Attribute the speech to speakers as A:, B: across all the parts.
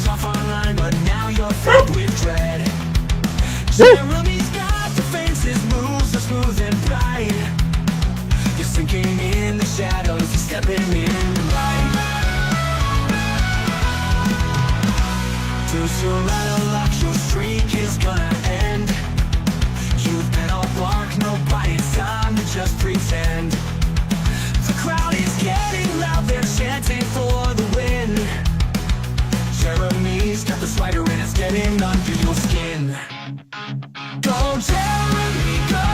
A: tough online, but now you're filled with dread. Jeremy's got defenses, moves so smooth and bright. You're sinking in the shadows, you're stepping in the light. Too soon, out of luck, your streak is gonna end. You've been all bark, no bite, it's time to just pretend. The crowd is getting loud, they're chanting for the win. Jeremy's got the swagger and it's getting under your skin. Go Jeremy, go,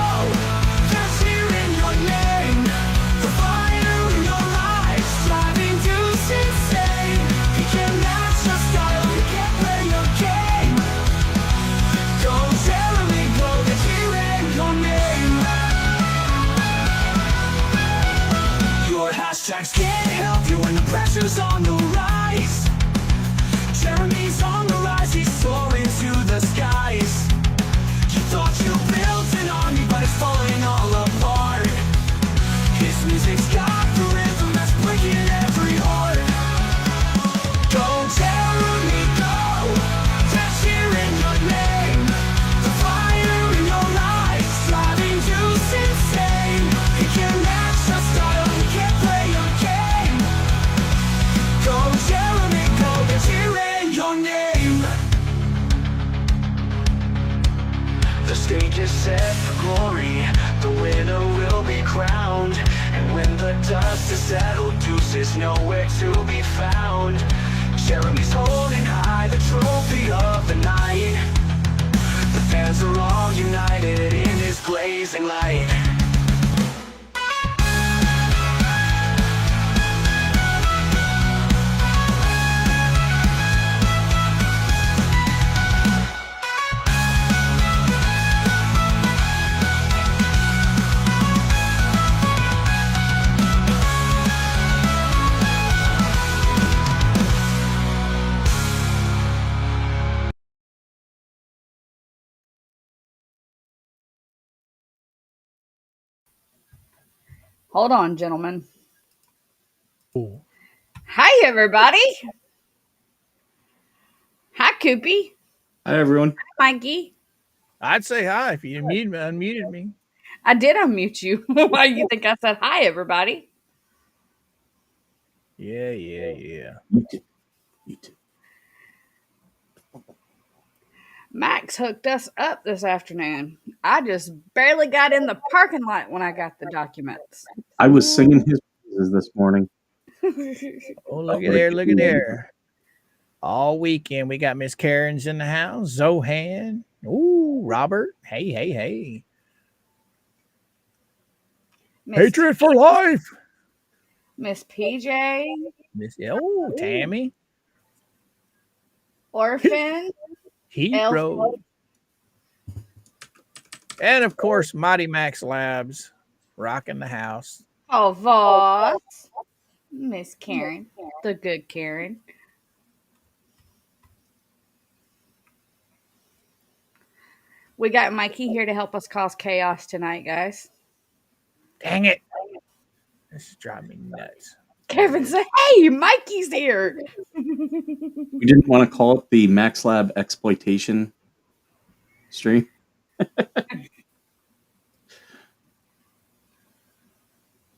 A: that's here in your name. The fire in your eyes, driving Deuce insane. He can match your style, he can't play your game. Go Jeremy, go, that's here in your name. Your hashtags can't help you when the pressure's on the rise. Jeremy's on the rise, he's soaring to the skies. You thought you built an army, but it's falling all apart. His music's got the rhythm that's breaking every heart. Go Jeremy, go, that's here in your name. The fire in your eyes, driving Deuce insane. He can match your style, he can't play your game. Go Jeremy, go, that's here in your name. The stage is set for glory, the winner will be crowned. And when the dust is settled, Deuce is nowhere to be found. Jeremy's holding high the trophy of the night. The fans are all united in his blazing light.
B: Hold on, gentlemen.
C: Ooh.
B: Hi, everybody. Hi, Koopy.
D: Hi, everyone.
B: Hi, Mikey.
C: I'd say hi if you unmuted me.
B: I did unmute you. Why do you think I said hi, everybody?
C: Yeah.
D: You too. You too.
B: Max hooked us up this afternoon. I just barely got in the parking lot when I got the documents.
D: I was singing his praises this morning.
C: Oh, look at there. All weekend we got Miss Karen's in the house. Zohan. Ooh, Robert. Hey. Hatred for life.
B: Miss PJ.
C: Miss Tammy.
B: Orphan.
C: Heat
B: Elf.
C: Road. And of course, Mighty Max Labs rocking the house.
B: Oh, Voss. Miss Karen. The good Karen. We got Mikey here to help us cause chaos tonight, guys.
C: Dang it. This is driving me nuts.
B: Kevin said, hey, Mikey's here.
D: We didn't want to call it the Max Lab exploitation stream.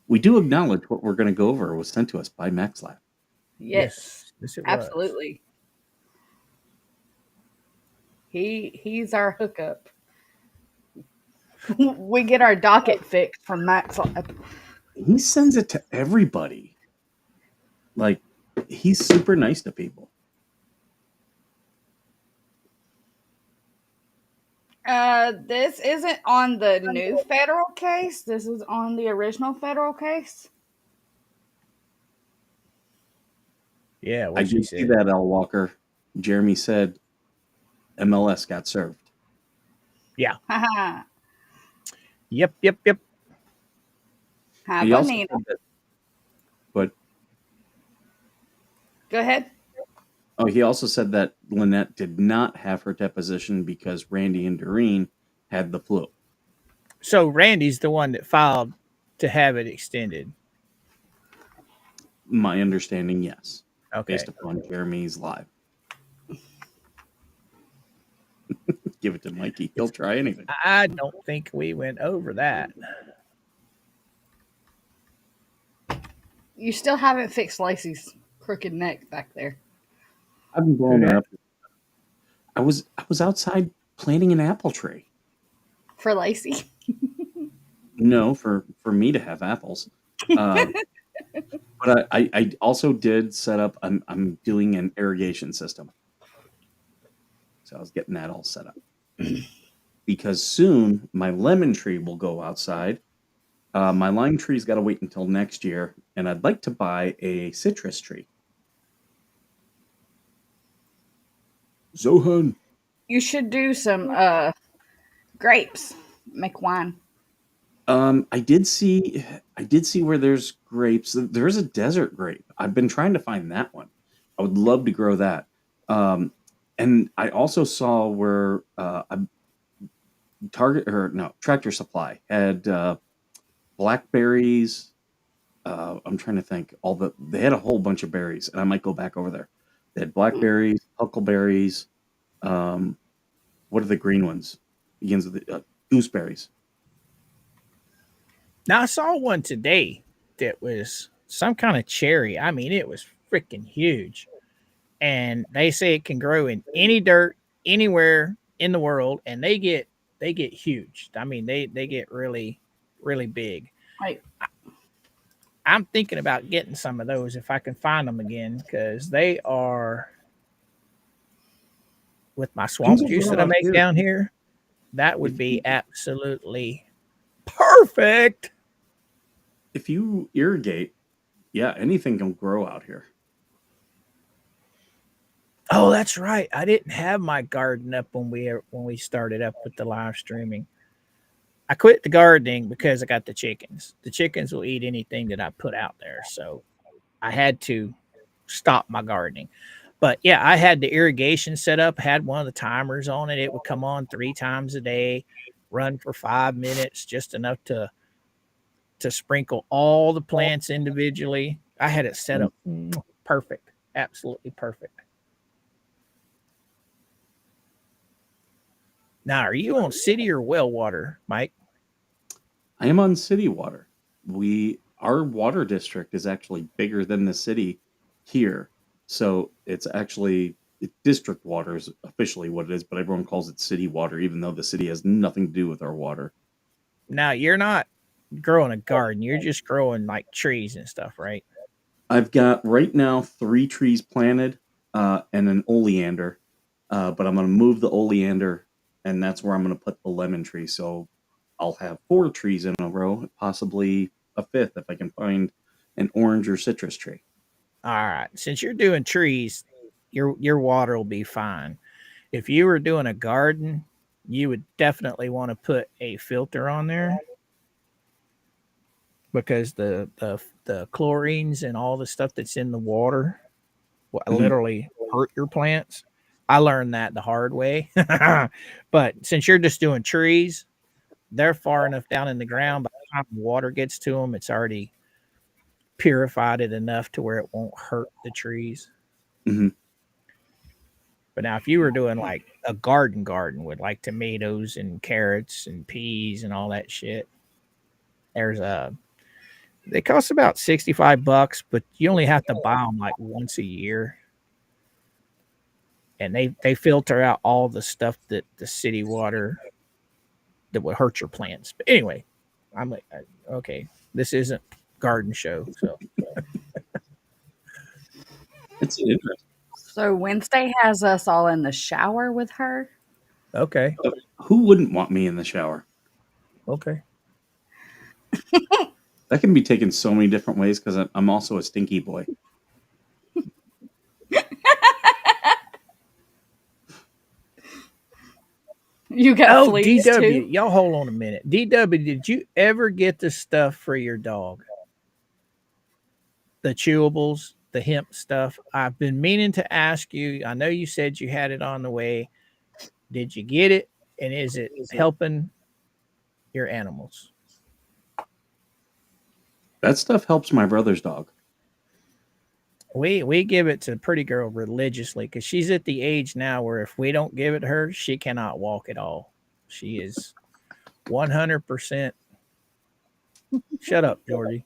D: We do acknowledge what we're going to go over was sent to us by Max Lab.
B: Yes,
C: it was.
B: Absolutely. He's our hookup. We get our docket fixed from Max Lab.
D: He sends it to everybody. Like, he's super nice to people.
B: This isn't on the new federal case. This is on the original federal case.
C: Yeah,
D: I did see that, L. Walker. Jeremy said MLS got served.
C: Yeah.
B: Haha.
C: Yep.
B: Hi,
D: He also
B: Bonita.
D: said that, but
B: Go ahead.
D: oh, he also said that Lynette did not have her deposition because Randy and Doreen had the flu.
C: So Randy's the one that filed to have it extended.
D: My understanding, yes.
C: Okay.
D: Based upon Jeremy's live. Give it to Mikey. He'll try anything.
C: I don't think we went over that.
B: You still haven't fixed Lacey's crooked neck back there.
D: I've been
C: Who
D: blowing her
C: that?
D: up. I was outside planting an apple tree.
B: For Lacey?
D: No, for me to have apples. Uh, but I also did set up. I'm doing an irrigation system, so I was getting that all set up because soon my lemon tree will go outside. My lime tree's got to wait until next year, and I'd like to buy a citrus tree. Zohan.
B: You should do some grapes. Make wine.
D: I did see where there's grapes. There's a desert grape. I've been trying to find that one. I would love to grow that. Um, and I also saw where a Target or no Tractor Supply had blackberries. I'm trying to think. They had a whole bunch of berries, and I might go back over there. They had blackberries, huckleberries. Um, what are the green ones? Begins with the gooseberries.
C: Now I saw one today that was some kind of cherry. I mean, it was freaking huge. And they say it can grow in any dirt, anywhere in the world, and they get huge. I mean, they get really, really big.
B: Like,
C: I'm thinking about getting some of those if I can find them again, because they are with my
D: Things
C: swamp
D: will
C: juice
D: grow
C: that I
D: out
C: make
D: here.
C: down here. That would
D: If
C: be
D: you,
C: absolutely perfect.
D: if you irrigate, yeah, anything can grow out here.
C: Oh, that's right. I didn't have my garden up when we started up with the live streaming. I quit the gardening because I got the chickens. The chickens will eat anything that I put out there, so I had to stop my gardening. But yeah, I had the irrigation set up, had one of the timers on it. It would come on 3 times a day, run for 5 minutes, just enough to sprinkle all the plants individually. I had it set up perfect, absolutely perfect. Now, are you on city or well water, Mike?
D: I am on city water. Our water district is actually bigger than the city here. So it's actually district water is officially what it is, but everyone calls it city water, even though the city has nothing to do with our water.
C: Now, you're not growing a garden, you're just growing like trees and stuff, right?
D: I've got right now 3 trees planted and an oleander, but I'm going to move the oleander, and that's where I'm going to put the lemon tree. So I'll have 4 trees in a row, possibly a fifth if I can find an orange or citrus tree.
C: All right. Since you're doing trees, your water will be fine. If you were doing a garden, you would definitely want to put a filter on there because the chlorines and all the stuff that's in the water will
D: Mhm.
C: literally hurt your plants. I learned that the hard way. But since you're just doing trees, they're far enough down in the ground. By the time the water gets to them, it's already purified it enough to where it won't hurt the trees.
D: Mhm.
C: But now, if you were doing like a garden with like tomatoes and carrots and peas and all that shit, there's a they cost about $65, but you only have to buy them like once a year, and they filter out all the stuff that the city water that would hurt your plants. But anyway, I'm like, okay, this isn't garden show, so
D: It's interesting.
B: so Wednesday has us all in the shower with her.
C: okay,
D: Who wouldn't want me in the shower?
C: okay.
D: That can be taken so many different ways because I'm also a stinky boy.
B: You got
C: Oh,
B: fleas
C: DW,
B: too?
C: y'all hold on a minute. DW, did you ever get the stuff for your dog? The chewables, the hemp stuff. I've been meaning to ask you. I know you said you had it on the way. Did you get it? And is it helping your animals?
D: That stuff helps my brother's dog.
C: We give it to the pretty girl religiously because she's at the age now where if we don't give it to her, she cannot walk at all. She is 100%. Shut up, Georgie.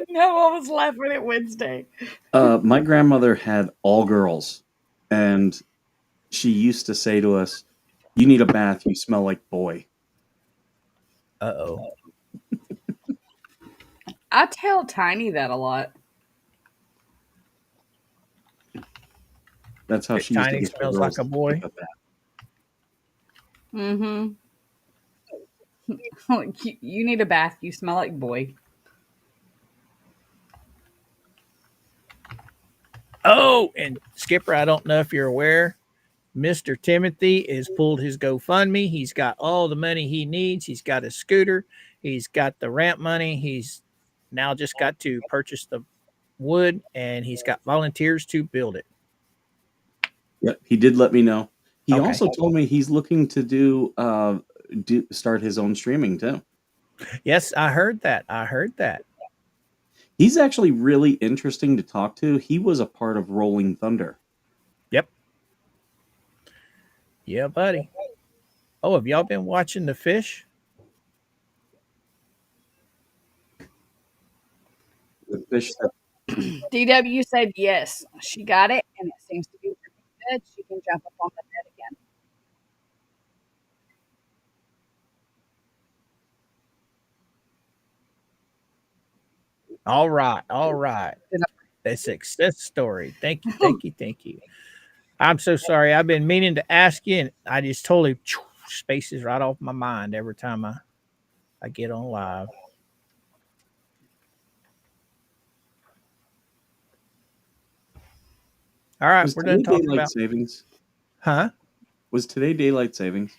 B: No, I was laughing at Wednesday.
D: My grandmother had all girls, and she used to say to us, "You need a bath. You smell like boy."
C: Uh oh.
B: I tell Tiny that a lot.
D: That's how she used to
C: Tiny
D: get the
C: smells like
D: girls
C: a
D: to take
C: boy.
D: a bath.
B: Mm-hmm. You need a bath. You smell like boy.
C: Oh, and Skipper, I don't know if you're aware, Mr. Timothy has pulled his GoFundMe. He's got all the money he needs. He's got a scooter. He's got the ramp money. He's now just got to purchase the wood, and he's got volunteers to build it.
D: Yep, he did let me know. He
C: Okay.
D: also told me he's looking to do start his own streaming too.
C: Yes, I heard that. I heard that.
D: He's actually really interesting to talk to. He was a part of Rolling Thunder.
C: Yep. Yeah, buddy. Oh, have y'all been watching the fish?
D: The fish that
B: DW said yes. She got it, and it seems to be working good. She can jump up on the bed again.
C: All right. All right. A success story. Thank you. Thank you. Thank you. I'm so sorry. I've been meaning to ask you, and I just totally spaces right off my mind every time I get on live. All right,
D: was
C: we're done
D: today
C: talking
D: daylight
C: about,
D: savings.
C: huh?
D: Was today daylight savings?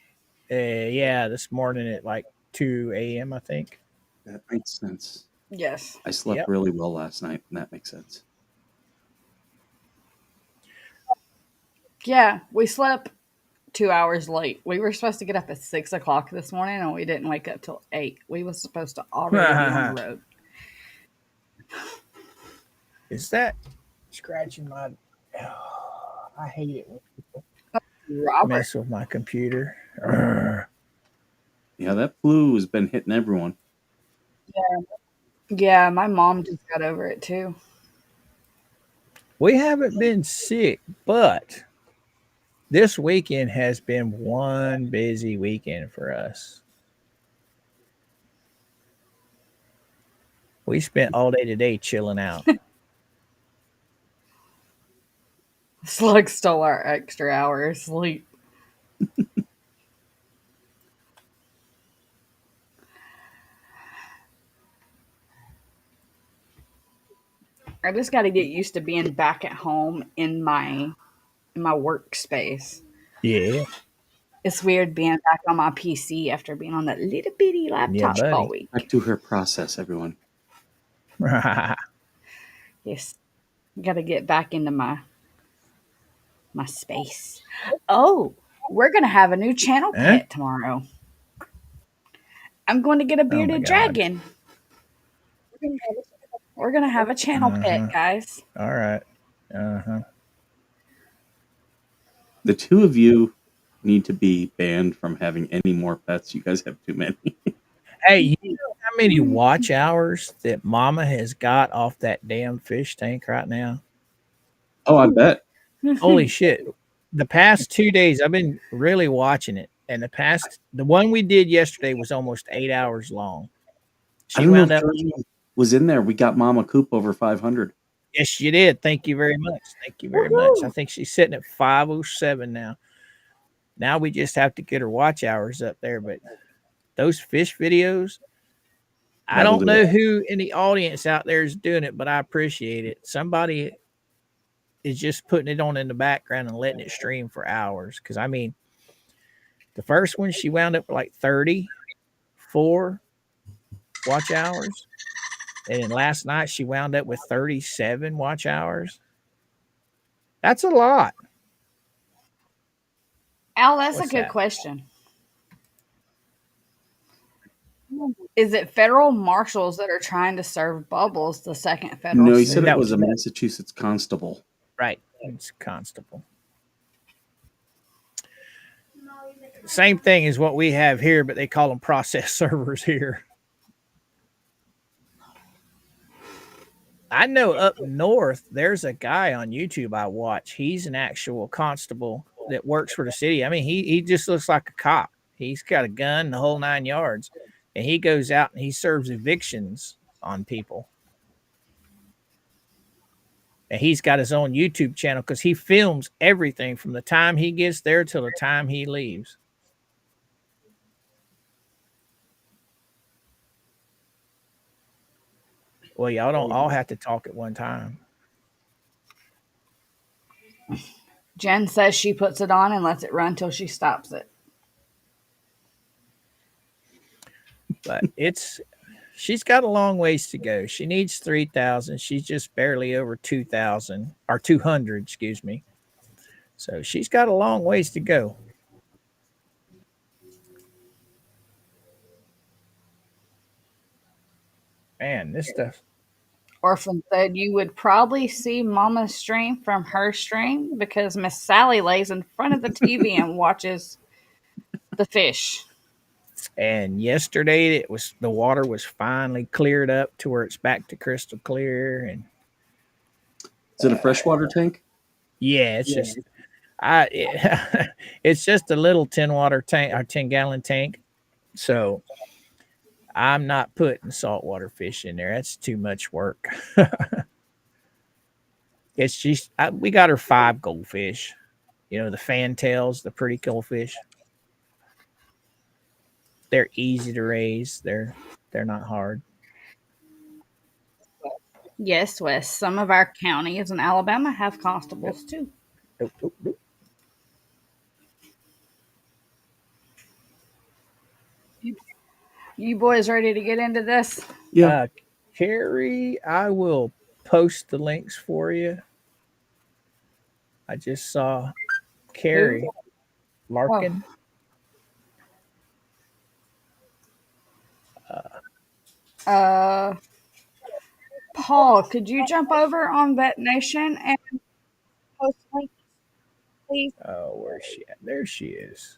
C: Yeah, this morning at like 2 a.m. I think.
D: That makes sense.
B: Yes.
D: I slept
C: Yep.
D: really well last night, and that makes sense.
B: Yeah, we slept 2 hours late. We were supposed to get up at 6 o'clock this morning, and we didn't wake up till 8. We was supposed to already be on the road.
C: Is that scratching my? I hate it when people
B: Robert.
C: mess with my computer. Urgh.
D: Yeah, that flu has been hitting everyone.
B: Yeah, my mom just got over it too.
C: We haven't been sick, but this weekend has been one busy weekend for us. We spent all day today chilling out.
B: Slug stole our extra hour of sleep. I just got to get used to being back at home in my workspace.
C: Yeah,
B: It's weird being back on my PC after being on that little bitty
C: yeah,
B: laptop all
C: buddy.
D: Back
B: week.
D: to her process, everyone.
B: Yes, got to get back into my space. Oh, we're gonna have a new channel
C: Huh?
B: pet tomorrow. I'm going to get a
C: Oh my
B: bearded
C: god.
B: dragon. We're gonna have a channel
C: Uh
B: pet,
C: huh.
B: guys.
C: All right. Uh huh.
D: The two of you need to be banned from having any more pets. You guys have too many.
C: Hey, you know how many watch hours that Mama has got off that damn fish tank right now?
D: Oh, I bet.
C: Holy shit! The past 2 days, I've been really watching it, and the one we did yesterday was almost 8 hours long.
D: I
C: She
D: don't know
C: wound
D: if
C: up.
D: Georgie was in there. We got Mama Coop over 500.
C: Yes, you did. Thank you very much. Thank you very much. I
B: Woohoo!
C: think she's sitting at 507 now. Now we just have to get her watch hours up there. But those fish videos, I
D: That'll
C: don't
D: do it.
C: know who in the audience out there is doing it, but I appreciate it. Somebody is just putting it on in the background and letting it stream for hours. Because I mean, the first one she wound up with like 34 watch hours, and then last night she wound up with 37 watch hours. That's a lot.
B: Al, that's a
C: What's
B: good
C: that?
B: question. Is it federal marshals that are trying to serve Bubbles the second federal
D: No, he said
B: suit?
D: it
C: No,
D: was a Massachusetts constable.
C: right. It's constable. Same thing as what we have here, but they call them process servers here. I know up north, there's a guy on YouTube I watch. He's an actual constable that works for the city. I mean, he just looks like a cop. He's got a gun, the whole 9 yards, and he goes out and he serves evictions on people. And he's got his own YouTube channel because he films everything from the time he gets there till the time he leaves. Well, y'all don't all have to talk at one time.
B: Jen says she puts it on and lets it run till she stops it.
C: But she's got a long ways to go. She needs 3,000. She's just barely over 2,000 or 200, excuse me. So she's got a long ways to go. Man, this stuff.
B: Orphan said you would probably see Mama's stream from her stream because Miss Sally lays in front of the TV and watches the fish.
C: And yesterday the water was finally cleared up to where it's back to crystal clear. And
D: Is it a freshwater tank?
C: yeah, it's just it's just a little 10 tank or 10-gallon tank. So I'm not putting saltwater fish in there. That's too much work. It's just we got her 5 goldfish. You know, the fantails, the pretty goldfish. They're easy to raise. They're not hard.
B: Yes, Wes. Some of our counties in Alabama have constables too.
C: Nope, nope, nope.
B: You boys ready to get into this?
D: Yeah.
C: Carrie, I will post the links for you. I just saw Carrie Larkin.
B: Paul, could you jump over on Vet Nation and post links, please?
C: Oh, where's she at? There she is.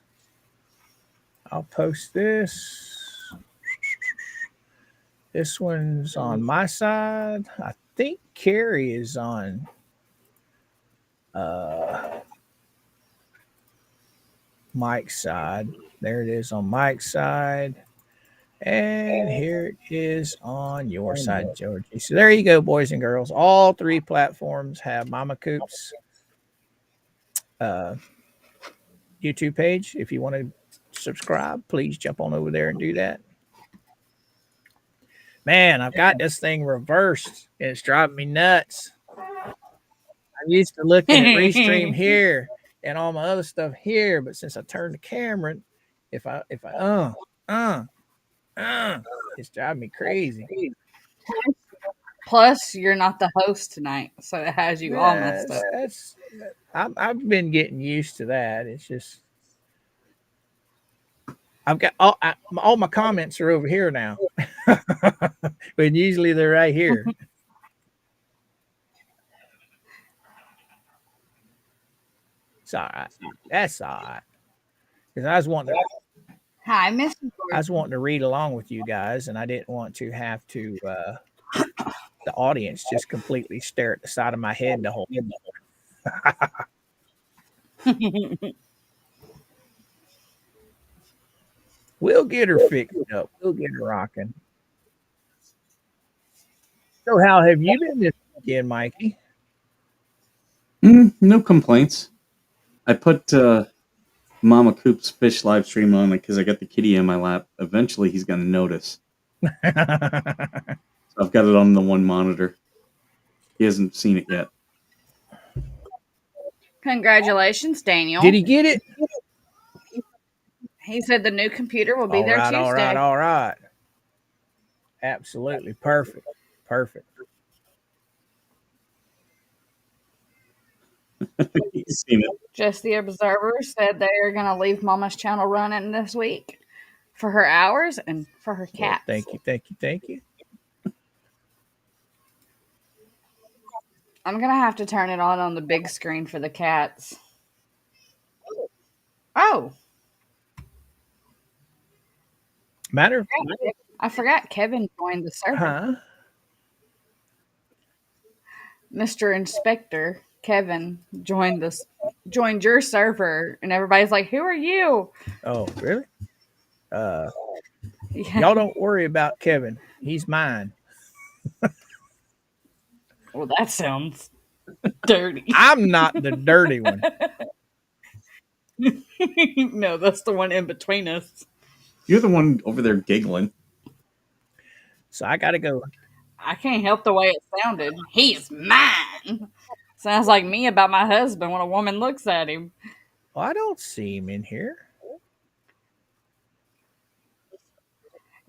C: I'll post this. This one's on my side. I think Carrie is on Mike's side. There it is on Mike's side. And here it is on your side, Georgie. So there you go, boys and girls. All 3 platforms have Mama Coop's YouTube page. If you want to subscribe, please jump on over there and do that. Man, I've got this thing reversed and it's driving me nuts. I'm used to looking at Restream here and all my other stuff here, but since I turned the camera, if I it's driving me crazy.
B: Plus, you're not the host tonight, so it has you all messed up.
C: I've been getting used to that. It's just I've got all my comments are over here now, but usually they're right here. It's all right. That's all right. Because I was wanting to.
B: Hi, Miss.
C: I was wanting to read along with you guys, and I didn't want to have to the audience just completely stare at the side of my head the whole. We'll get her fixed up. We'll get her rocking. So, how have you been this weekend, Mikey?
D: No complaints. I put Mama Coop's fish live stream on because I got the kitty in my lap. Eventually, he's going to notice. So I've got it on the one monitor. He hasn't seen it yet.
B: Congratulations, Daniel.
C: Did he get it?
B: He said the new computer will be there Tuesday.
C: All right. Absolutely perfect.
D: He's seen it.
B: Just the Observer said they are going to leave Mama's channel running this week for her hours and for her
C: Well,
B: cats.
C: thank you, thank you, thank you.
B: I'm gonna have to turn it on the big screen for the cats. Oh,
C: Matter of
B: I forgot Kevin joined the server.
C: huh?
B: Mr. Inspector Kevin joined your server, and everybody's like, "Who are you?"
C: Oh, really? Uh,
B: Yeah.
C: y'all don't worry about Kevin. He's mine.
B: Well, that sounds dirty.
C: I'm not the dirty one.
B: No, that's the one in between us.
D: You're the one over there giggling.
C: So I got to go.
B: I can't help the way it sounded. He's mine. Sounds like me about my husband when a woman looks at him.
C: Oh, I don't see him in here.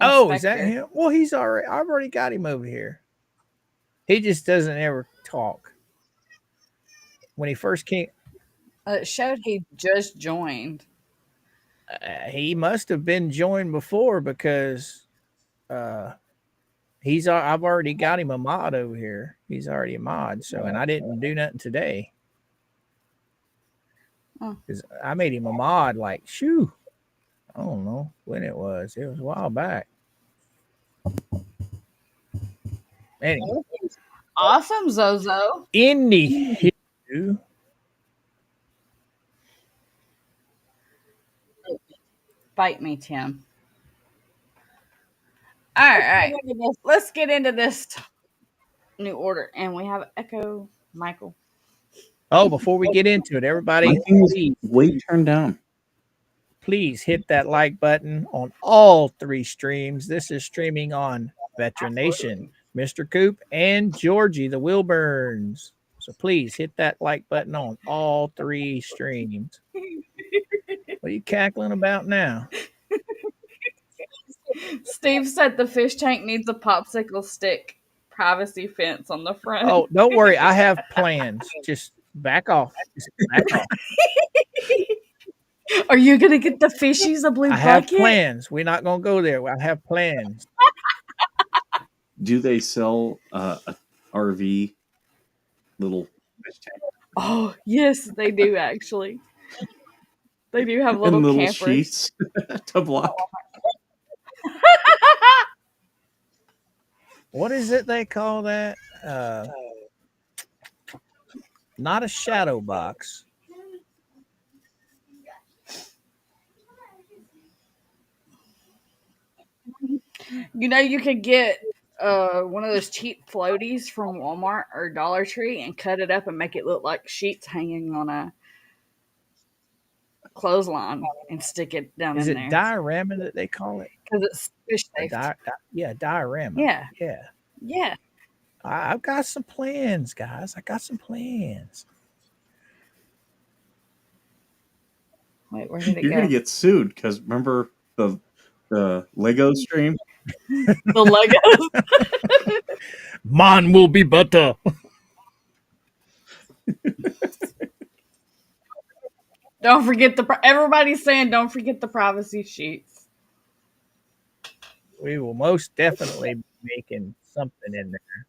C: Oh, is that
B: Inspector.
C: him? Well, he's already. I've already got him over here. He just doesn't ever talk. When he first came,
B: It showed he just joined.
C: he must have been joined before because uh, I've already got him a mod over here. He's already a mod. So, and I didn't do nothing today
B: Oh.
C: because I made him a mod. Like, shoo, I don't know when it was. It was a while back. Anyway,
B: Awesome, Zozo.
C: Indy.
B: Bite me, Tim. All right. Let's get into this new order. And we have Echo Michael.
C: Oh, before we get into it,
D: My
C: everybody,
D: thing is way turned down.
C: please hit that like button on all 3 streams. This is streaming on Veteran Nation, Mr. Coop, and Georgie the Wilburns. So please hit that like button on all 3 streams. What are you cackling about now?
B: Steve said the fish tank needs a popsicle stick privacy fence on the front.
C: Oh, don't worry. I have plans. Just back off. Just back off.
B: Are you gonna get the fishies a blue
C: I have
B: bucket?
C: plans. We're not going to go there. I have plans.
D: Do they sell a RV little fish tank
B: Oh yes, they do actually. They do have little,
D: and little
B: campers.
D: sheets to block?
C: What is it they call that? Not a shadow box.
B: You know, you could get one of those cheap floaties from Walmart or Dollar Tree and cut it up and make it look like sheets hanging on a clothesline and stick it down
C: Is
B: in
C: it
B: there
C: diorama that they call it?
B: because it's fish safe.
C: Yeah, diorama.
B: Yeah.
C: Yeah.
B: Yeah.
C: I've got some plans, guys. I got some plans.
B: Wait, where did it
D: You're
B: go?
D: gonna get sued because remember the Lego stream?
B: The Legos.
C: Man will be better.
B: Don't forget everybody's saying don't forget the privacy sheets.
C: We will most definitely be making something in there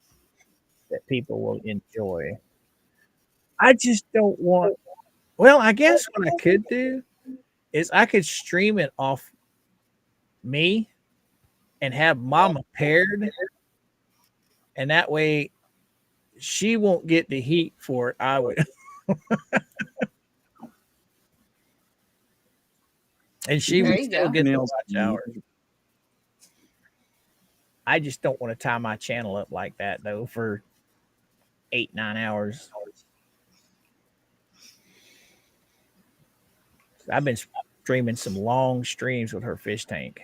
C: that people will enjoy. I just don't want. Well, I guess what I could do is I could stream it off me and have Mama paired, and that way she won't get the heat for it. I would. And she
B: There
C: would
B: you
C: still
B: go.
C: get the
D: Nails.
C: watch hours. I just don't want to tie my channel up like that though for 8-9 hours. I've been streaming some long streams with her fish tank.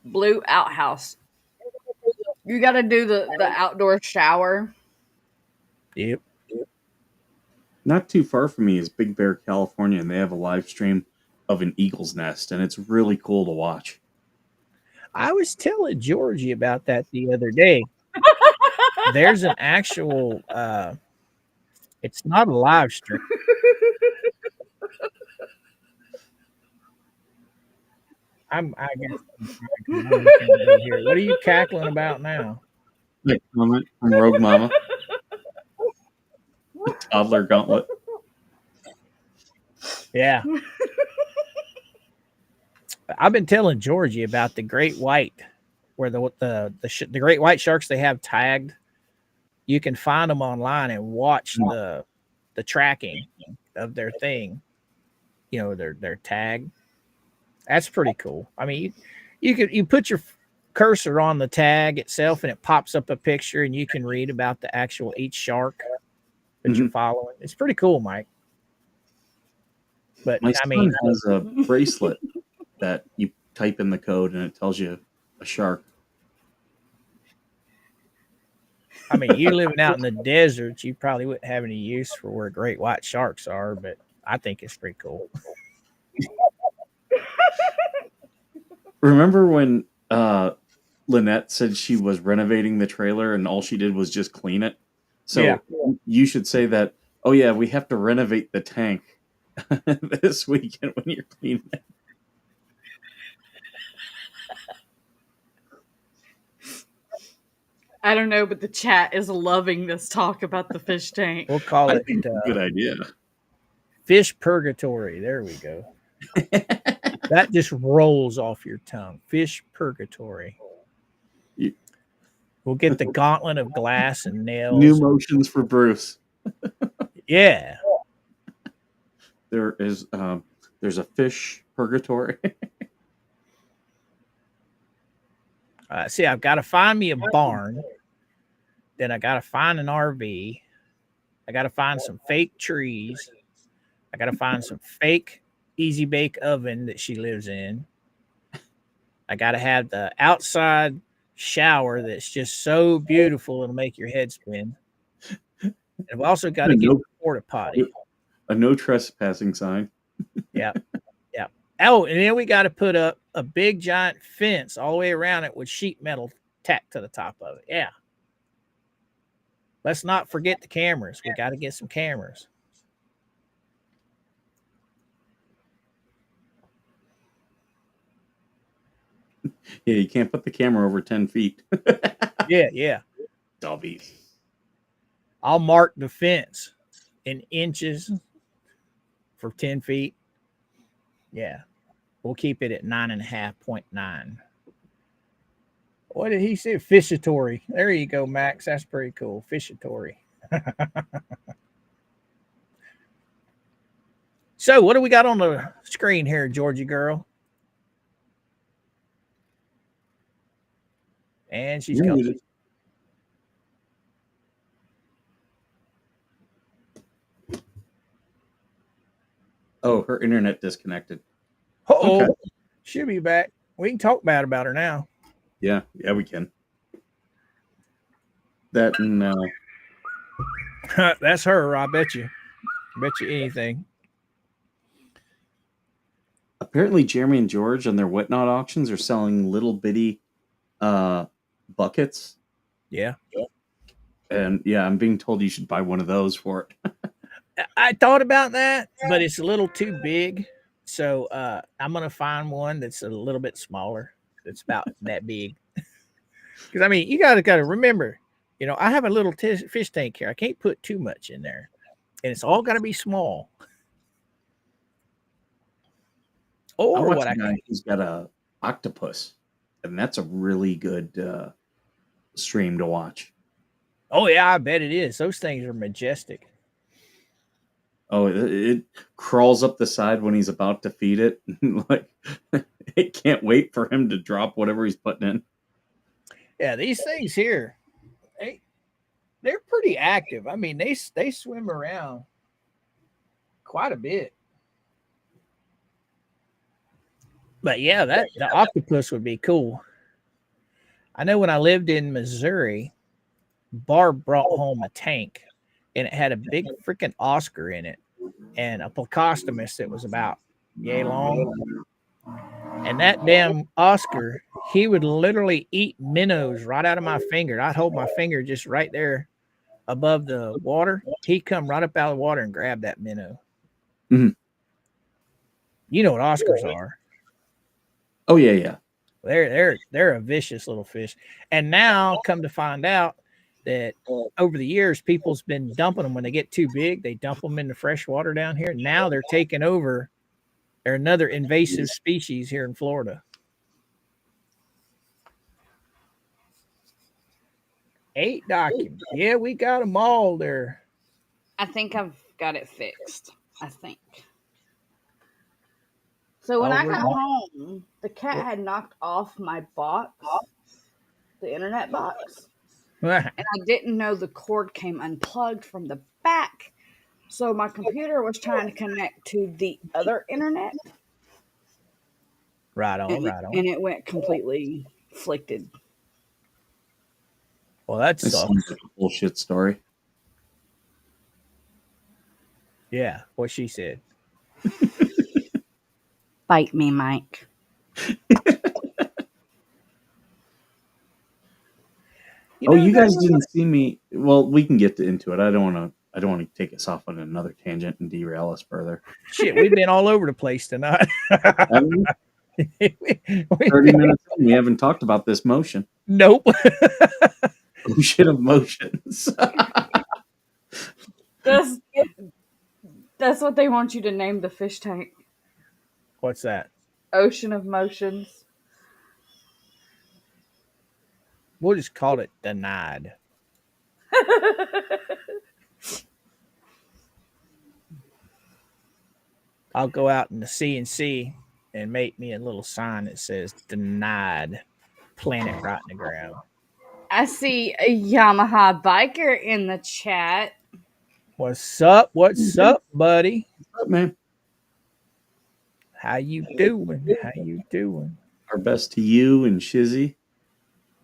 B: Blue outhouse. You got to do the outdoor shower.
C: Yep.
D: Not too far from me is Big Bear, California, and they have a live stream of an eagle's nest, and it's really cool to watch.
C: I was telling Georgie about that the other day. There's an actual it's not a live stream. I guess I'm trying because I'm looking over here. What are you cackling about now?
D: Like comment from Rogue Mama, the toddler gauntlet.
C: Yeah, I've been telling Georgie about the great white, where the great white sharks they have tagged. You can find them online and watch the tracking of their thing. You know their tag. That's pretty cool. I mean, you put your cursor on the tag itself and it pops up a picture and you can read about the actual each shark that you're
D: Mhm.
C: following. It's pretty cool, Mike. But
D: My
C: I
D: son
C: mean,
D: has a bracelet that you type in the code and it tells you a shark.
C: you living out in the desert, you probably wouldn't have any use for where great white sharks are, but I think it's pretty cool.
D: Remember when Lynette said she was renovating the trailer and all she did was just clean it?
C: Yeah.
D: So you should say that, oh yeah, we have to renovate the tank this weekend when you're cleaning it.
B: I don't know, but the chat is loving this talk about the fish tank.
C: We'll call
D: I
C: it
D: think it's a good idea.
C: fish purgatory. There we go. That just rolls off your tongue. Fish purgatory.
D: You-
C: We'll get the gauntlet of glass and
D: New
C: nails.
D: motions for Bruce.
C: Yeah.
D: There's a fish purgatory.
C: See, I've got to find me a barn. Then I got to find an RV. I got to find some fake trees. I got to find some fake easy bake oven that she lives in. I got to have the outside shower that's just so beautiful it'll make your head spin. And I've also got to get a porta potty.
D: A no trespassing sign.
C: Yeah. Yeah. Oh, and then we got to put up a big giant fence all the way around it with sheet metal tacked to the top of it. Yeah. Let's not forget the cameras. We got to get some cameras.
D: Yeah, you can't put the camera over 10 feet.
C: Yeah, yeah.
D: Dobbies.
C: I'll mark the fence in inches for 10 feet. Yeah. We'll keep it at 9.5.9. What did he say? Fishatory. There you go, Max. That's pretty cool. Fishatory. So, what do we got on the screen here, Georgie girl? And she's
D: You're
C: gone.
D: muted. Oh, her internet disconnected.
C: Oh,
D: Okay.
C: she'll be back. We can talk bad about her now.
D: Yeah, we can. That and
C: That's her. I bet you. Bet you anything.
D: apparently Jeremy and George on their whatnot auctions are selling little bitty buckets.
C: Yeah.
D: And yeah, I'm being told you should buy one of those for it.
C: I thought about that, but it's a little too big. So I'm gonna find one that's a little bit smaller. That's about that big. Because you gotta remember, I have a little fish tank here. I can't put too much in there, and it's all got to be small. Or what I can.
D: He's got a octopus, and that's a really good stream to watch.
C: Oh yeah, I bet it is. Those things are majestic.
D: Oh, it crawls up the side when he's about to feed it. Like it can't wait for him to drop whatever he's putting in.
C: Yeah, these things here, they're pretty active. They swim around quite a bit. But yeah, the octopus would be cool. I know when I lived in Missouri, Barb brought home a tank, and it had a big freaking Oscar in it, and a Plecostomus that was about yay long. And that damn Oscar, he would literally eat minnows right out of my finger. I'd hold my finger just right there above the water. He'd come right up out of the water and grab that minnow.
D: Mhm.
C: You know what Oscars are.
D: Oh yeah, yeah.
C: They're a vicious little fish. And now come to find out that over the years, people's been dumping them when they get too big. They dump them in the fresh water down here. Now they're taking over. They're another invasive species here in Florida. 8 documents. Yeah, we got them all there.
B: I think I've got it fixed. I think. So when
C: Oh,
B: I
C: we're
B: got home, the cat
C: we're
B: had knocked off my box, the internet box, and I didn't know the cord came unplugged from the back. So my computer was trying to connect to the other internet,
C: right on,
B: and
C: right on.
B: and it went completely flicked.
C: Well, that
D: This sounds
C: sucks.
D: like a bullshit story.
C: Yeah, what she said.
B: Bite me, Mike. You
D: Oh,
B: know,
D: you
B: there
D: guys
B: was
D: didn't see me. Well, we can get into it. I don't want to. I don't want to take us off on another tangent and derail us further.
C: Shit, we've been all over the place tonight.
D: Haven't we?
C: We-
D: 30 minutes in, we haven't talked about this motion.
C: nope.
D: Ocean of motions.
B: that's that's what they want you to name the fish tank.
C: What's that?
B: Ocean of motions.
C: We'll just call it denied. I'll go out in the CNC and make me a little sign that says denied. Plant it right in the ground.
B: I see a Yamaha biker in the chat.
C: What's up? What's up, buddy?
D: What's up, man?
C: How you doing? How you doing?
D: Our best to you and Shizzy.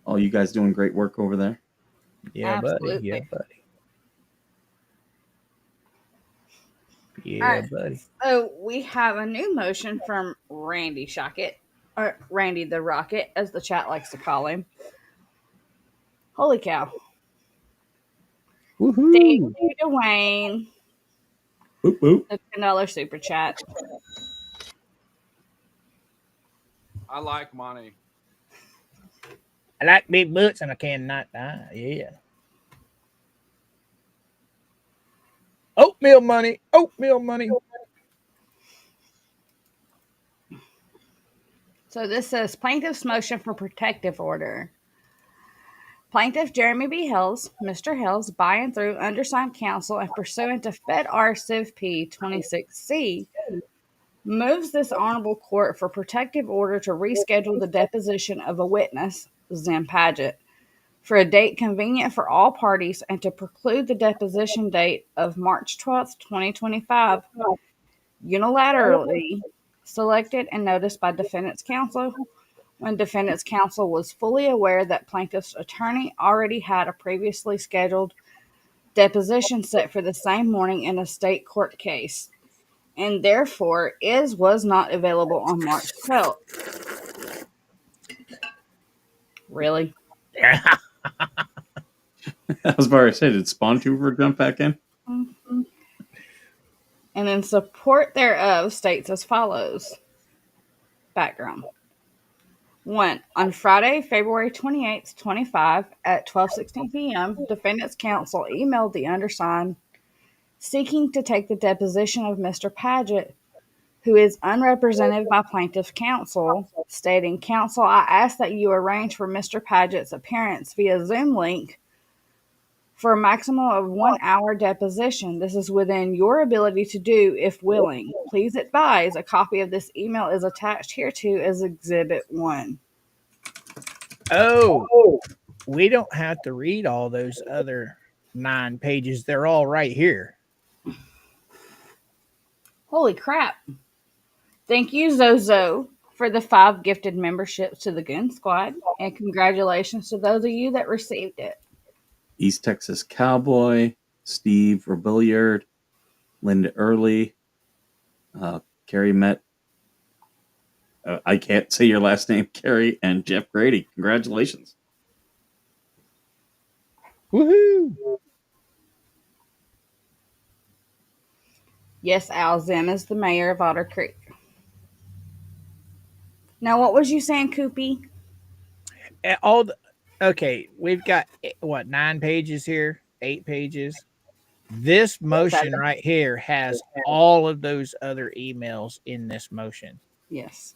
D: All you guys doing great work over there.
C: Yeah, buddy. Yeah,
B: Absolutely.
C: buddy.
B: All
C: Yeah,
B: right.
C: buddy.
B: So we have a new motion from Randy Shochet, or Randy the Rocket, as the chat likes to call him. Holy cow. Thank
C: Woohoo.
B: you, Dwayne.
D: Whoop, whoop.
B: The $10 super chat.
E: I like money.
C: I like big butts and I cannot die. Yeah. Oatmeal money. Oatmeal money.
B: So this says plaintiff's motion for protective order. Plaintiff Jeremy B. Hales, Mr. Hales, by and through undersigned counsel and pursuant to Fed R. Civ P 26C, moves this honorable court for protective order to reschedule the deposition of a witness, Zim Paget, for a date convenient for all parties and to preclude the deposition date of March 12th, 2025, unilaterally selected and noticed by defendant's counsel when defendant's counsel was fully aware that plaintiff's attorney already had a previously scheduled deposition set for the same morning in a state court case, and therefore was not available on March 12th. Really?
C: Yeah.
D: I was about to say, did Spawn Trooper jump back in?
B: Mm-hmm. And in support thereof states as follows. Background. 1. On Friday, February 28th, 25, at 12:16 p.m., defendant's counsel emailed the undersigned seeking to take the deposition of Mr. Paget, who is unrepresented by plaintiff's counsel, stating, "Counsel, I ask that you arrange for Mr. Paget's appearance via Zoom link for a maximum of 1 hour deposition. This is within your ability to do if willing. Please advise a copy of this email is attached hereto as Exhibit 1.
C: Oh, we don't have to read all those other 9 pages. They're all right here.
B: Holy crap. Thank you, Zozo, for the 5 gifted memberships to the Goon Squad, and congratulations to those of you that received it.
D: East Texas Cowboy, Steve Robilliard, Linda Early, Carrie Met. I can't say your last name, Carrie, and Jeff Grady. Congratulations.
C: Woohoo.
B: Yes, Al Zim is the mayor of Otter Creek. Now, what was you saying, Koopy?
C: All the, okay, we've got what 9 pages here, 8 pages. This motion right here has all of those other emails in this motion.
B: Yes.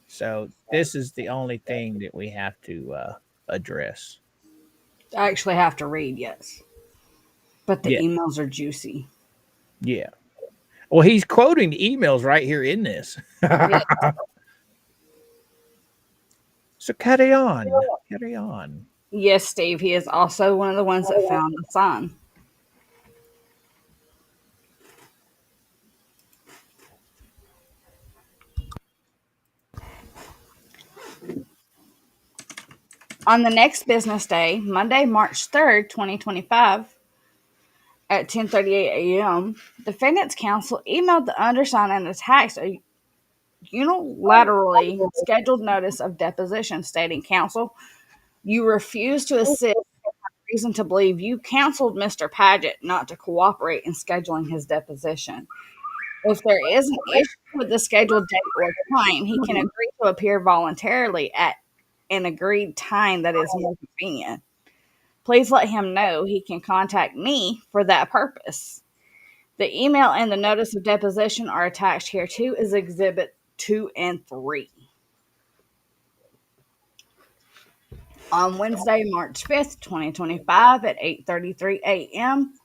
C: So this is the only thing that we have to address.
B: I actually have to read, yes. But the
C: Yeah,
B: emails are juicy.
C: yeah. Well, he's quoting the emails right here in this.
B: Yes.
C: So carry on, carry on.
B: Yes, Steve. He is also one of the ones that found the sign. On the next business day, Monday, March 3rd, 2025, at 10:38 a.m., defendants counsel emailed the undersigned and attached a unilaterally scheduled notice of deposition stating, "Counsel, you refuse to assist. Reason to believe you counseled Mr. Paget not to cooperate in scheduling his deposition. If there is an issue with the scheduled date or time, he can agree to appear voluntarily at an agreed time that is more convenient. Please let him know he can contact me for that purpose." The email and the notice of deposition are attached here too as Exhibit 2 and 3. On Wednesday, March 5th, 2025, at 8:33 a.m.,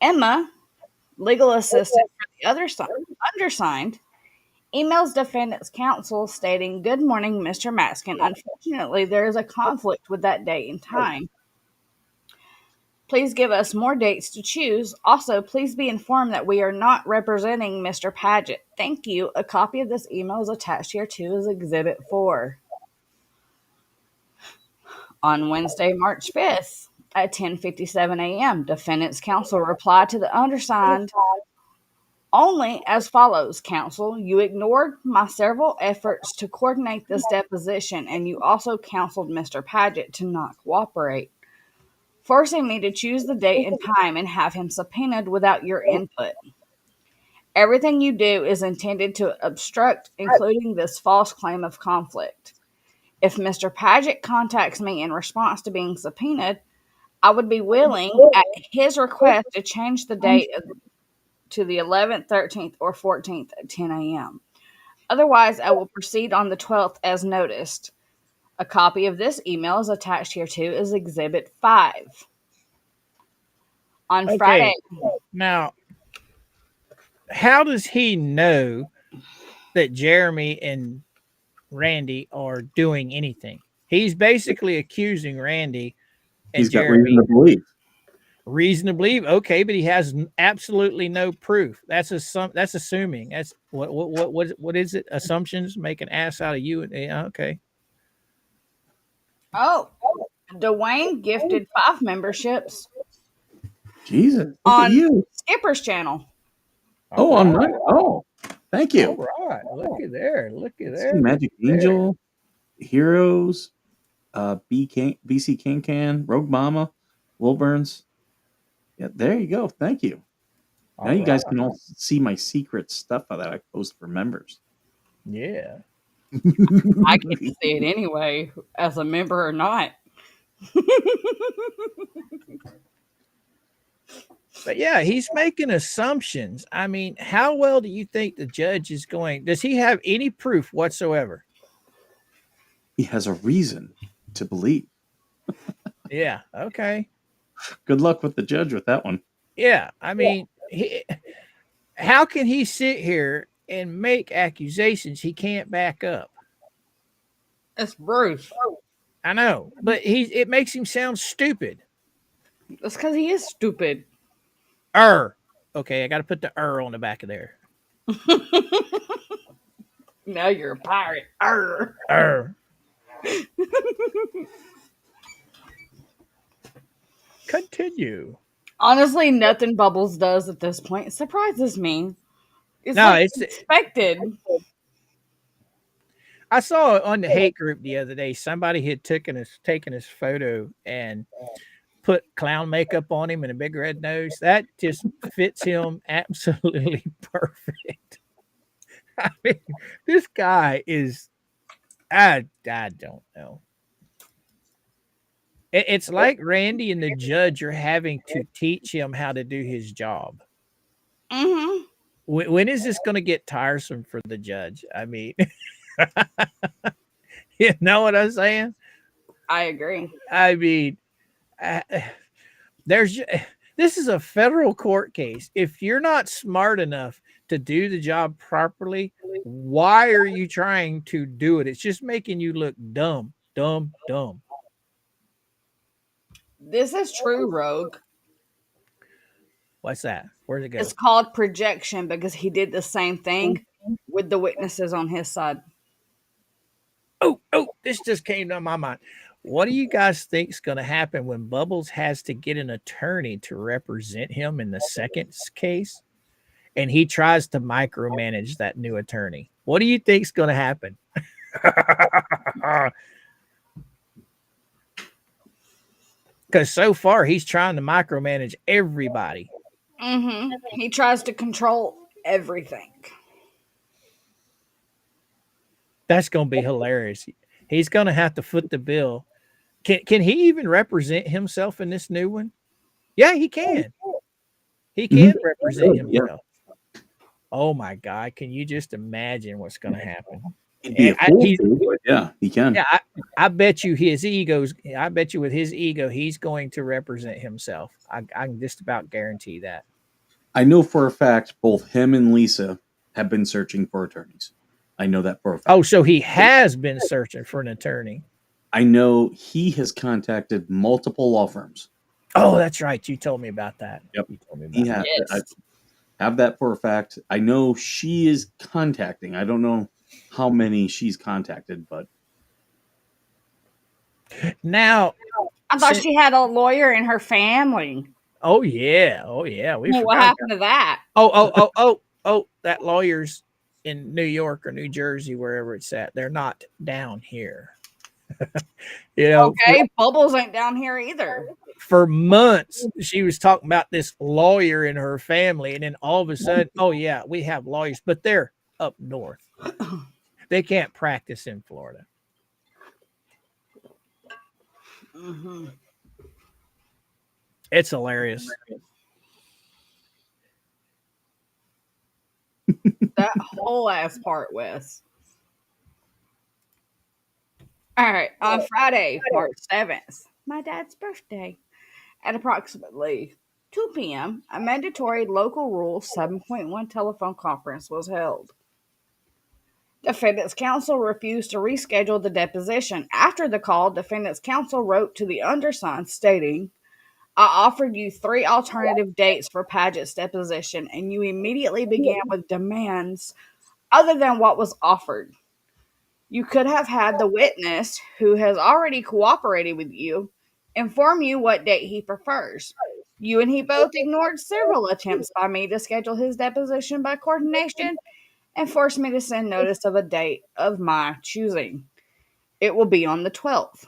B: Emma, legal assistant for the undersigned, emails defendant's counsel stating, "Good morning, Mr. Maskin. Unfortunately, there is a conflict with that date and time. Please give us more dates to choose. Also, please be informed that we are not representing Mr. Paget. Thank you. A copy of this email is attached here too as Exhibit 4." On Wednesday, March 5th, at 10:57 a.m., defendant's counsel replied to the undersigned only as follows: "Counsel, you ignored my several efforts to coordinate this deposition, and you also counseled Mr. Paget to not cooperate, forcing me to choose the date and time and have him subpoenaed without your input. Everything you do is intended to obstruct, including this false claim of conflict. If Mr. Paget contacts me in response to being subpoenaed, I would be willing, at his request, to change the date to the 11th, 13th, or 14th at 10 a.m. Otherwise, I will proceed on the 12th as noticed." A copy of this email is attached here too as Exhibit 5. On Friday,
C: Okay, now how does he know that Jeremy and Randy are doing anything? He's basically accusing Randy and
D: He's got reason
C: Jeremy.
D: to believe.
C: Reason to believe, okay, but he has absolutely no proof. That's that's assuming. That's what is it? Assumptions make an ass out of you. Yeah, okay.
B: oh, Dwayne gifted 5 memberships
D: Jesus, look at
B: on
D: you.
B: Skipper's channel.
C: All
D: Oh, on
C: right.
D: my. Oh, thank
C: All
D: you.
C: right. Looky there. Looky
D: Let's see,
C: there.
D: Magic
C: Looky there.
D: Angel, Heroes, BC Can, Rogue Mama, Wilburns. Yeah, there you go. Thank you. Now
C: All
D: you guys
C: right.
D: can all see my secret stuff that I post for members.
C: Yeah.
B: I get to see it anyway, as a member or not.
C: But yeah, he's making assumptions. I mean, how well do you think the judge is going? Does he have any proof whatsoever?
D: He has a reason to believe.
C: Yeah. Okay.
D: Good luck with the judge with that one.
C: Yeah. I mean, how can he sit here and make accusations he can't back up?
B: It's Bruce.
C: I know, but it makes him sound stupid.
B: That's because he is stupid.
C: Okay, I got to put the on the back of there.
B: Now you're a pirate. Arr.
C: Continue.
B: Honestly, nothing Bubbles does at this point surprises me. It's
C: No,
B: like
C: it's
B: expected.
C: I saw on the hate group the other day somebody had taken his photo and put clown makeup on him and a big red nose. That just fits him absolutely perfect. I mean, this guy is, I don't know. It's like Randy and the judge are having to teach him how to do his job.
B: Mm-hmm.
C: When is this going to get tiresome for the judge? I mean, you know what I'm saying?
B: I agree.
C: I mean, uh, there's this is a federal court case. If you're not smart enough to do the job properly, why are you trying to do it? It's just making you look dumb, dumb, dumb.
B: This is true, Rogue.
C: What's that? Where'd it go?
B: It's called projection because he did the same thing with the witnesses on his side.
C: Oh, this just came to my mind. What do you guys think is going to happen when Bubbles has to get an attorney to represent him in the second case and he tries to micromanage that new attorney? What do you think is going to happen? Because so far he's trying to micromanage everybody.
B: Mm-hmm. He tries to control everything.
C: That's going to be hilarious. He's going to have to foot the bill. Can he even represent himself in this new one? Yeah, he can. He can represent himself. Oh my God! Can you just imagine what's going to happen?
D: He'd be a fool too, but yeah, he can.
C: Yeah, I bet you his egos. I bet you with his ego, he's going to represent himself. I can just about guarantee that.
D: I know for a fact both him and Lisa have been searching for attorneys. I know that for a fact.
C: Oh, so he has been searching for an attorney.
D: I know he has contacted multiple law firms.
C: Oh, that's right. You told me about that.
D: Yep.
C: You told me about
D: He
C: that.
D: has. I have that for a fact. I know she is contacting. I don't know how many she's contacted, but
C: Now,
B: I thought she had a lawyer in her family.
C: oh yeah.
B: What happened to that?
C: Oh, that lawyer's in New York or New Jersey, wherever it's at. They're not down here. You know,
B: Okay, Bubbles ain't down here either.
C: for months she was talking about this lawyer in her family, and then all of a sudden, oh yeah, we have lawyers, but they're up north. They can't practice in Florida.
B: Mm-hmm.
C: It's hilarious.
B: That whole ass part, Wes. All right, on Friday, March 7th, my dad's birthday, at approximately 2 p.m., a mandatory local rule 7.1 telephone conference was held. Defendant's counsel refused to reschedule the deposition. After the call, defendant's counsel wrote to the undersigned stating, I offered you 3 alternative dates for Paget's deposition, and you immediately began with demands other than what was offered. You could have had the witness, who has already cooperated with you, inform you what date he prefers. You and he both ignored several attempts by me to schedule his deposition by coordination and forced me to send notice of a date of my choosing. It will be on the 12th.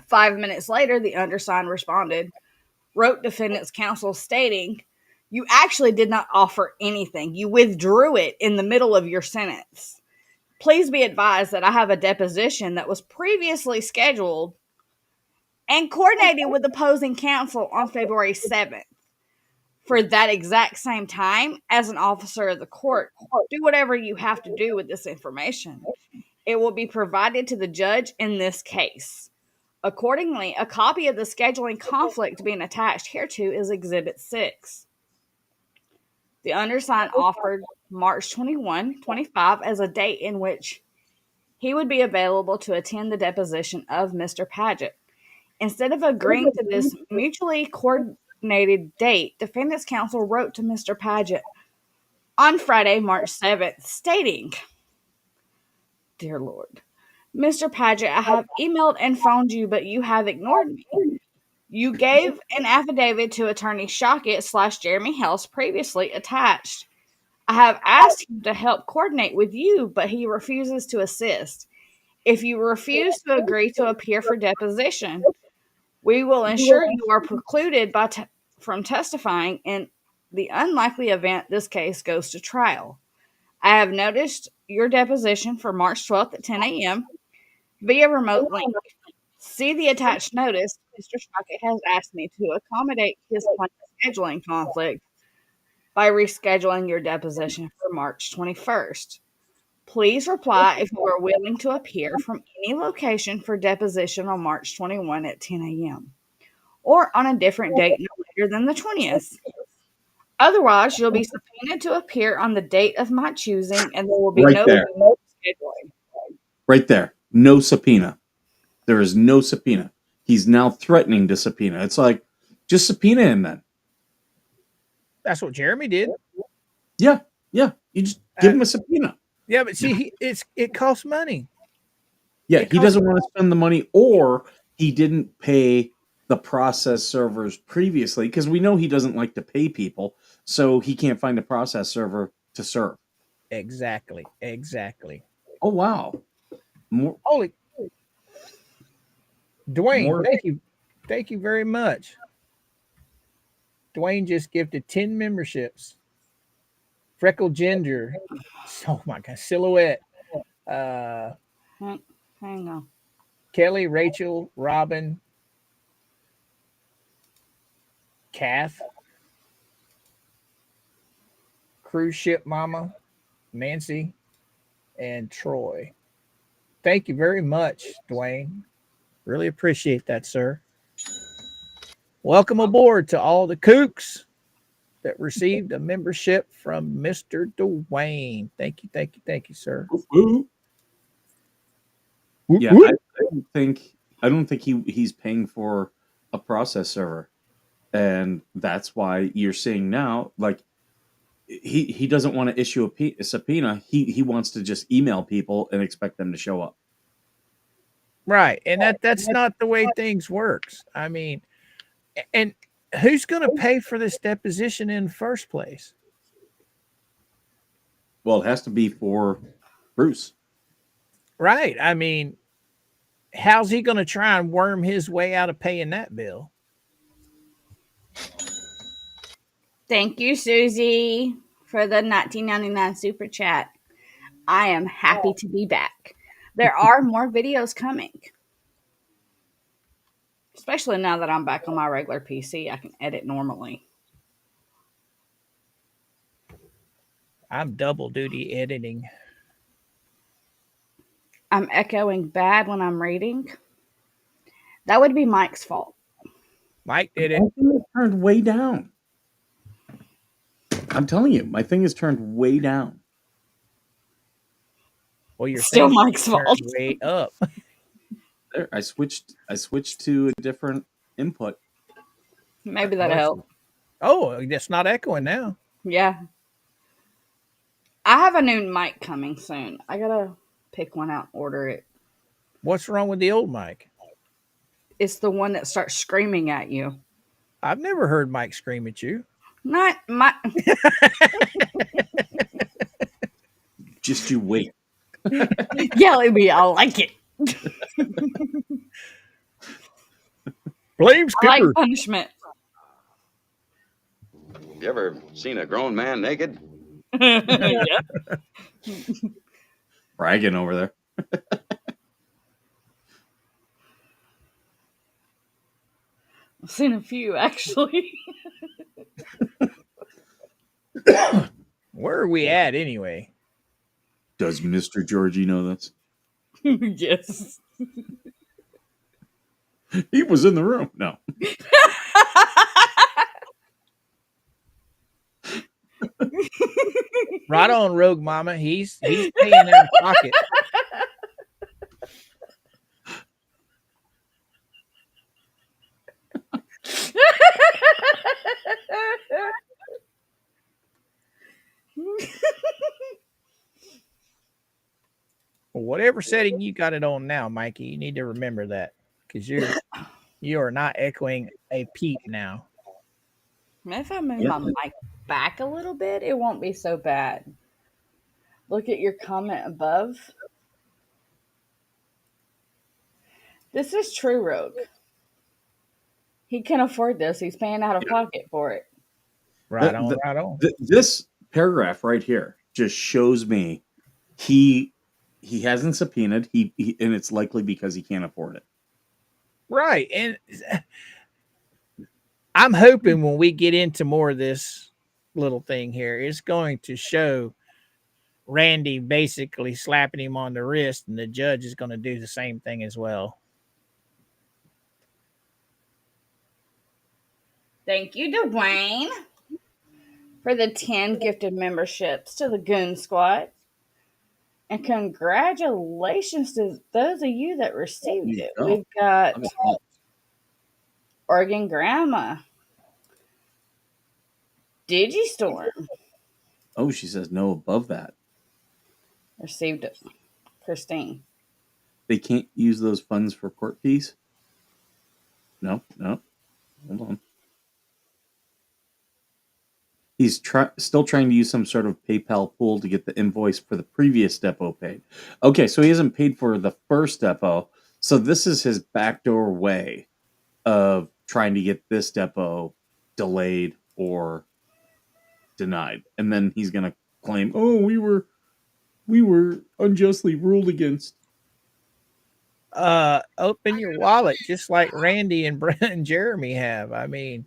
B: 5 minutes later, the undersigned responded, wrote defendant's counsel stating, you actually did not offer anything. You withdrew it in the middle of your sentence. Please be advised that I have a deposition that was previously scheduled and coordinated with opposing counsel on February 7th. For that exact same time, as an officer of the court, do whatever you have to do with this information. It will be provided to the judge in this case. Accordingly, a copy of the scheduling conflict being attached hereto is Exhibit 6. The undersigned offered March 21, 25 as a date in which he would be available to attend the deposition of Mr. Paget. Instead of agreeing to this mutually coordinated date, defendant's counsel wrote to Mr. Paget on Friday, March 7th, stating, Dear Lord, Mr. Paget, I have emailed and phoned you, but you have ignored me. You gave an affidavit to Attorney Shochet / Jeremy Hales previously attached. I have asked him to help coordinate with you, but he refuses to assist. If you refuse to agree to appear for deposition, We will ensure you are precluded from testifying in the unlikely event this case goes to trial. I have noticed your deposition for March 12th at 10 a.m. via remote link. See the attached notice. Mr. Shockett has asked me to accommodate his scheduling conflict by rescheduling your deposition for March 21st. Please reply if you are willing to appear from any location for deposition on March 21 at 10 a.m. or on a different date no later than the 20th. Otherwise, you'll be subpoenaed to appear on the date of my choosing, and there will be
D: Right
B: no
D: there.
B: scheduling.
D: Right there. No subpoena. There is no subpoena. He's now threatening to subpoena. It's like, just subpoena him then.
C: That's what Jeremy did.
D: Yeah. Yeah. You just give him a subpoena.
C: Yeah, but see, it costs money.
D: Yeah. He doesn't want to spend the money, or he didn't pay the process servers previously, because we know he doesn't like to pay people, so he can't find a process server to serve.
C: Exactly.
D: Oh, wow. More,
C: Holy Dwayne,
D: more.
C: thank you very much. Dwayne just gifted 10 memberships. Freckle Ginger. Oh my god, Silhouette. Uh
B: Hang on.
C: Kelly, Rachel, Robin, Kath, Cruise Ship Mama, Nancy, and Troy. Thank you very much, Dwayne. Really appreciate that, sir. Welcome aboard to all the kooks that received a membership from Mr. Dwayne. Thank you, sir.
D: Yeah, I don't think he's paying for a process server, and that's why you're seeing now, like, he doesn't want to issue a subpoena. He wants to just email people and expect them to show up.
C: Right. And that's not the way things works. I mean, and who's going to pay for this deposition in the first place?
D: Well, it has to be for Bruce.
C: Right. I mean, how's he going to try and worm his way out of paying that bill?
B: Thank you, Susie, for the 1999 super chat. I am happy to be back. There are more videos coming. Especially now that I'm back on my regular PC, I can edit normally.
C: I'm double duty editing.
B: I'm echoing bad when I'm reading. That would be Mike's fault.
C: Mike did it.
D: My thing is turned way down. I'm telling you, my thing is turned way down.
C: Well, your
B: Still
C: thing
B: Mike's
C: turned
B: fault.
C: way up.
D: There, I switched to a different input.
B: Maybe that'll help.
C: Oh, it's not echoing now.
B: Yeah. I have a new mic coming soon. I gotta pick one out and order it.
C: What's wrong with the old mic?
B: It's the one that starts screaming at you.
C: I've never heard Mike scream at you.
B: Not my.
D: Just you wait.
B: Yell at me. I like it.
C: Blame
B: I
C: Skipper.
B: like punishment.
F: You ever seen a grown man naked?
B: Yeah.
D: Bragging over there.
B: I've seen a few actually.
C: Where are we at anyway?
D: Does Mr. Georgie know this?
B: Yes.
D: He was in the room. No.
C: Right on, Rogue Mama. He's paying out of pocket. Well, whatever setting you got it on now, Mikey, you need to remember that, because you are not echoing a peep now.
B: If I move my mic back a little bit, it won't be so bad. Look at your comment above. This is true, Rogue. He can afford this. He's paying out of pocket for it.
C: Right on, right on.
D: This paragraph right here just shows me he hasn't subpoenaed and it's likely because he can't afford it.
C: Right. And I'm hoping when we get into more of this little thing here, it's going to show Randy basically slapping him on the wrist, and the judge is going to do the same thing as well.
B: Thank you, Dwayne, for the 10 gifted memberships to the Goon Squad. And congratulations to those of you that received it.
D: Go.
B: We've got Oregon Grandma, Digistorm,
D: Oh, she says no above that.
B: received it. Christine.
D: They can't use those funds for court fees? No. Hold on. He's still trying to use some sort of PayPal pool to get the invoice for the previous depot paid. Okay, so he hasn't paid for the first depot. So this is his backdoor way of trying to get this depot delayed or denied. And then he's going to claim, "Oh, we were unjustly ruled against."
C: Open your wallet just like Randy and Brent and Jeremy have. I mean,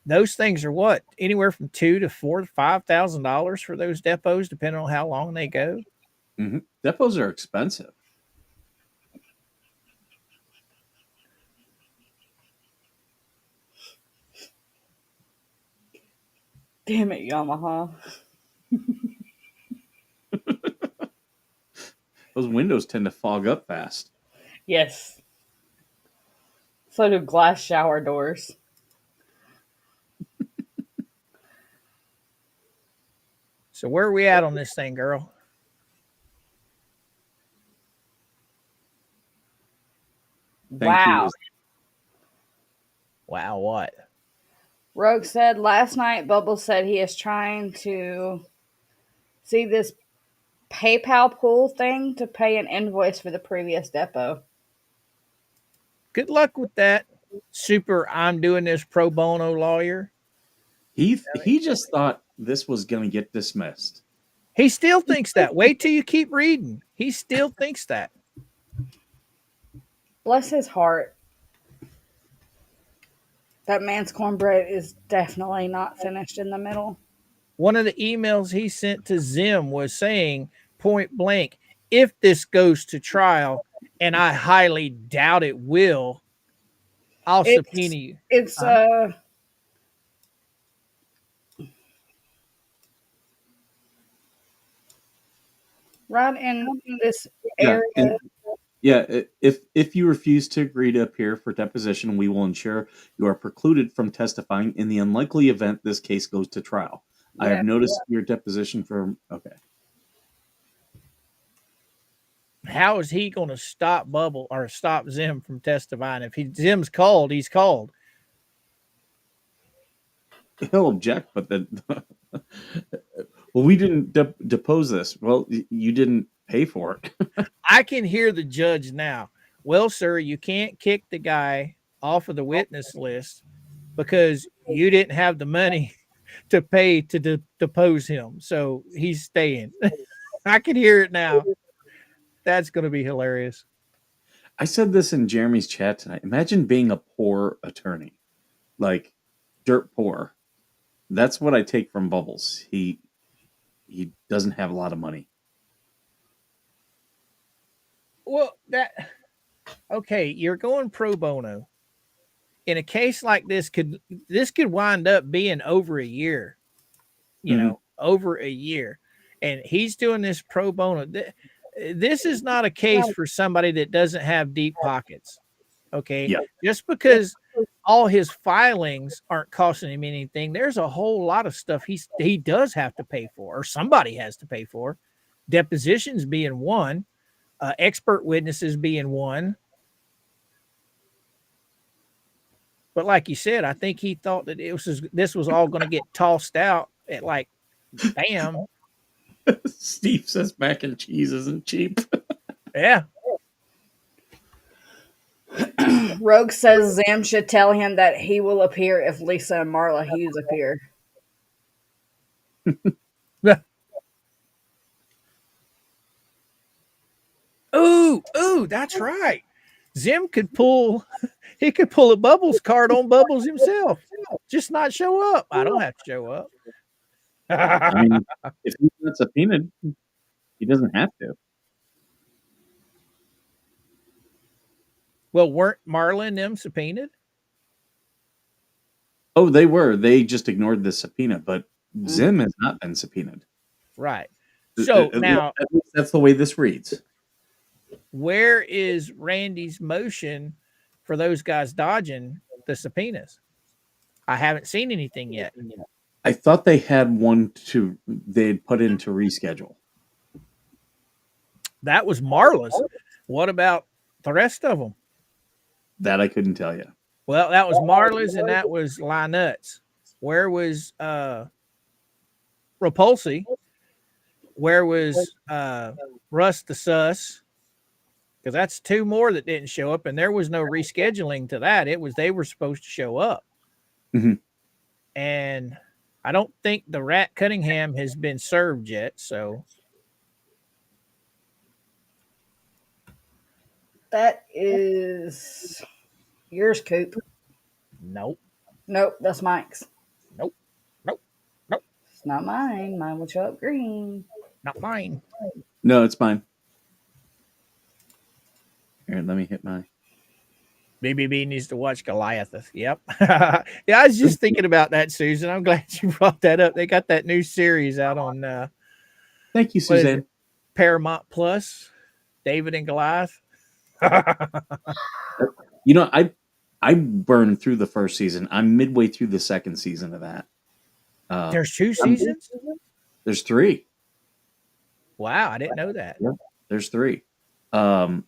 C: those things are what, anywhere from $2,000 to $4,000 to $5,000 for those depots, depending on how long they go.
D: Mm-hmm. Depots are expensive.
B: Damn it, Yamaha.
D: Those windows tend to fog up fast.
B: Yes. So do glass shower doors.
C: So where are we at on this thing, girl?
B: Wow.
C: Wow, what?
B: Rogue said last night, Bubble said he is trying to see this PayPal pool thing to pay an invoice for the previous depot.
C: Good luck with that, super I'm doing this pro bono lawyer.
D: He just thought this was going to get dismissed.
C: He still thinks that. Wait till you keep reading. He still thinks that.
B: Bless his heart. That man's cornbread is definitely not finished in the middle.
C: One of the emails he sent to Zim was saying point blank, if this goes to trial, and I highly doubt it will, I'll subpoena you.
B: It's right in this area.
D: If you refuse to agree to appear for deposition, we will ensure you are precluded from testifying in the unlikely event this case goes to trial. I have noticed your deposition from okay.
C: How is he going to stop Bubble or stop Zim from testifying? If Zim's called, he's called.
D: He'll object, but then well, we didn't depose this. Well, you didn't pay for it.
C: I can hear the judge now. Well, sir, you can't kick the guy off of the witness list because you didn't have the money to pay to depose him. So he's staying. I can hear it now. That's going to be hilarious.
D: I said this in Jeremy's chat tonight. Imagine being a poor attorney, like dirt poor. That's what I take from Bubbles. He doesn't have a lot of money.
C: Well, okay, you're going pro bono. In a case like this could wind up being over a year. You know, over a year. And he's doing this pro bono. This is not a case for somebody that doesn't have deep pockets. Okay.
D: Yeah.
C: Just because all his filings aren't costing him anything, there's a whole lot of stuff he does have to pay for, or somebody has to pay for. Depositions being one, expert witnesses being one. But like you said, I think he thought that this was all going to get tossed out at like, bam.
D: Steve says mac and cheese isn't cheap.
C: Yeah.
B: Rogue says Zim should tell him that he will appear if Lisa and Marla Hughes appear.
C: Ooh, that's right. Zim could pull he could pull a Bubbles card on Bubbles himself. Just not show up. I don't have to show up.
D: I mean, if he's not subpoenaed, he doesn't have to.
C: Well, weren't Marla and them subpoenaed?
D: Oh, they were. They just ignored the subpoena, but Zim has not been subpoenaed.
C: Right. So now,
D: at least that's the way this reads.
C: where is Randy's motion for those guys dodging the subpoenas? I haven't seen anything yet.
D: I thought they had one they'd put in to reschedule.
C: That was Marla's. What about the rest of them?
D: That I couldn't tell you.
C: Well, that was Marla's and that was Lynette's. Where was Repulsi? Where was Russ the Sus? Because that's two more that didn't show up, and there was no rescheduling to that. It was they were supposed to show up.
D: Mm-hmm.
C: And I don't think the Rat Cunningham has been served yet, so
B: That is yours, Coop.
C: nope.
B: Nope, that's Mike's.
C: Nope.
B: It's not mine. Mine will show up green.
C: Not mine.
D: No, it's mine. Here, let me hit my.
C: BBB needs to watch Goliath. Yep. Yeah, I was just thinking about that, Susan. I'm glad you brought that up. They got that new series out on
D: Thank you, Suzanne.
C: Paramount Plus, David and Goliath.
D: You know, I burned through the first season. I'm midway through the second season of that.
C: There's 2 seasons?
D: There's 3.
C: Wow, I didn't know that.
D: Yeah, there's 3. I'm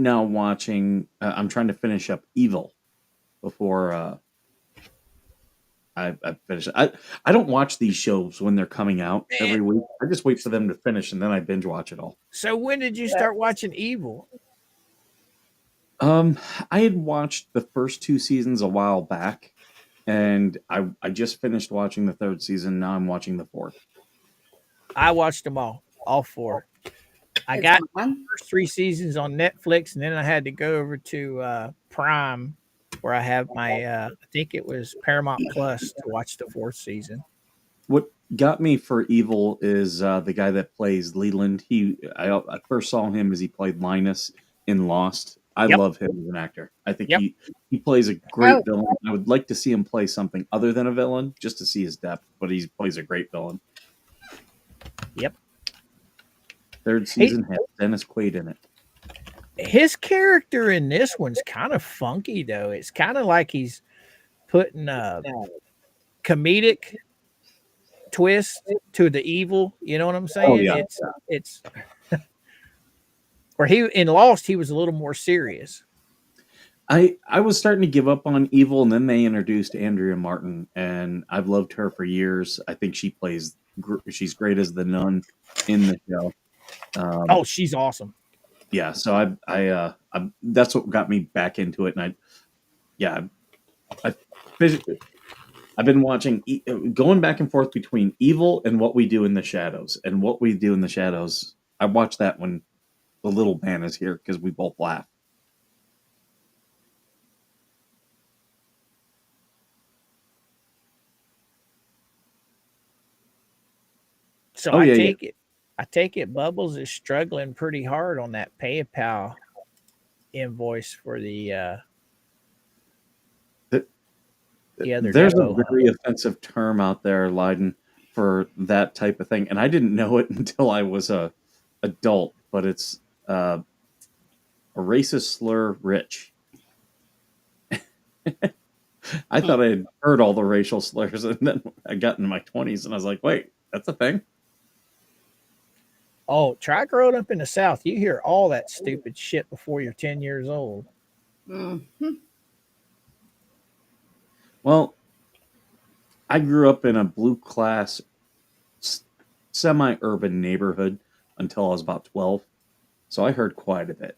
D: now watching. I'm trying to finish up Evil before I finish it. I don't watch these shows when they're coming out every week. I just wait for them to finish and then I binge watch it all.
C: So when did you start watching Evil?
D: I had watched the first 2 seasons a while back, and I just finished watching the 3rd season. Now I'm watching the 4th.
C: I watched them all 4. I got the first 3 seasons on Netflix, and then I had to go over to Prime, where I have my I think it was Paramount Plus to watch the 4th season.
D: What got me for Evil is the guy that plays Leland. I first saw him as he played Linus in Lost. I love him as an actor. I think he plays a great villain. I would like to see him play something other than a villain, just to see his depth. But he plays a great villain.
C: Yep.
D: 3rd season has Dennis Quaid in it.
C: His character in this one's kind of funky, though. It's kind of like he's putting a comedic twist to the evil. You know what I'm saying?
D: Oh, yeah.
C: It's where he in Lost, he was a little more serious.
D: I was starting to give up on Evil, and then they introduced Andrea Martin, and I've loved her for years. I think she's great as the nun in the show.
C: She's awesome.
D: Yeah, so I that's what got me back into it, and I've been watching, going back and forth between Evil and What We Do in the Shadows, and What We Do in the Shadows. I watch that when the little man is here because we both laugh.
C: So I take it Bubbles is struggling pretty hard on that PayPal invoice for the other
D: There's
C: demo.
D: a very offensive term out there, Leiden, for that type of thing, and I didn't know it until I was a adult. But it's a racist slur, rich. I thought I had heard all the racial slurs, and then I got in my 20s, and I was like, "Wait, that's a thing."
C: Oh, try growing up in the South. You hear all that stupid shit before you're 10 years old.
B: Mm-hmm.
D: Well, I grew up in a blue class, semi-urban neighborhood until I was about 12, so I heard quite a bit.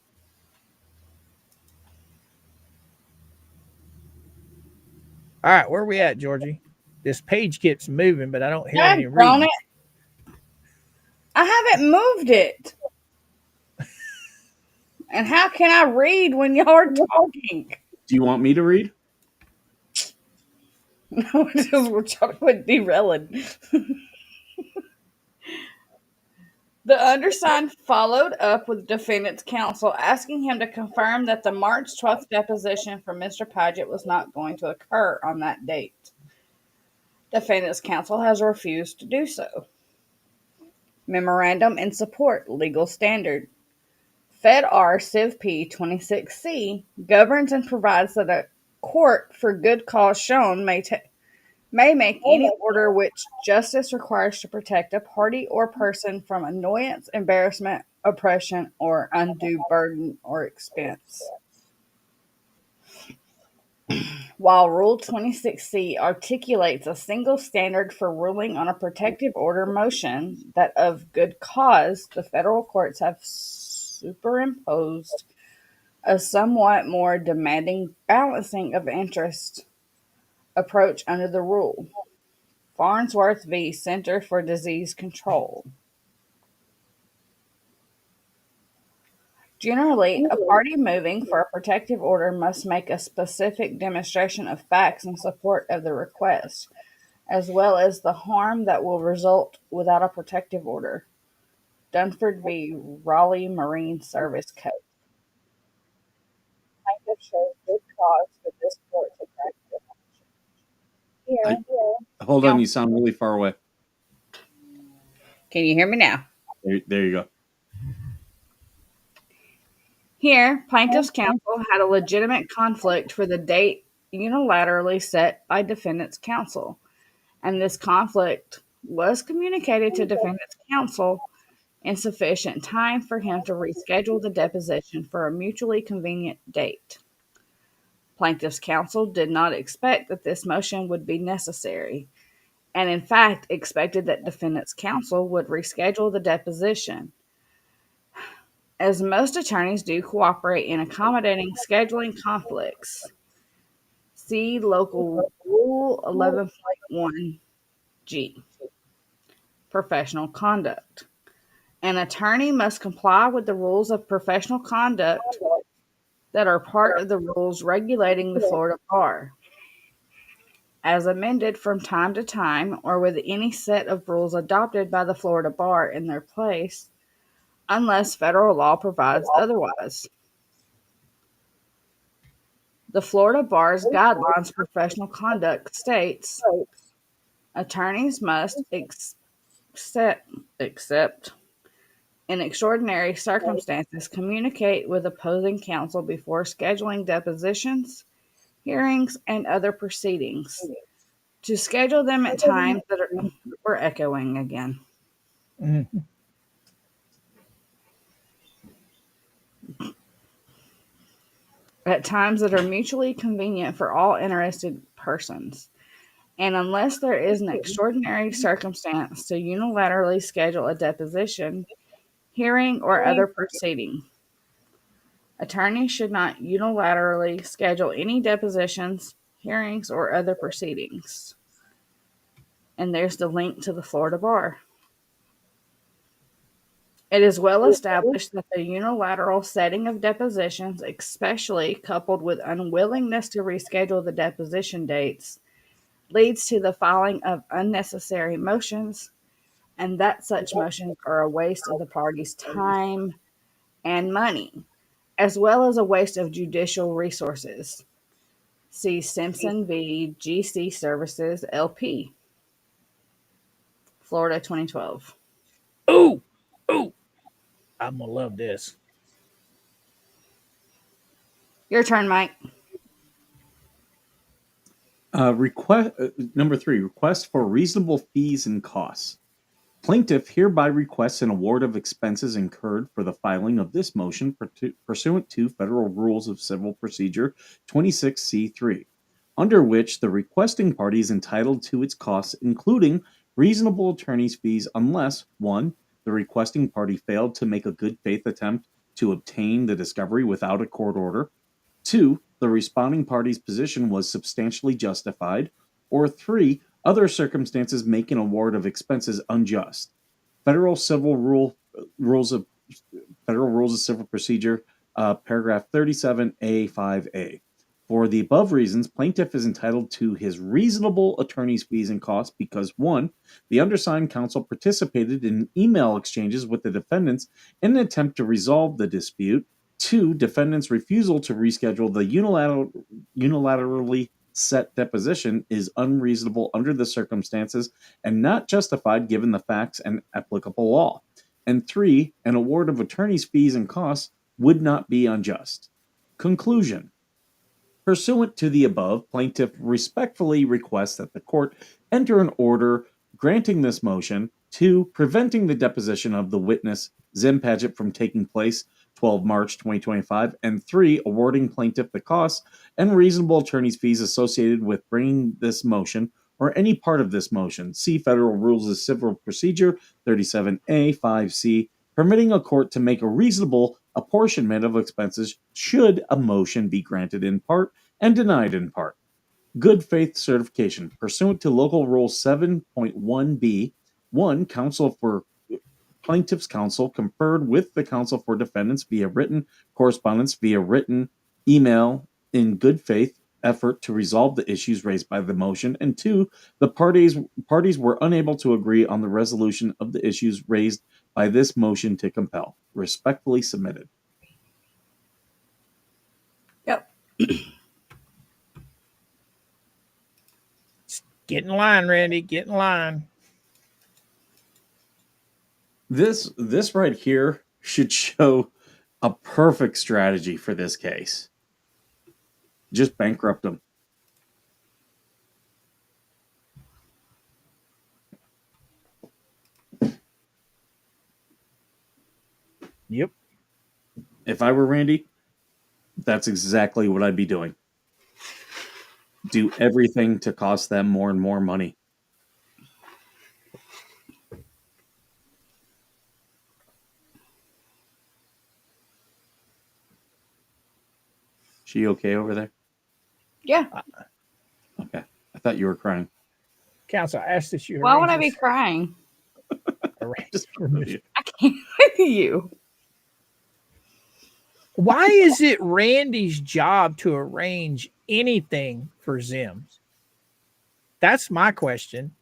C: All right, where are we at, Georgie? This page keeps moving, but I don't hear any
B: Daggone
C: reading.
B: it. I haven't moved it. And how can I read when y'all are talking?
D: Do you want me to read?
B: No, we're trying to quit derailing. The undersigned followed up with defendant's counsel, asking him to confirm that the March 12th deposition for Mr. Paget was not going to occur on that date. Defendant's counsel has refused to do so. Memorandum in support, legal standard. Fed R Civ P 26C governs and provides that a court for good cause shown may make any order which justice requires to protect a party or person from annoyance, embarrassment, oppression, or undue burden or expense. While Rule 26C articulates a single standard for ruling on a protective order motion, that of good cause, the federal courts have superimposed a somewhat more demanding balancing of interest approach under the rule. Farnsworth v. Center for Disease Control. Generally, a party moving for a protective order must make a specific demonstration of facts in support of the request, as well as the harm that will result without a protective order. Dunford v. Raleigh Marine Service Code. Plaintiff shows good cause for this court to grant the motion.
D: Hold on, you sound really far away.
B: Can you hear me now?
D: There you go.
B: Here, plaintiff's counsel had a legitimate conflict for the date unilaterally set by defendant's counsel, and this conflict was communicated to defendant's counsel in sufficient time for him to reschedule the deposition for a mutually convenient date. Plaintiff's counsel did not expect that this motion would be necessary, and in fact expected that defendant's counsel would reschedule the deposition. As most attorneys do cooperate in accommodating scheduling conflicts, see Local Rule 11.1G, Professional Conduct. An attorney must comply with the rules of professional conduct that are part of the rules regulating the Florida Bar, as amended from time to time, or with any set of rules adopted by the Florida Bar in their place, unless federal law provides otherwise. The Florida Bar's Guidelines for Professional Conduct states attorneys must except in extraordinary circumstances, communicate with opposing counsel before scheduling depositions, hearings, and other proceedings. To schedule them at times that are... We're echoing again.
C: Mm-hmm.
B: At times that are mutually convenient for all interested persons, and unless there is an extraordinary circumstance to unilaterally schedule a deposition, hearing, or other proceeding. Attorneys should not unilaterally schedule any depositions, hearings, or other proceedings. And there's the link to the Florida Bar. It is well established that the unilateral setting of depositions, especially coupled with unwillingness to reschedule the deposition dates, leads to the filing of unnecessary motions, and that such motions are a waste of the parties' time and money, as well as a waste of judicial resources. See Simpson v. GC Services, LP, Florida 2012.
C: Ooh, I'm gonna love this.
B: Your turn, Mike.
D: Number 3, request for reasonable fees and costs. Plaintiff hereby requests an award of expenses incurred for the filing of this motion pursuant to Federal Rules of Civil Procedure 26C3, under which the requesting party is entitled to its costs, including reasonable attorney's fees, unless 1. The requesting party failed to make a good faith attempt to obtain the discovery without a court order, 2. the responding party's position was substantially justified, or 3, other circumstances make an award of expenses unjust. Federal Civil Rules of Federal Rules of Civil Procedure, paragraph 37A5A. For the above reasons, plaintiff is entitled to his reasonable attorney's fees and costs because 1, the undersigned counsel participated in email exchanges with the defendants in an attempt to resolve the dispute. 2, defendants' refusal to reschedule the unilaterally set deposition is unreasonable under the circumstances and not justified given the facts and applicable law. And 3, an award of attorney's fees and costs would not be unjust. Conclusion. Pursuant to the above, plaintiff respectfully requests that the court enter an order granting this motion, 2, preventing the deposition of the witness Zim Paget from taking place 12 March 2025, and 3, awarding plaintiff the costs and reasonable attorney's fees associated with bringing this motion or any part of this motion. See Federal Rules of Civil Procedure 37A 5C, permitting a court to make a reasonable apportionment of expenses should a motion be granted in part and denied in part. Good faith certification. Pursuant to Local Rule 7.1b, 1, counsel for plaintiff's counsel conferred with the counsel for defendants via written correspondence via written email in good faith effort to resolve the issues raised by the motion, and 2, the parties were unable to agree on the resolution of the issues raised by this motion to compel. Respectfully submitted.
B: Yep.
C: Get in line, Randy. Get in line.
D: This right here should show a perfect strategy for this case. Just bankrupt them.
C: Yep.
D: If I were Randy, that's exactly what I'd be doing. Do everything to cost them more and more money. She okay over there?
B: Yeah.
D: Okay. I thought you were crying.
C: Counsel, I asked this you.
B: Why would I be crying?
D: Just
B: I can't with you.
C: Why is it Randy's job to arrange anything for Zim? That's my question.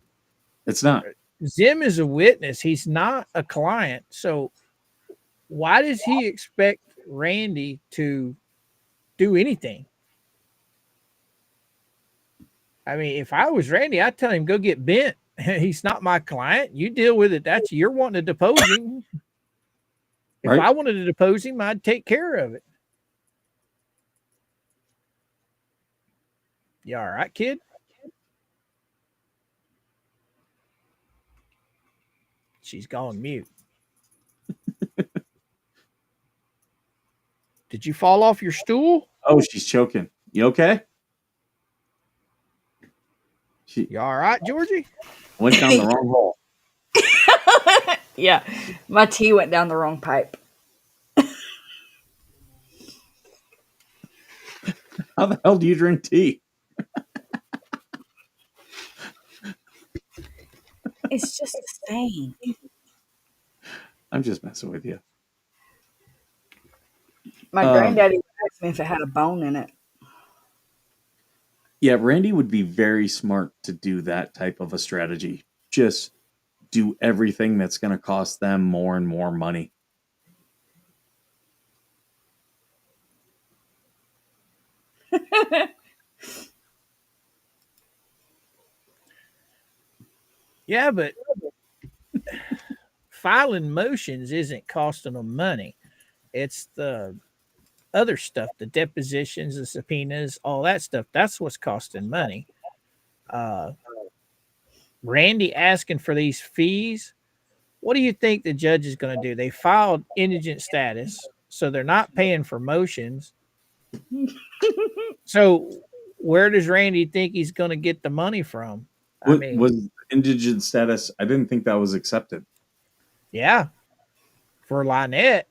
D: It's not.
C: Zim is a witness. He's not a client. So why does he expect Randy to do anything? I mean, if I was Randy, I'd tell him, go get bent. He's not my client. You deal with it. That's you're wanting to depose him. If
D: Right.
C: I wanted to depose him, I'd take care of it. You all right, kid? She's gone mute. Did you fall off your stool?
D: Oh, she's choking. You okay? She
C: You all right, Georgie?
D: went down the wrong hole.
B: Yeah. My tea went down the wrong pipe.
D: How the hell do you drink tea?
B: It's just the same.
D: I'm just messing with you.
B: My granddaddy asked me if it had a bone in it.
D: Yeah, Randy would be very smart to do that type of a strategy. Just do everything that's going to cost them more and more money.
C: Yeah, but filing motions isn't costing them money. It's the other stuff, the depositions, the subpoenas, all that stuff. That's what's costing money. Randy asking for these fees. What do you think the judge is going to do? They filed indigent status, so they're not paying for motions. So where does Randy think he's going to get the money from? I mean,
D: Was indigent status? I didn't think that was accepted.
C: yeah, for Lynette,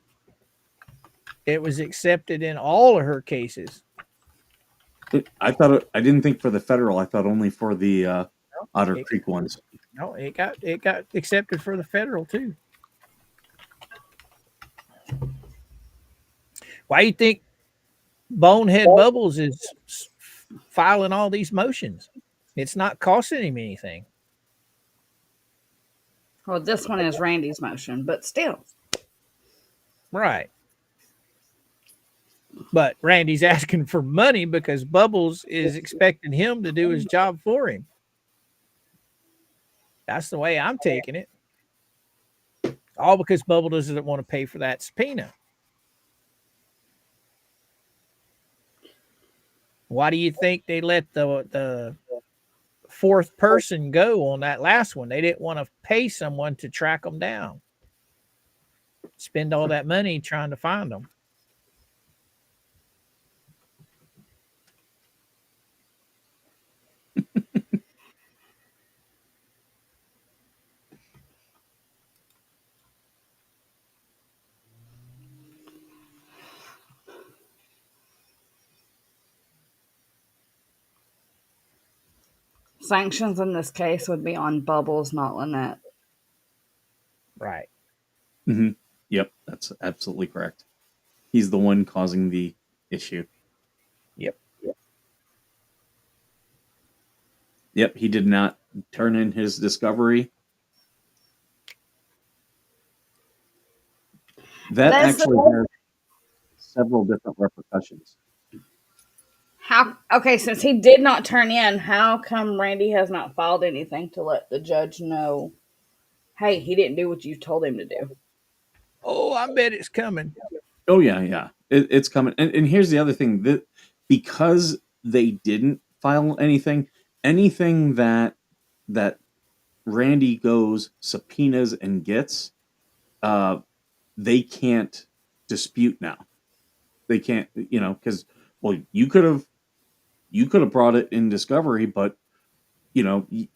C: it was accepted in all of her cases.
D: I thought I didn't think for the federal. I thought only for the Otter
C: It,
D: Creek ones.
C: no, it got accepted for the federal too. Why you think Bonehead Bubbles is filing all these motions? It's not costing him anything.
B: Well, this one is Randy's motion, but still.
C: Right. But Randy's asking for money because Bubbles is expecting him to do his job for him. That's the way I'm taking it. All because Bubble doesn't want to pay for that subpoena. Why do you think they let the fourth person go on that last one? They didn't want to pay someone to track them down. Spend all that money trying to find them.
B: Sanctions in this case would be on Bubbles, not Lynette.
C: Right.
D: Mm-hmm. Yep, that's absolutely correct. He's the one causing the issue.
C: Yep.
D: Yep, he did not turn in his discovery. That
B: That's
D: actually has several different repercussions.
B: how. Okay, since he did not turn in, how come Randy has not filed anything to let the judge know? Hey, he didn't do what you told him to do.
C: Oh, I bet it's coming.
D: Oh yeah. It's coming. And here's the other thing that because they didn't file anything that Randy goes subpoenas and gets, they can't dispute now. They can't, because well, you could have brought it in discovery, but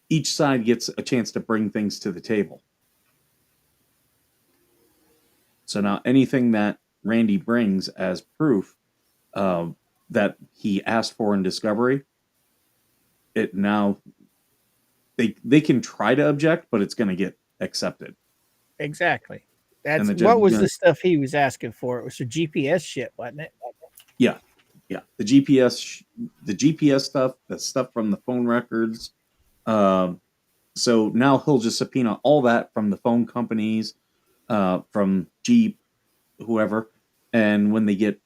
D: each side gets a chance to bring things to the table. So now anything that Randy brings as proof that he asked for in discovery, it now they can try to object, but it's going to get accepted.
C: Exactly.
D: And
C: That's
D: the judge
C: what
D: is
C: was
D: gonna,
C: the stuff he was asking for. It was the GPS shit, wasn't it?
D: yeah. The GPS stuff, the stuff from the phone records. So now he'll just subpoena all that from the phone companies, from Jeep, whoever, and when they get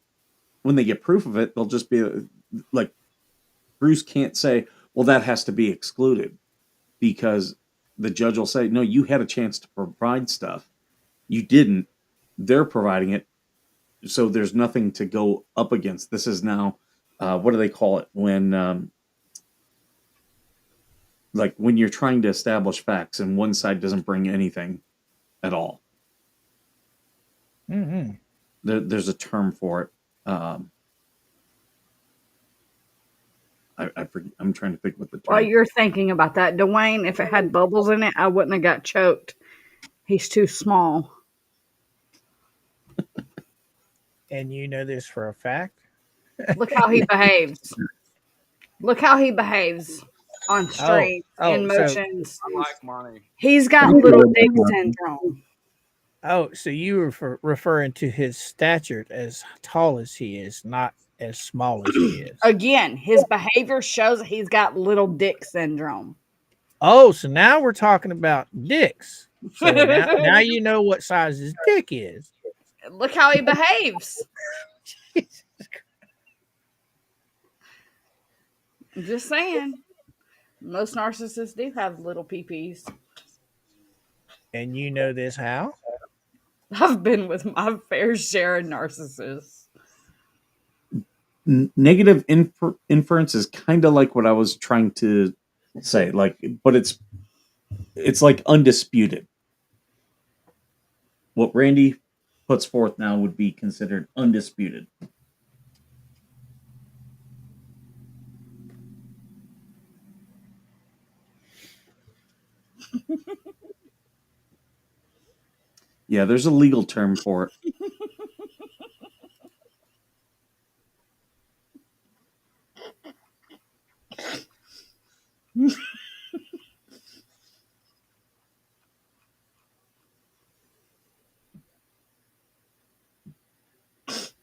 D: proof of it, they'll just be like, Bruce can't say, well, that has to be excluded, because the judge will say, no, you had a chance to provide stuff, you didn't. They're providing it, so there's nothing to go up against. This is now, what do they call it when, like when you're trying to establish facts and one side doesn't bring anything at all.
C: Mm-hmm.
D: There's a term for it. I forget, I'm trying to think what the term.
B: While you're thinking about that, Dwayne, if it had bubbles in it, I wouldn't have got choked. He's too small.
C: And you know this for a fact.
B: Look how he behaves. Look how he behaves on streets, in
C: So
B: motions.
E: I like money.
B: He's got little dick syndrome.
C: so you were referring to his stature as tall as he is, not as small as he is.
B: Again, his behavior shows that he's got little dick syndrome.
C: Oh, so now we're talking about dicks. So now you know what size his dick is.
B: Look how he behaves. I'm just saying. Most narcissists do have little peepees.
C: And you know this how?
B: I've been with my fair share of narcissists.
D: Negative inference is kind of like what I was trying to say, like, but it's like undisputed. What Randy puts forth now would be considered undisputed. Yeah, there's a legal term for it.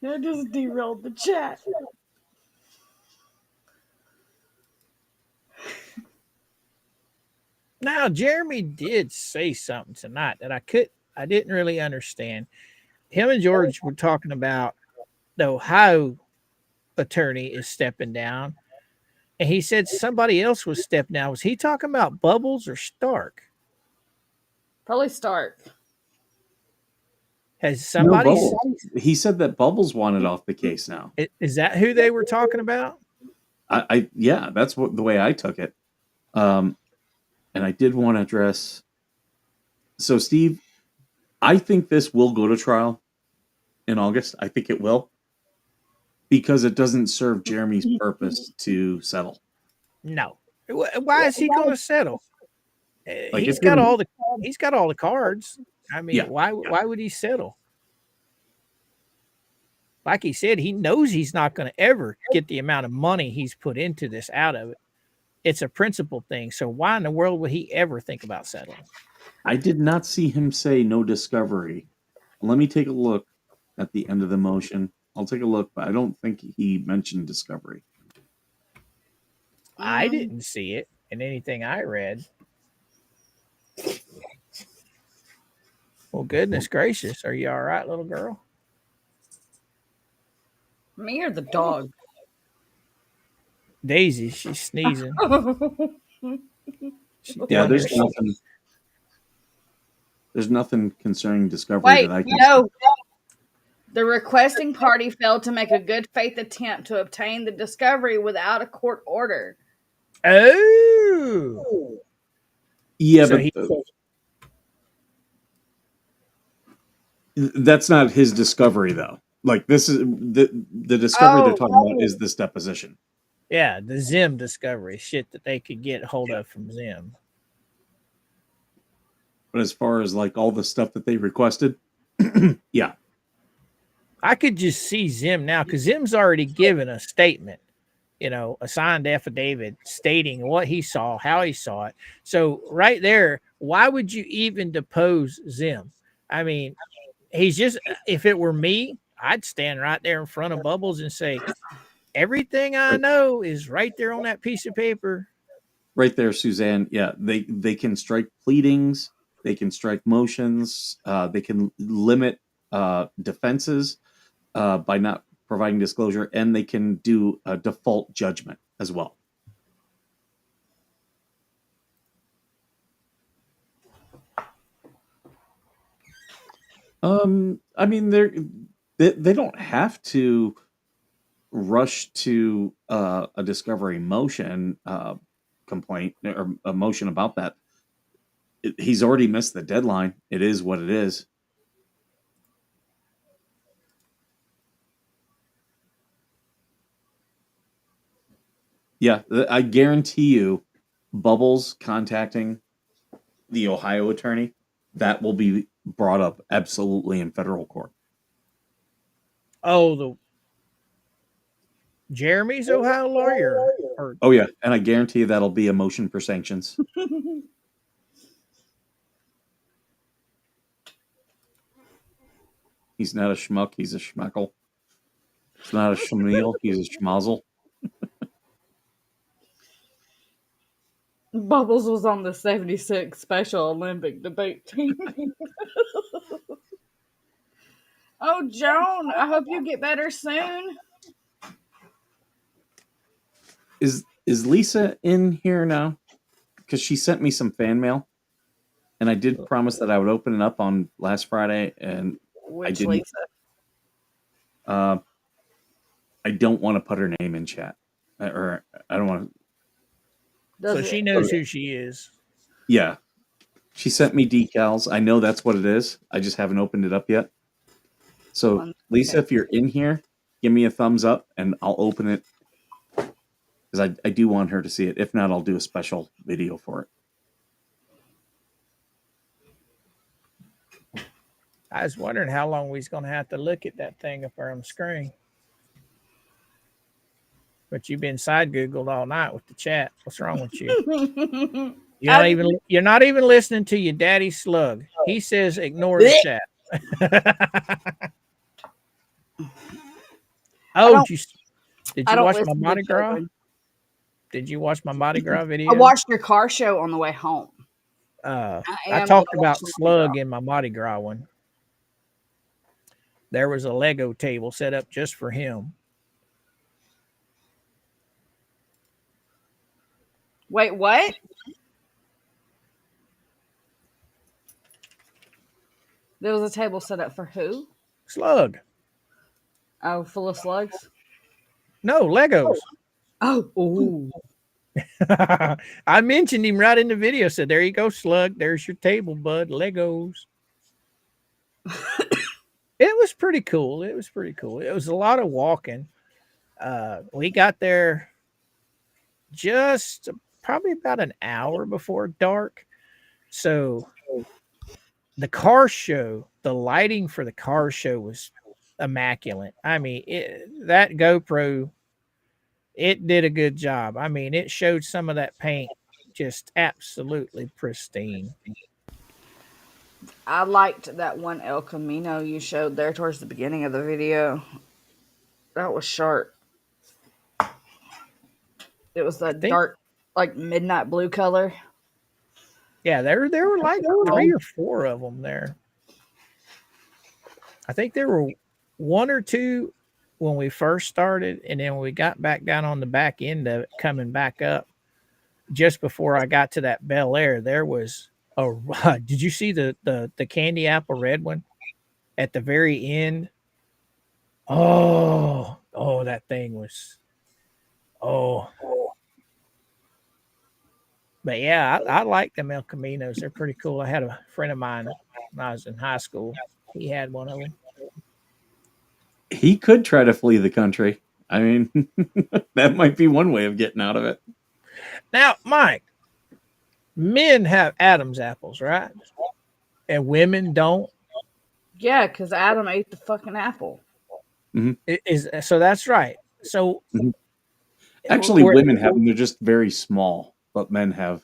B: That just derailed the chat.
C: Now, Jeremy did say something tonight that I didn't really understand. Him and George were talking about the Ohio attorney is stepping down, and he said somebody else was stepping down. Was he talking about Bubbles or Stark?
B: Probably Stark.
C: Has
D: No,
C: somebody?
D: Bubbles. He said that Bubbles wanted off the case now.
C: Is that who they were talking about?
D: Yeah, that's the way I took it. And I did want to address. So, Steve, I think this will go to trial in August. I think it will because it doesn't serve Jeremy's purpose to settle.
C: No. Why is he going to settle?
D: Like
C: He's
D: it's
C: got
D: gonna,
C: all the cards. I mean,
D: yeah.
C: why would he settle? Like he said, he knows he's not going to ever get the amount of money he's put into this out of it. It's a principle thing. So why in the world would he ever think about settling?
D: I did not see him say no discovery. Let me take a look at the end of the motion. I'll take a look, but I don't think he mentioned discovery.
C: I didn't see it in anything I read. Well, goodness gracious. Are you all right, little girl?
B: Me or the dog?
C: Daisy, she's sneezing.
D: Yeah, there's nothing concerning discovery
B: Wait,
D: that I can
B: no. The requesting party failed to make a good faith attempt to obtain the discovery without a court order.
C: Oh.
D: Yeah,
C: So
D: but that's not his discovery though. Like this is the discovery they're talking about is this deposition.
C: yeah, the Zim discovery, shit that they could get hold of from Zim.
D: But as far as like all the stuff that they requested, yeah.
C: I could just see Zim now because Zim's already given a statement, a signed affidavit stating what he saw, how he saw it. So right there, why would you even depose Zim? I mean, he's just, if it were me, I'd stand right there in front of Bubbles and say, everything I know is right there on that piece of paper.
D: Right there, Suzanne. Yeah, they can strike pleadings, they can strike motions, they can limit defenses by not providing disclosure, and they can do a default judgment as well. I mean, they don't have to rush to a discovery motion complaint or a motion about that. He's already missed the deadline. It is what it is. Yeah, I guarantee you, Bubbles contacting the Ohio attorney, that will be brought up absolutely in federal court.
C: Oh, the Jeremy's Ohio lawyer.
D: Oh yeah, and I guarantee you that'll be a motion for sanctions. He's not a schmuck, he's a schmeckle. He's not a schmeal, he's a schmazel.
B: Bubbles was on the 76 Special Olympic debate team. Oh, Joan, I hope you get better soon.
D: Is Lisa in here now? Because she sent me some fan mail, and I did promise that I would open it up on last Friday, and I didn't.
B: Lisa?
D: I don't want to put her name in chat, or I don't want to.
C: So she knows who she is.
D: Yeah, she sent me decals. I know that's what it is. I just haven't opened it up yet. So Lisa, if you're in here, give me a thumbs up, and I'll open it because I do want her to see it. If not, I'll do a special video for it.
C: I was wondering how long we was going to have to look at that thing up there on the screen. But you've been side googled all night with the chat. What's wrong with you?
B: I-
C: You're not even listening to your daddy slug. He says ignore the chat. Oh, did
B: I
C: you
B: don't
C: watch my
B: listen to
C: Mardi Gras?
B: children.
C: Did you watch my Mardi Gras
B: I
C: video?
B: watched your car show on the way home.
C: I
B: am
C: talked
B: gonna
C: about
B: watch
C: slug in my Mardi Gras one. There was a Lego table set up just for him.
B: Wait, what? There was a table set up for who?
C: Slug.
B: Oh, full of slugs?
C: No, Legos.
B: Oh, ooh.
C: I mentioned him right in the video. Said, there you go, Slug. There's your table, bud. Legos. It was pretty cool. It was pretty cool. It was a lot of walking. We got there just probably about an hour before dark. So the car show, the lighting for the car show was immaculate. I mean, that GoPro, it did a good job. I mean, it showed some of that paint just absolutely pristine.
B: I liked that one El Camino you showed there towards the beginning of the video. That was sharp. It was
C: I
B: the
C: think,
B: dark, like midnight blue color.
C: yeah, there were like 3 or 4 of them there. I think there were 1 or 2 when we first started, and then when we got back down on the back end of it, coming back up, just before I got to that Bel Air, there was a. Did you see the candy apple red one at the very end? Oh, that thing was. Oh, but yeah, I like them El Caminos. They're pretty cool. I had a friend of mine when I was in high school. He had one of them.
D: He could try to flee the country. I mean, that might be one way of getting out of it.
C: Now, Mike, men have Adam's apples, right? And women don't.
B: Yeah, because Adam ate the fucking apple.
C: So that's right. So
D: Actually, women have them. They're just very small, but men have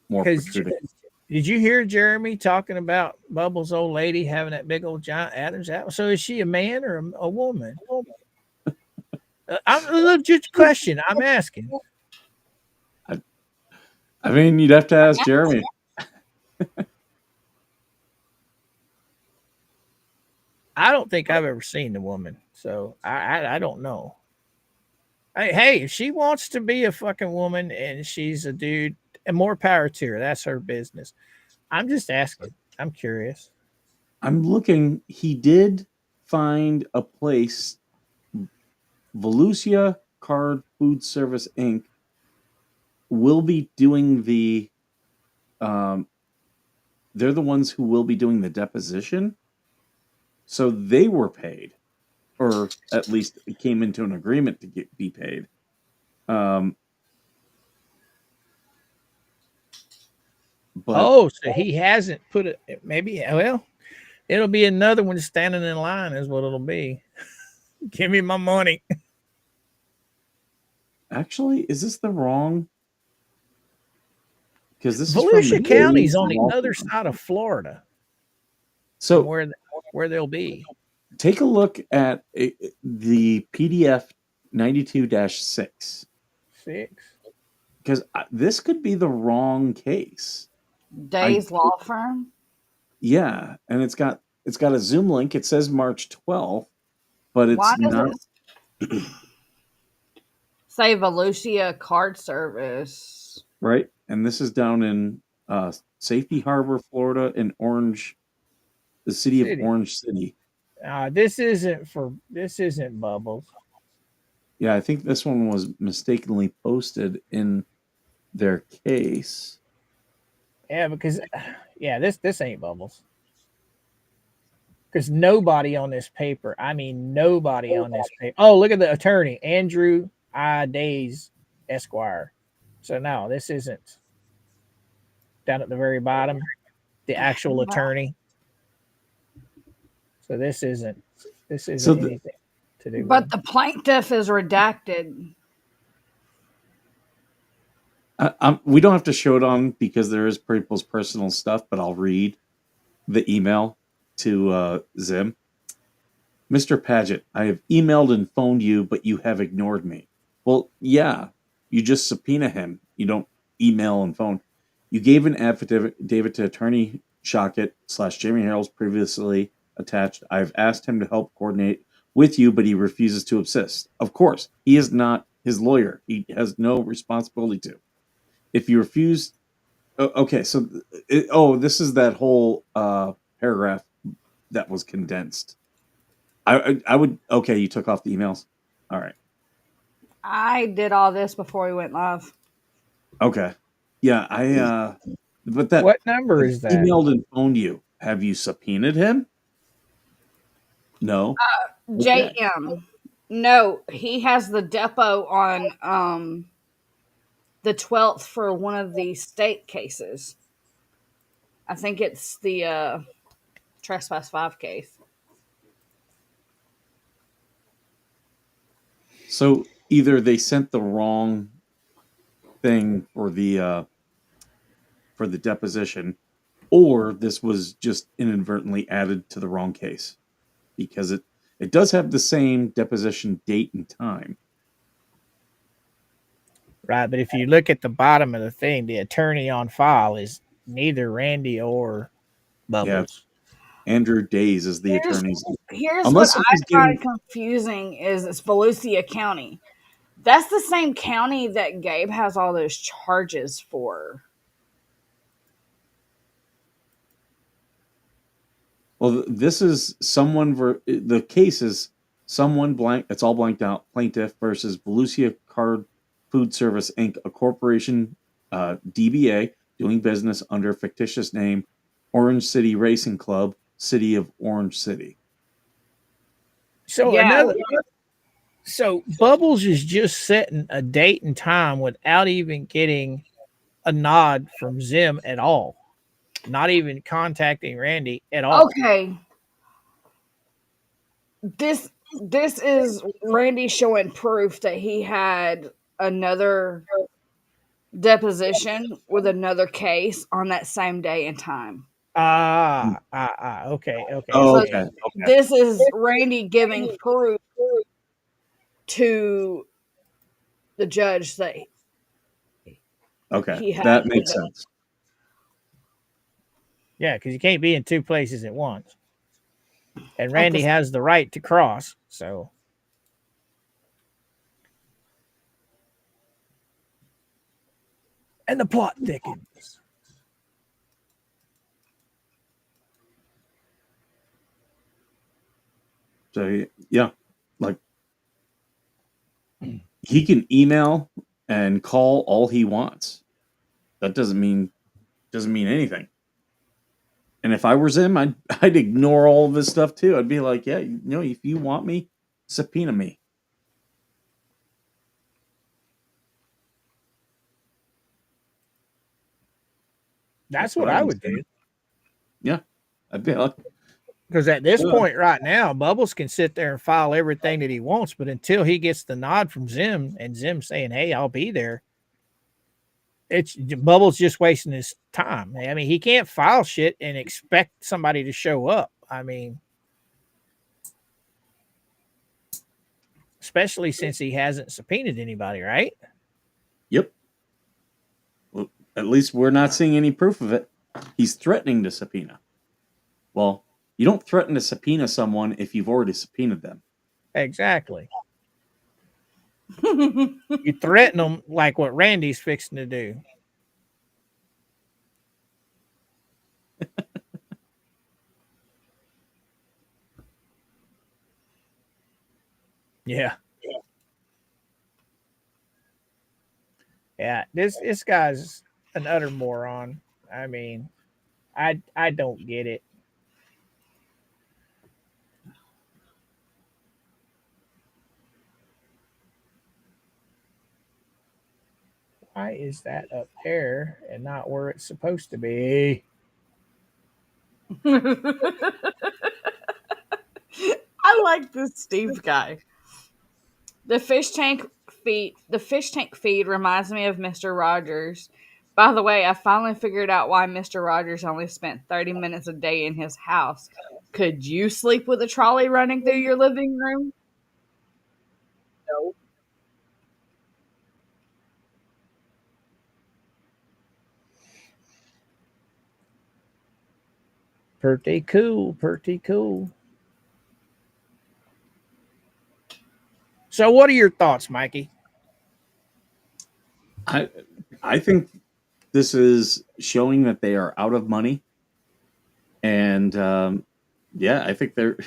D: more protruding.
C: Did you hear Jeremy talking about Bubbles' old lady having that big old giant Adam's apple? So is she a man or a woman? I'm a legit question. I'm asking.
D: I mean, you'd have to ask Jeremy.
C: I don't think I've ever seen the woman, so I don't know. Hey, if she wants to be a fucking woman and she's a dude, and more power to her. That's her business. I'm just asking. I'm curious.
D: I'm looking. He did find a place, Volusia Card Food Service Inc. will be doing the. They're the ones who will be doing the deposition. So they were paid, or at least it came into an agreement to be paid. But
C: So he hasn't put it. Maybe. Well, it'll be another one standing in line. Is what it'll be. Give me my money.
D: actually, is this the wrong? Because this
C: Volusia
D: is
C: County's on the other side of Florida.
D: So
C: where they'll be.
D: Take a look at the PDF 92-6.
C: 6.
D: Because this could be the wrong case.
B: Day's law firm.
D: Yeah, and it's got a Zoom link. It says March 12th, but it's not.
B: It say Volusia Card Service.
D: Right, and this is down in Safety Harbor, Florida, in the city of Orange City.
C: This isn't Bubbles.
D: Yeah, I think this one was mistakenly posted in their case.
C: Yeah, because this ain't Bubbles. Because nobody on this paper. I mean, nobody on this paper. Oh, look at the attorney, Andrew I. Days, Esquire. So no, this isn't. Down at the very bottom, the actual attorney. So this isn't anything to do with
B: But
C: him.
B: the plaintiff is redacted.
D: We don't have to show it on because there is people's personal stuff, but I'll read the email to Zim. Mr. Paget, I have emailed and phoned you, but you have ignored me. Well, yeah, you just subpoena him. You don't email and phone. You gave an affidavit to Attorney Shochet / Jamie Hales previously attached. I've asked him to help coordinate with you, but he refuses to assist. Of course, he is not his lawyer. He has no responsibility to. If you refuse, okay, so this is that whole paragraph that was condensed. I would okay. You took off the emails. All right.
B: I did all this before we went live.
D: Okay. Yeah. But that
C: What number is that?
D: emailed and phoned you. Have you subpoenaed him? No. Okay.
B: JM. No, he has the depot on the 12th for one of the state cases. I think it's the Trespass 5 case.
D: So either they sent the wrong thing for the deposition, or this was just inadvertently added to the wrong case because it does have the same deposition date and time.
C: Right, but if you look at the bottom of the thing, the attorney on file is neither Randy or
D: Yeah,
C: Bubbles.
D: Andrew Days is the
B: Here's,
D: attorney.
B: here's what
D: Unless
B: I
D: somebody's
B: find
D: getting
B: confusing is it's Volusia County. That's the same county that Gabe has all those charges for.
D: well, this is the case is someone blank. It's all blanked out. Plaintiff versus Volusia Card Food Service Inc., a corporation, DBA, doing business under fictitious name Orange City Racing Club, City of Orange City.
C: So
B: Yeah,
C: so Bubbles is just setting a date and time without even getting a nod from Zim at all. Not even contacting Randy at all.
B: okay. This is Randy showing proof that he had another deposition with another case on that same day and time.
C: Okay, okay,
D: Oh,
B: So
D: okay,
C: okay.
D: okay,
B: this is Randy giving proof to the judge that
D: okay.
B: he had.
D: That makes sense.
C: Yeah, because you can't be in two places at once. And
B: At
C: Randy
B: the,
C: has the right to cross, so and the plot thickens.
D: So yeah, like he can email and call all he wants. That doesn't mean anything. And if I was him, I'd ignore all of this stuff too. I'd be like, yeah, if you want me, subpoena me.
C: That's
D: What
C: what
D: I
C: I
D: would
C: would
D: do.
C: do.
D: Yeah, I'd be like,
C: Because at this
D: yeah.
C: point right now, Bubbles can sit there and file everything that he wants, but until he gets the nod from Zim and Zim saying, "Hey, I'll be there," it's Bubbles just wasting his time. I mean, he can't file shit and expect somebody to show up. I mean, especially since he hasn't subpoenaed anybody, right?
D: Yep. Well, at least we're not seeing any proof of it. He's threatening to subpoena. Well, you don't threaten to subpoena someone if you've already subpoenaed them.
C: Exactly. You threaten them like what Randy's fixing to do. Yeah. Yeah. This guy's an utter moron. I mean, I don't get it. Why is that up there and not where it's supposed to be?
B: I like this Steve guy. The fish tank feed reminds me of Mr. Rogers. By the way, I finally figured out why Mr. Rogers only spent 30 minutes a day in his house. Could you sleep with a trolley running through your living room? No.
C: Pretty cool. Pretty cool. So, what are your thoughts, Mikey?
D: I I think this is showing that they are out of money, and yeah, I think they're.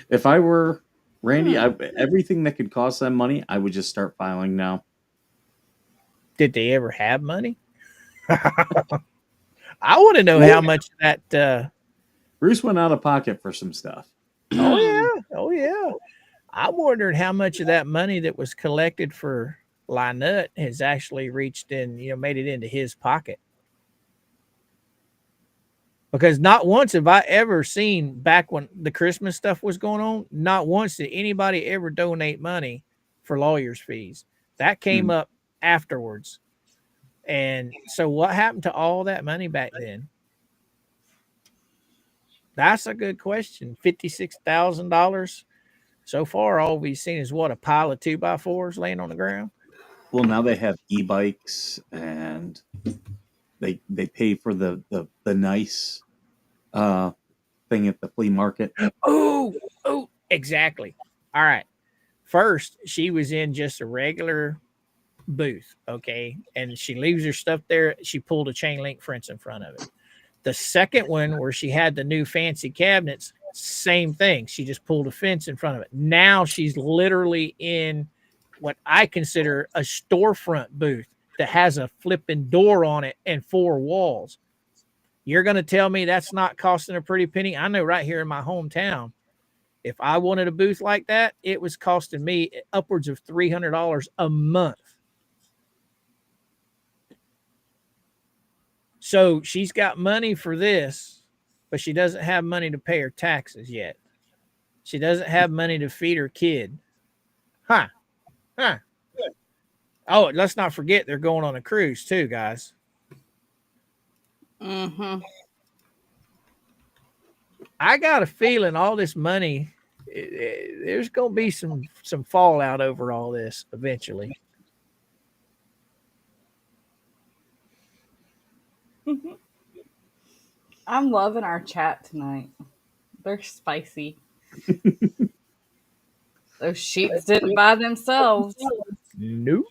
D: If I were Randy, everything that could cost them money, I would just start filing now.
C: Did they ever have money? I want to know how much that.
D: Bruce went out of pocket for some stuff.
C: Oh yeah, oh yeah. I'm wondering how much of that money that was collected for Lynette has actually reached in, made it into his pocket. Because not once have I ever seen, back when the Christmas stuff was going on, not once did anybody ever donate money for lawyers' fees. That came up afterwards. And so what happened to all that money back then? That's a good question. $56,000. So far, all we've seen is what, a pile of 2x4s laying on the ground?
D: Well, now they have e-bikes, and they pay for the nice thing at the flea market.
C: Oh, exactly. All right. First, she was in just a regular booth, okay, and she leaves her stuff there. She pulled a chain link fence in front of it. The second one, where she had the new fancy cabinets, same thing. She just pulled a fence in front of it. Now she's literally in what I consider a storefront booth that has a flipping door on it and 4 walls. You're going to tell me that's not costing a pretty penny? I know right here in my hometown, if I wanted a booth like that, it was costing me upwards of $300 a month. So she's got money for this, but she doesn't have money to pay her taxes yet. She doesn't have money to feed her kid. Huh. Oh, let's not forget they're going on a cruise too, guys.
B: Mm-hmm.
C: I got a feeling all this money, there's going to be some fallout over all this eventually.
B: I'm loving our chat tonight. They're spicy. Those sheets didn't buy themselves.
C: Nope.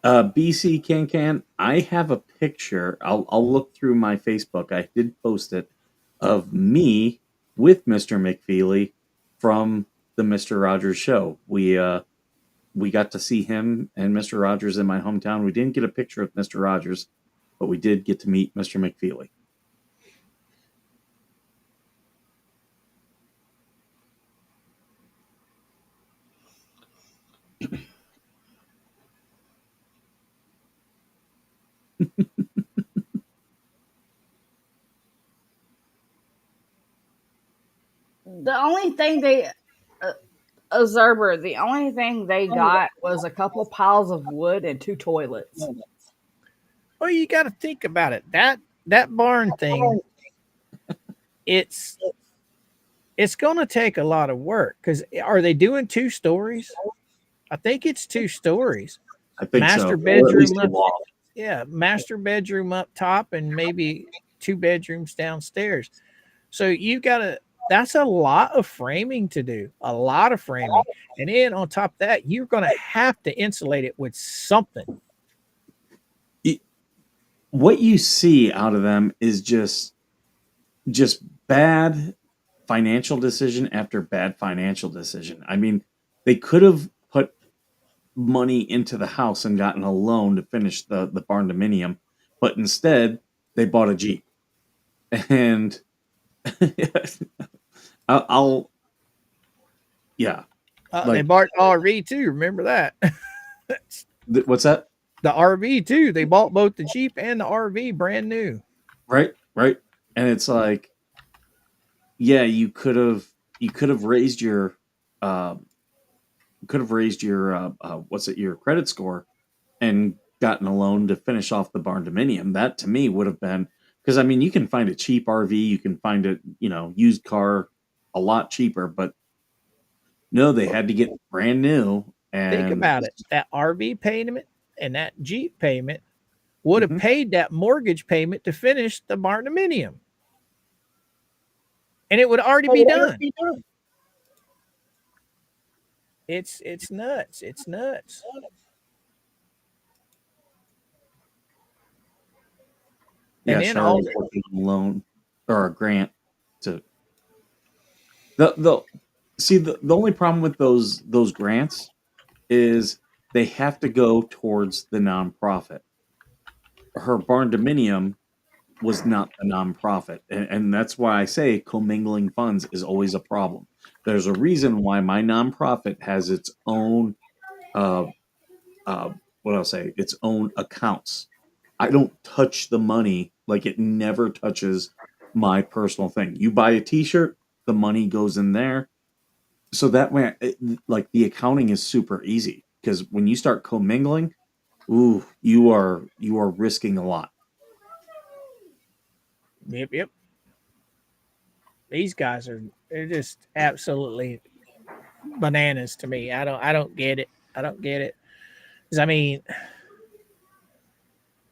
D: BC Can, I have a picture. I'll look through my Facebook. I did post it of me with Mr. McFeely from the Mr. Rogers show. We got to see him and Mr. Rogers in my hometown. We didn't get a picture of Mr. Rogers, but we did get to meet Mr. McFeely.
B: The only thing they, Zerber, the only thing they got was a couple piles of wood and 2 toilets.
C: Well, you got to think about it. That barn thing, it's going to take a lot of work, because are they doing 2 stories? I think it's 2 stories.
D: I think
C: master
D: so.
C: bedroom up, yeah, master bedroom up top and maybe 2 bedrooms downstairs. So you've got to, that's a lot of framing to do, a lot of framing. And then on top of that, you're going to have to insulate it with something.
D: What you see out of them is just bad financial decision after bad financial decision. I mean, they could have put money into the house and gotten a loan to finish the barn dominium, but instead they bought a Jeep. And yeah.
C: They bought the RV too. Remember that?
D: What's that?
C: The RV too. They bought both the Jeep and the RV brand new.
D: Right. And it's like, yeah, you could have raised your raised your your credit score and gotten a loan to finish off the barn dominium. That to me would have been, because I mean you can find a cheap RV, you can find a used car a lot cheaper, but no, they had to get brand new.
C: Think
D: And
C: about it. That RV payment and that Jeep payment would have
D: Mhm.
C: paid that mortgage payment to finish the barndominium. And it would already be done. It's nuts. It's nuts.
D: Yeah,
C: And then
D: Charlotte's
C: all
D: working on a loan or a grant to the see the only problem with those grants is they have to go towards the nonprofit. Her barn dominium was not the nonprofit, and that's why I say commingling funds is always a problem. There's a reason why my nonprofit has its own uh, uh, what I'll say, its own accounts. I don't touch the money like it never touches my personal thing. You buy a T-shirt, the money goes in there, so that way, like the accounting is super easy because when you start commingling, ooh, you are risking a lot.
C: yep. These guys they're just absolutely bananas to me. I don't get it. I don't get it. 'Cause I mean,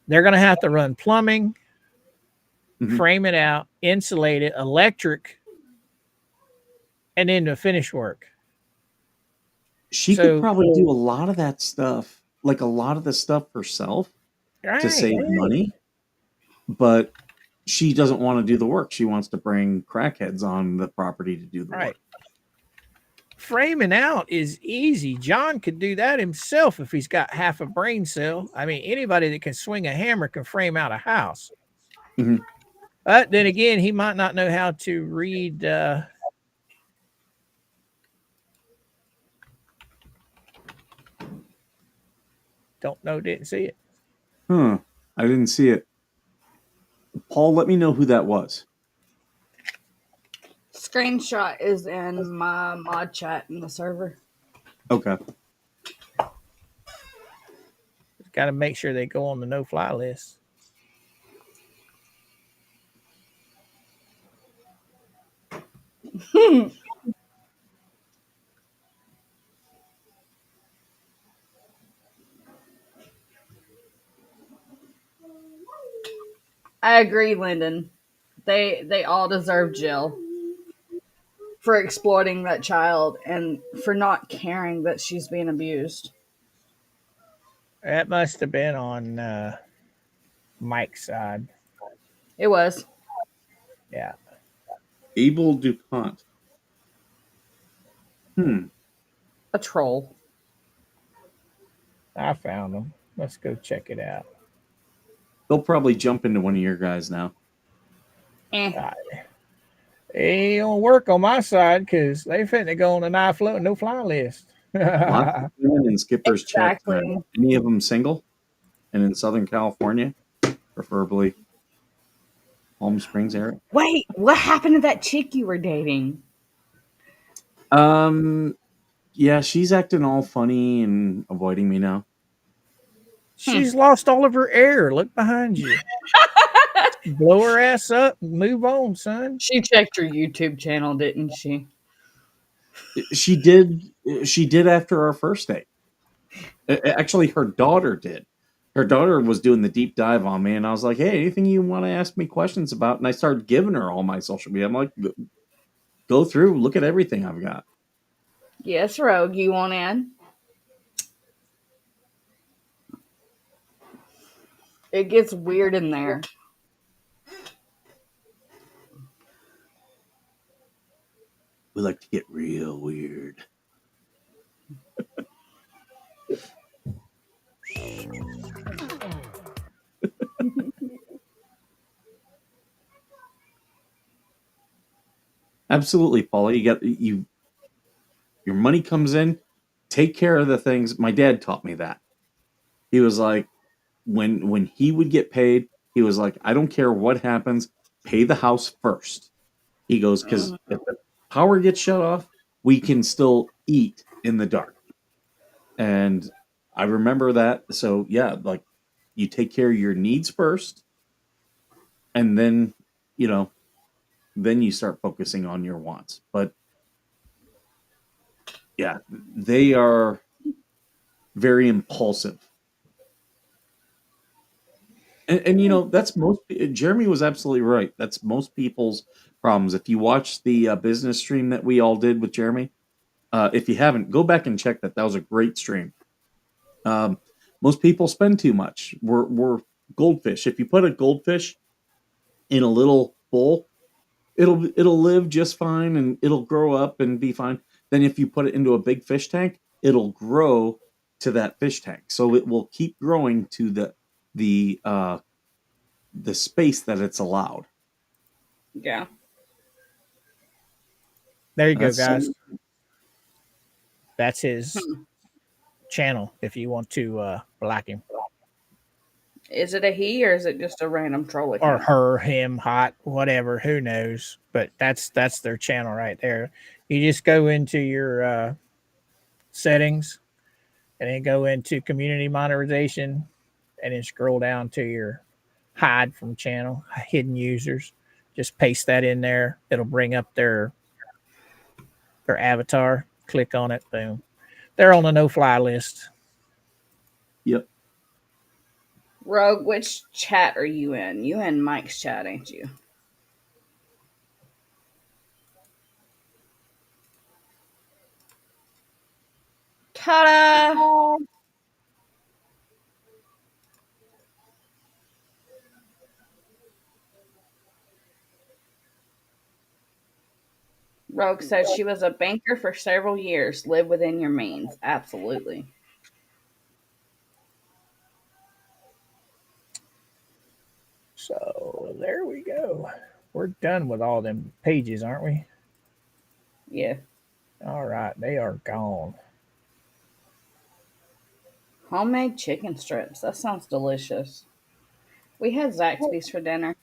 C: they're gonna have to run plumbing,
D: Mhm.
C: frame it out, insulate it, electric, and then the finish work.
D: She could
C: So
D: probably do a lot of that stuff, like a lot of the stuff herself to
C: right,
D: save money, but she doesn't want to do the work. She wants to bring crackheads on the property to do the
C: right.
D: work.
C: Framing out is easy. John could do that himself if he's got half a brain cell. I mean, anybody that can swing a hammer can frame out a house.
D: Mhm.
C: But then again, he might not know how to read. Don't know, didn't see it.
D: Huh. I didn't see it. Paul, let me know who that was.
B: Screenshot is in my mod chat in the server.
D: Okay.
C: Got to make sure they go on the no-fly list.
B: I agree, Lyndon. They all deserve jail for exploiting that child and for not caring that she's being abused.
C: That must have been on Mike's side.
B: It was
C: Yeah,
D: Abel DuPont. Hmm.
B: a troll.
C: I found them. Let's go check it out.
D: They'll probably jump into one of your guys now.
B: Eh.
C: It don't work on my side because they finna go on the no-fly list.
D: Lots of women in Skipper's chat thread.
B: Exactly.
D: Any of them single? And in Southern California, preferably Palm Springs area.
B: Wait, what happened to that chick you were dating?
D: Um, yeah, she's acting all funny and avoiding me now.
C: She's lost all of her air. Look behind you. Blow her ass up and move on, son.
B: She checked your YouTube channel, didn't she?
D: She did. She did after our first date. Actually, her daughter did. Her daughter was doing the deep dive on me, and I was like, "Hey, anything you want to ask me questions about?" And I started giving her all my social media. I'm like, "Go through, look at everything I've got."
B: Yes, Rogue, you want in? It gets weird in there.
D: We like to get real weird. Absolutely, Paula. Your money comes in, take care of the things. My dad taught me that. He was like, when he would get paid, he was like, I don't care what happens, pay the house first. He goes, because if the power gets shut off, we can still eat in the dark. And I remember that. So yeah, like you take care of your needs first, and then you know, then you start focusing on your wants. But yeah, they are very impulsive. And you know, that's most. Jeremy was absolutely right. That's most people's problems. If you watch the business stream that we all did with Jeremy, if you haven't, go back and check that. That was a great stream. Um, most people spend too much. We're goldfish. If you put a goldfish in a little bowl, it'll live just fine and it'll grow up and be fine. Then if you put it into a big fish tank, it'll grow to that fish tank. So it will keep growing to the space that it's allowed.
B: Yeah.
C: There you go,
D: That's
C: guys.
D: so-
C: That's his channel if you want to block him.
B: Is it a he or is it just a random troll
C: Or
B: account?
C: her, him, hot, whatever, who knows. But that's their channel right there. You just go into your settings and then go into community monetization and then scroll down to your hide from channel, hidden users. Just paste that in there. It'll bring up their avatar. Click on it, boom. They're on the no-fly list.
D: Yep.
B: Rogue, which chat are you in? You in Mike's chat, ain't you? Ta-da! Rogue said she was a banker for several years. Live within your means. Absolutely.
C: So there we go. We're done with all them pages, aren't we?
B: Yeah.
C: All right, they are gone.
B: Homemade chicken strips. That sounds delicious. We had Zaxby's for dinner.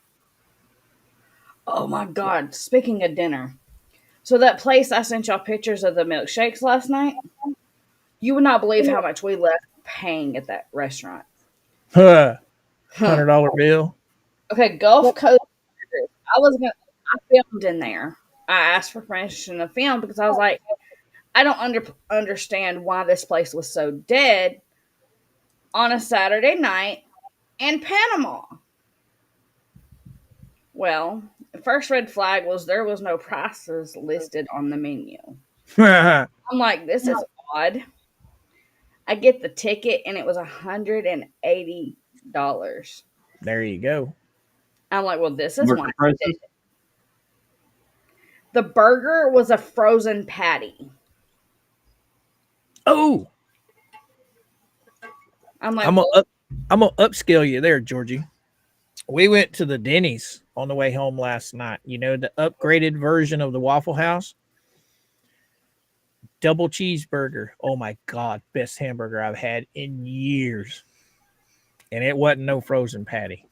B: Oh my God. Speaking of dinner. So that place I sent y'all pictures of the milkshakes last night, you would not believe how much we left paying at that restaurant.
C: Huh.
B: Huh.
C: $100 bill.
B: Okay, Gulf Coast. I filmed in there. I asked for permission to film because I was like, I don't understand why this place was so dead on a Saturday night in Panama. Well, the first red flag was there was no prices listed on the menu.
C: There
B: I'm like, this is odd. I get the ticket and it was $180.
C: you go.
B: I'm like, well, this is
D: Market
B: why.
D: prices?
B: The burger was a frozen patty.
C: Oh,
B: I'm like,
C: I'm
B: well,
C: gonna upscale you there, Georgie. We went to the Denny's on the way home last night. You know, the upgraded version of the Waffle House. Double cheeseburger. Oh my God, best hamburger I've had in years. And it wasn't no frozen patty.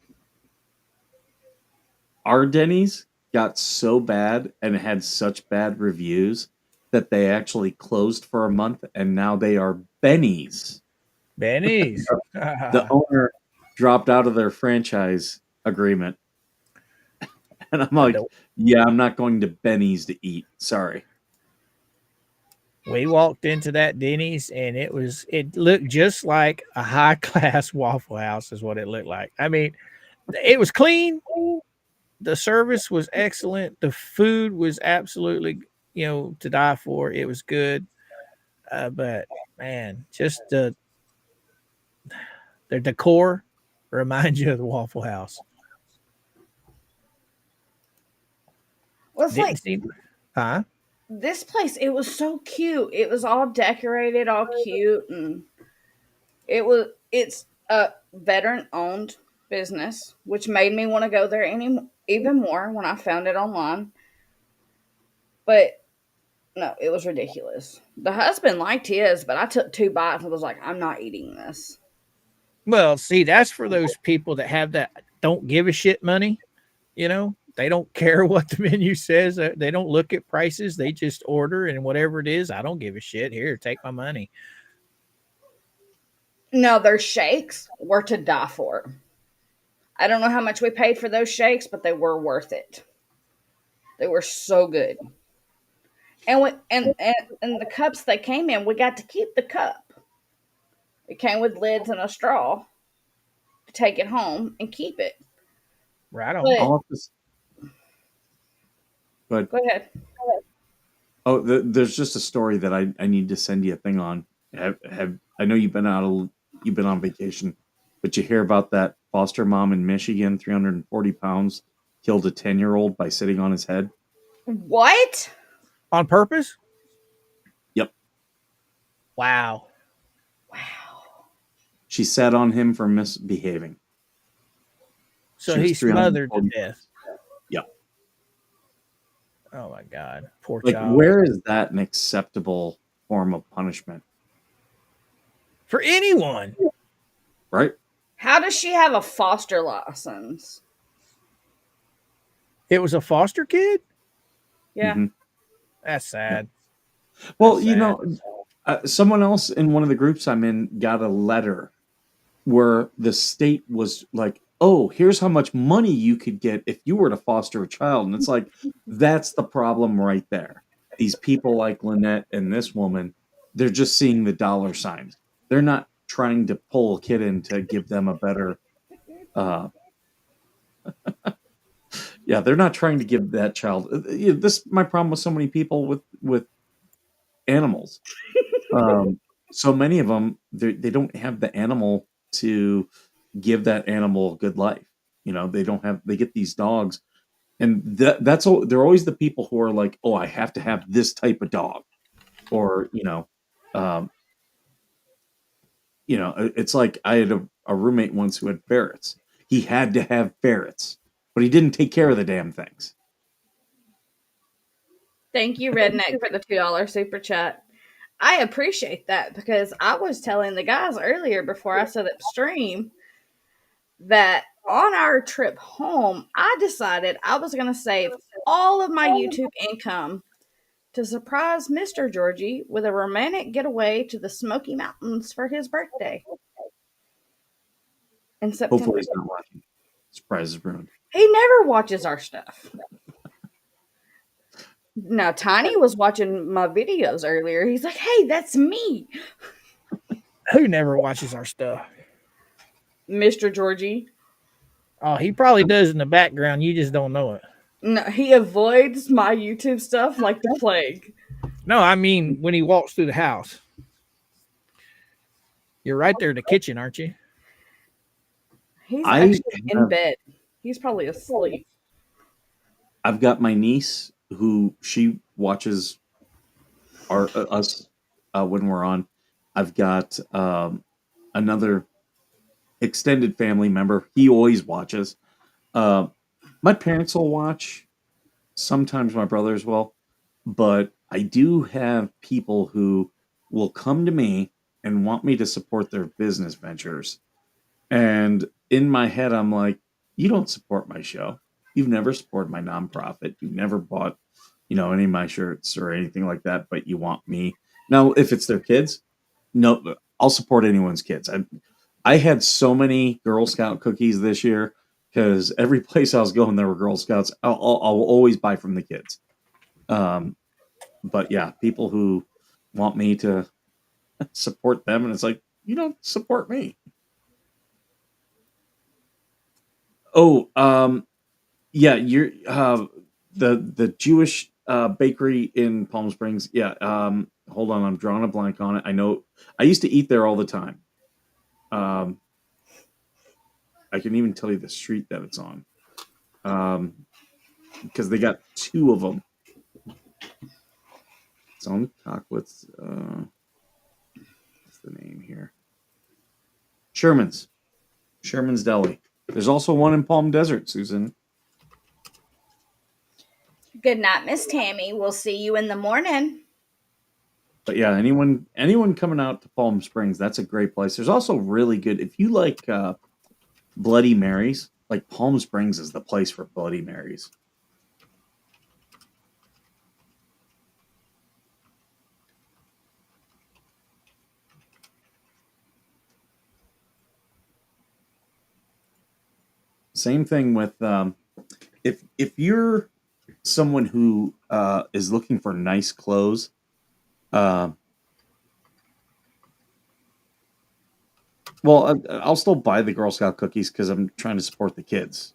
D: Our Denny's got so bad and had such bad reviews that they actually closed for a month, and now they are Benny's.
C: Benny's.
D: The owner dropped out of their franchise agreement. And I'm like, yeah, I'm not going to Benny's to eat. Sorry.
C: We walked into that Denny's and it looked just like a high class Waffle House is what it looked like. I mean, it was clean. The service was excellent. The food was absolutely, to die for. It was good. But man, just the decor reminds you of the Waffle House.
B: well, it's like
C: Huh?
B: this place. It was so cute. It was all decorated, all cute, and it's a veteran owned business, which made me want to go there even more when I found it online. But no, it was ridiculous. The husband liked his, but I took 2 bites and was like, I'm not eating this.
C: Well, see, that's for those people that have that don't give a shit money. They don't care what the menu says. They don't look at prices. They just order and whatever it is, I don't give a shit. Here, take my money.
B: No, their shakes were to die for. I don't know how much we paid for those shakes, but they were worth it. They were so good. And the cups they came in, we got to keep the cup. It came with lids and a straw to take it home and keep it.
C: Right on.
B: But
D: All of this, but
B: go ahead.
D: oh, there's just a story that I need to send you a thing on. Have I know you've been on vacation, but you hear about that foster mom in Michigan, 340 pounds, killed a 10-year-old by sitting on his head.
B: What?
C: On purpose?
D: Yep,
C: Wow.
B: Wow.
D: she sat on him for misbehaving.
C: So
D: She was
C: he's smothered to
D: 340
C: death.
D: pounds. Yep.
C: Oh my God. Poor
D: Like,
C: child.
D: where is that an acceptable form of punishment?
C: For anyone.
D: Right?
B: How does she have a foster license?
C: It was a foster kid?
B: Yeah.
D: hmm
C: That's sad.
D: Well,
C: That's
D: you
C: sad.
D: know, someone else in one of the groups I'm in got a letter where the state was like, "Oh, here's how much money you could get if you were to foster a child." And it's like, that's the problem right there. These people like Lynette and this woman, they're just seeing the dollar signs. They're not trying to pull a kid in to give them a better uh yeah, they're not trying to give that child this my problem with so many people with animals. Um so many of them they don't have the animal to give that animal a good life. You know, they get these dogs and that's all they're always the people who are like, "Oh, I have to have this type of dog." Or, um, it's like I had a roommate once who had ferrets. He had to have ferrets, but he didn't take care of the damn things.
B: Thank you, Redneck, for the $2 super chat. I appreciate that because I was telling the guys earlier before I set up stream that on our trip home, I decided I was going to save all of my YouTube income to surprise Mr. Georgie with a romantic getaway to the Smoky Mountains for his birthday in
D: Hopefully
B: September.
D: he's not watching. Surprise is ruined.
B: He never watches our stuff. Now, Tiny was watching my videos earlier. He's like, hey, that's me,
C: Who never watches our stuff?
B: Mr. Georgie.
C: Oh, he probably does in the background. You just don't know it.
B: No, he avoids my YouTube stuff like the plague.
C: No, I mean when he walks through the house. You're right there in the kitchen, aren't you?
B: He's
D: I
B: actually in
D: have
B: bed. He's probably asleep.
D: I've got my niece who she watches our us when we're on. I've got another extended family member. He always watches. Uh, my parents will watch. Sometimes my brothers will, but I do have people who will come to me and want me to support their business ventures. And in my head, I'm like, you don't support my show. You've never supported my nonprofit. You've never bought, any of my shirts or anything like that, but you want me. Now, if it's their kids, no, I'll support anyone's kids. I had so many Girl Scout cookies this year because every place I was going, there were Girl Scouts. I'll always buy from the kids. Um, but yeah, people who want me to support them, and it's like, you don't support me. Oh, yeah, you're the Jewish bakery in Palm Springs. Yeah, hold on, I'm drawing a blank on it. I know I used to eat there all the time. Um, I can even tell you the street that it's on. Because they got two of them. It's on Cockwitz. What's the name here? Sherman's Deli. There's also one in Palm Desert, Susan.
B: Good night, Miss Tammy. We'll see you in the morning.
D: But yeah, anyone coming out to Palm Springs, that's a great place. There's also really good if you like Bloody Marys. Like Palm Springs is the place for Bloody Marys. Same thing with if you're someone who is looking for nice clothes. Uh, well, I'll still buy the Girl Scout cookies because I'm trying to support the kids.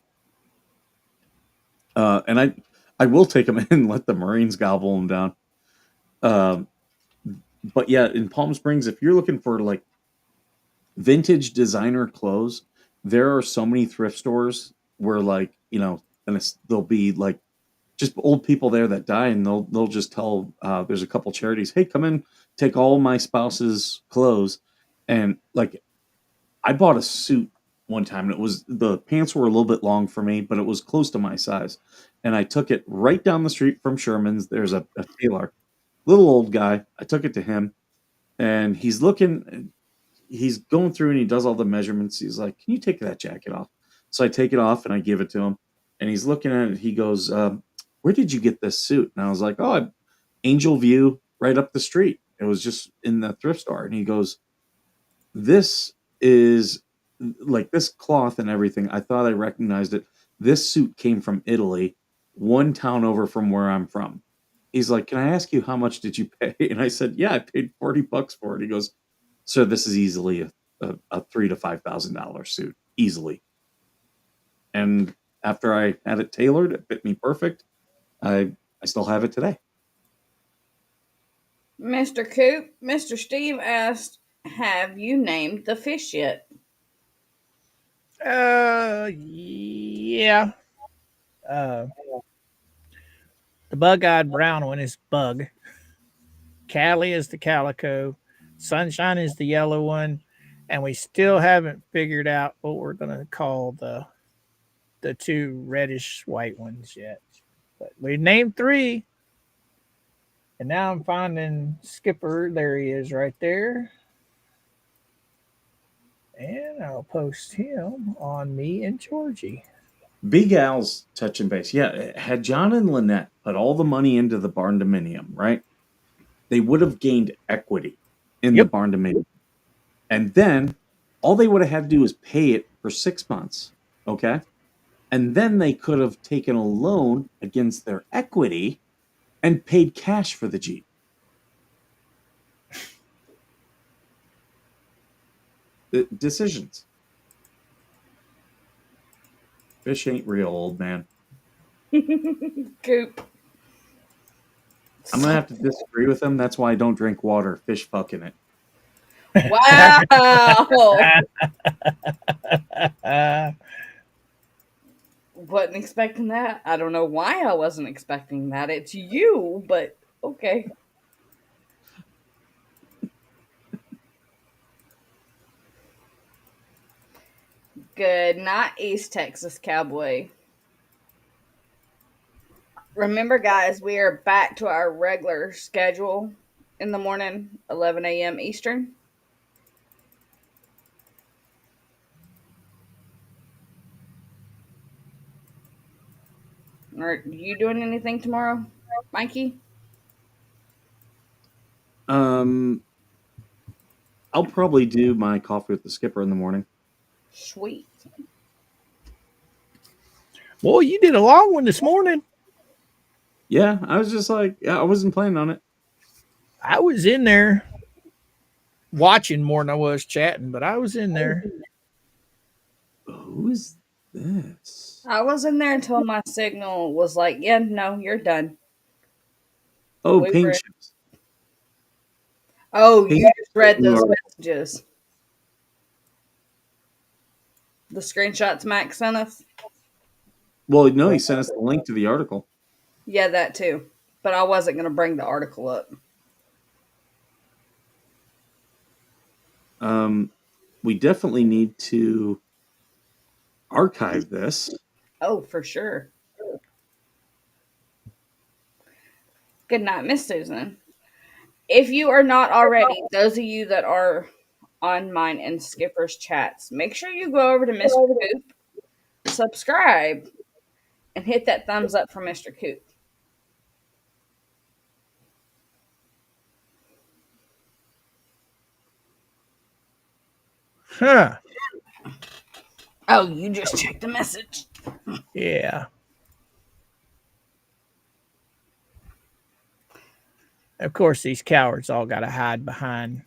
D: And I will take them in and let the Marines gobble them down. Um, but yeah, in Palm Springs, if you're looking for like vintage designer clothes, there are so many thrift stores where like and there'll be like just old people there that die, and they'll just tell there's a couple charities, hey, come in, take all my spouse's clothes, and like I bought a suit one time, and the pants were a little bit long for me, but it was close to my size, and I took it right down the street from Sherman's. There's a tailor, little old guy. I took it to him, and he's going through and he does all the measurements. He's like, can you take that jacket off? So I take it off and I give it to him. And he's looking at it. He goes, where did you get this suit? And I was like, oh, Angel View right up the street. It was just in the thrift store. And he goes, this is like this cloth and everything. I thought I recognized it. This suit came from Italy, one town over from where I'm from. He's like, can I ask you how much did you pay? And I said, yeah, I paid $40 for it. He goes, so this is easily a $3,000 to $5,000 suit, easily. And after I had it tailored, it fit me perfect. I still have it today.
B: Mr. Coop, Mr. Steve asked, have you named the fish yet?
C: Yeah. The bug-eyed brown one is Bug. Callie is the calico. Sunshine is the yellow one, and we still haven't figured out what we're gonna call the two reddish white ones yet. But we named three, and now I'm finding Skipper. There he is, right there. And I'll post him on me and Georgie.
D: Big Al's touching base. Yeah, had John and Lynette put all the money into the barn dominium, right? They would have gained equity in the
C: Yep.
D: barn dominium. And then all they would have had to do is pay it for 6 months. Okay. And then they could have taken a loan against their equity and paid cash for the Jeep. Decisions. Fish ain't real, old man.
B: Coop.
D: I'm gonna have to disagree with him. That's why I don't drink water. Fish fucking it.
B: Wow. Wasn't expecting that. I don't know why I wasn't expecting that. It's you, but okay. Good night, East Texas Cowboy. Remember, guys, we are back to our regular schedule in the morning, 11 a.m. Eastern. Are you doing anything tomorrow, Mikey?
D: I'll probably do my coffee with the skipper in the morning.
B: Sweet.
C: Boy, you did a long one this morning.
D: Yeah, I was just like, yeah, I wasn't planning on it.
C: I was in there watching more than I was chatting, but I was in there.
D: Who is this?
B: I was in there until my signal was like, yeah, no, you're done.
D: Oh,
B: We
D: paint
B: were.
D: chips.
B: Oh,
D: Paint
B: you
D: chips
B: just read
D: in the
B: those
D: article.
B: messages. The screenshots Max sent us?
D: Well, no, he sent us the link to the article.
B: Yeah, that too. But I wasn't going to bring the article up.
D: We definitely need to archive this.
B: Oh, for sure. Good night, Miss Susan. If you are not already, those of you that are on mine and Skipper's chats, make sure you go over to Mr. Coop, subscribe, and hit that thumbs up for Mr. Coop.
C: Huh.
B: Oh, you just checked the message.
C: Yeah. Of course, these cowards all got to hide behind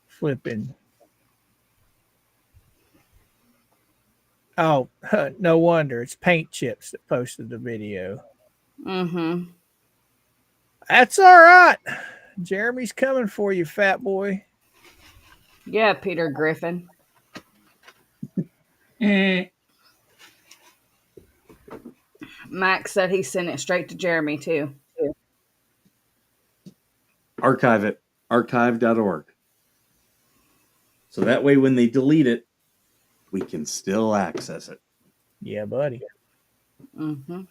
C: flipping. Oh, no wonder it's Paint Chips that posted the video.
B: Mm-hmm.
C: That's all right. Jeremy's coming for you, fat boy.
B: Yeah, Peter Griffin. Max said he sent it straight to Jeremy too.
D: Archive it. Archive.org. So that way when they delete it, we can still access it.
C: Yeah, buddy.
B: Mm-hmm.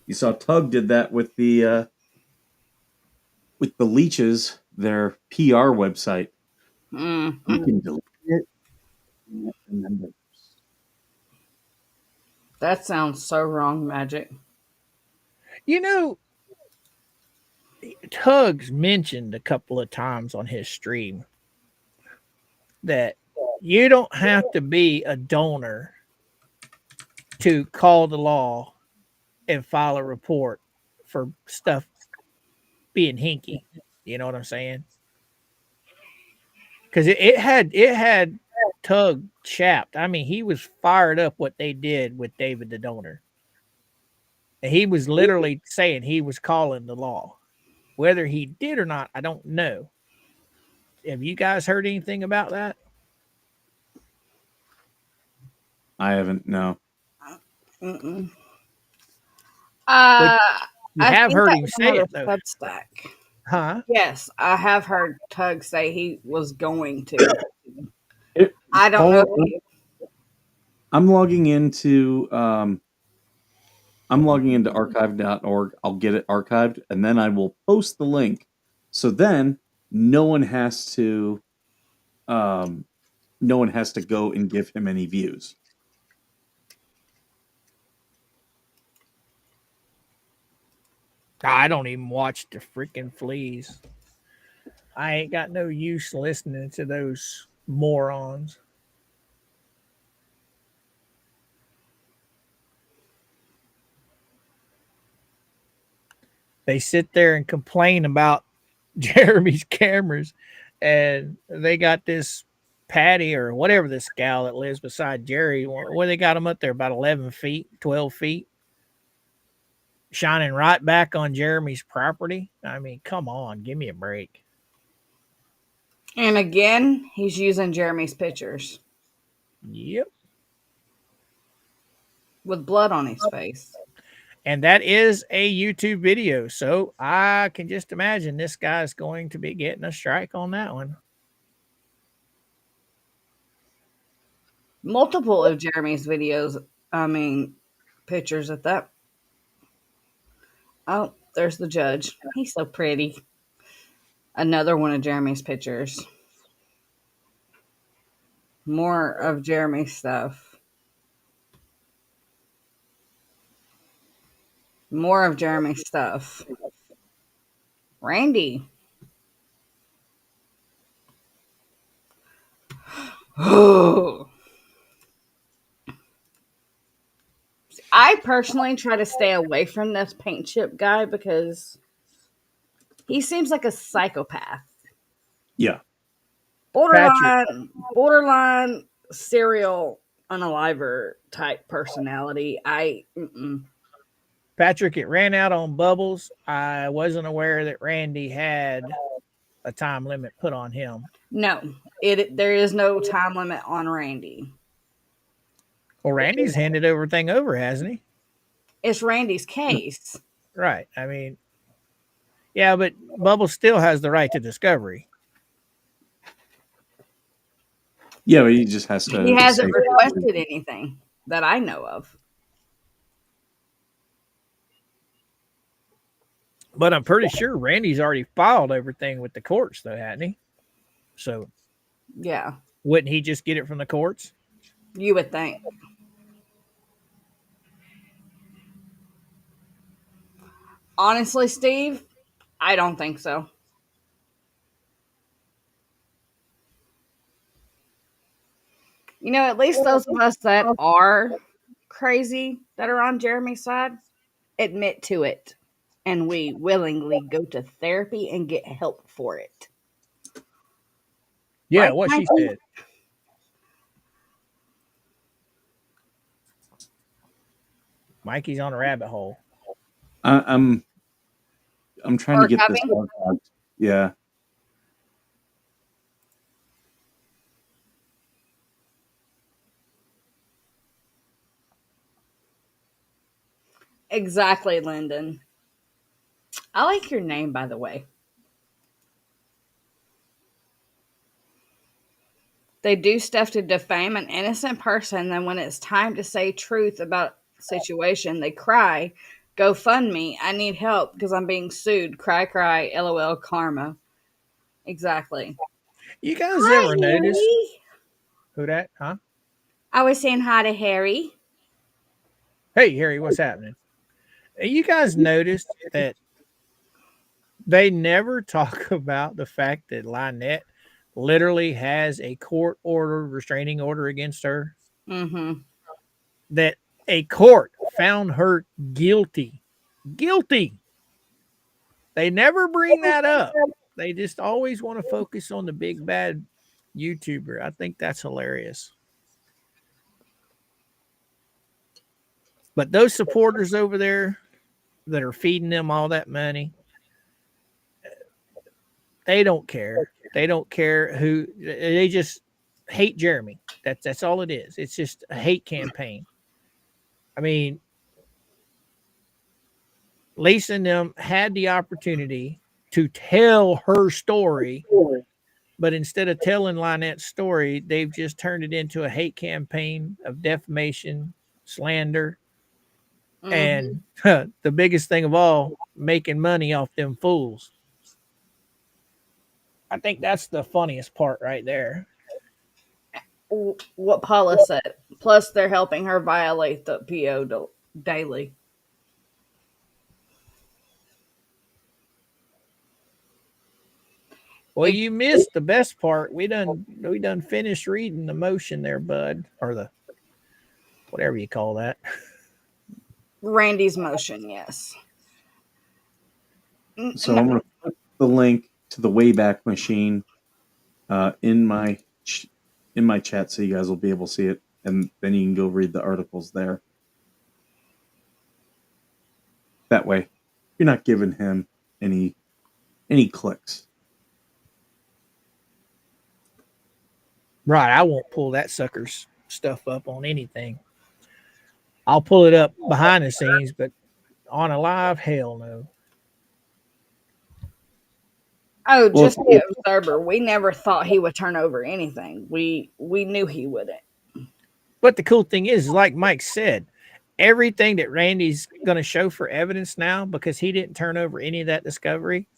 D: You saw Tug did that with the leeches, their PR website.
B: Mm-hmm.
D: You can delete it. And remember.
B: That sounds so wrong, Magic.
C: You know, Tugs mentioned a couple of times on his stream that you don't have to be a donor to call the law and file a report for stuff being hinky. You know what I'm saying? Because it had Tug chapped. I mean, he was fired up what they did with David the donor. And he was literally saying he was calling the law. Whether he did or not, I don't know. Have you guys heard anything about that?
D: I haven't, no.
B: Mm-mm.
C: But
B: Uh,
C: you
B: I
C: have
B: think
C: heard
B: that
C: him
B: was
C: say
B: another
C: it though.
B: Substack.
C: Huh?
B: Yes, I have heard Tug say he was going to.
D: It,
B: I don't know.
D: Paul, I'm logging into archive.org. I'll get it archived and then I will post the link. So then no one has to go and give him any views.
C: I don't even watch the freaking fleas. I ain't got no use listening to those morons. They sit there and complain about Jeremy's cameras, and they got this Patty or whatever this gal that lives beside Jerry. Where they got them up there about 11 feet, 12 feet, shining right back on Jeremy's property. I mean, come on, give me a break.
B: And again, he's using Jeremy's pictures
C: Yep.
B: with blood on his face.
C: And that is a YouTube video. So I can just imagine this guy's going to be getting a strike on that one.
B: Multiple of Jeremy's videos, pictures at that. Oh, there's the judge. He's so pretty. Another one of Jeremy's pictures. More of Jeremy's stuff. More of Jeremy's stuff. Randy. I personally try to stay away from this paint chip guy because he seems like a psychopath.
D: Yeah.
C: Patrick,
B: Borderline serial unaliver type personality.
C: Patrick, it ran out on Bubbles. I wasn't aware that Randy had a time limit put on him.
B: No, there is no time limit on Randy.
C: Well, Randy's handed everything over, hasn't he?
B: It's Randy's case.
C: Right. I mean, yeah, but Bubbles still has the right to discovery.
D: Yeah, but he just has to.
B: He hasn't requested anything that I know of.
C: But I'm pretty sure Randy's already filed everything with the courts, though, hasn't he? So,
B: yeah,
C: wouldn't he just get it from the courts?
B: You would think. Honestly, Steve, I don't think so. You know, at least those of us that are crazy that are on Jeremy's side admit to it. And we willingly go to therapy and get help for it.
C: Yeah,
B: Right,
C: what she
B: Mikey?
C: said. Mikey's on a rabbit hole.
D: I'm trying to get this
B: Archiving?
D: archived. Yeah.
B: Exactly, Lyndon. I like your name, by the way. They do stuff to defame an innocent person, then when it's time to say truth about situation, they cry, "Go fund me. I need help because I'm being sued. Cry, cry. LOL karma." Exactly.
C: You guys
B: Hi,
C: ever notice
B: Harry.
C: who that? Huh?
B: I was saying hi to Harry.
C: Hey, Harry, what's happening? You guys noticed that they never talk about the fact that Lynette literally has a court order, restraining order against her?
B: Mm-hmm.
C: That a court found her guilty. Guilty. They never bring that up. They just always want to focus on the big bad YouTuber. I think that's hilarious. But those supporters over there that are feeding them all that money, they don't care. They don't care who. They just hate Jeremy. That's all it is. It's just a hate campaign. I mean, Lisa and them had the opportunity to tell her story, but instead of telling Lynette's story, they've just turned it into a hate campaign of defamation, slander,
B: Mm-hmm.
C: and the biggest thing of all, making money off them fools. I think that's the funniest part right there.
B: What Paula said. Plus, they're helping her violate the PO daily.
C: Well, you missed the best part. We done finished reading the motion there, bud, or the whatever you call that.
B: Randy's motion, yes.
D: So I'm going to put the link to the Wayback Machine in my chat, so you guys will be able to see it, and then you can go read the articles there. That way, you're not giving him any clicks.
C: Right, I won't pull that sucker's stuff up on anything. I'll pull it up behind the scenes, but on a live, hell no.
B: Oh,
D: Well,
B: just the observer. We never thought he would turn over anything. We knew he wouldn't.
C: But the cool thing is, like Mike said, everything that Randy's going to show for evidence now, because he didn't turn over any of that discovery,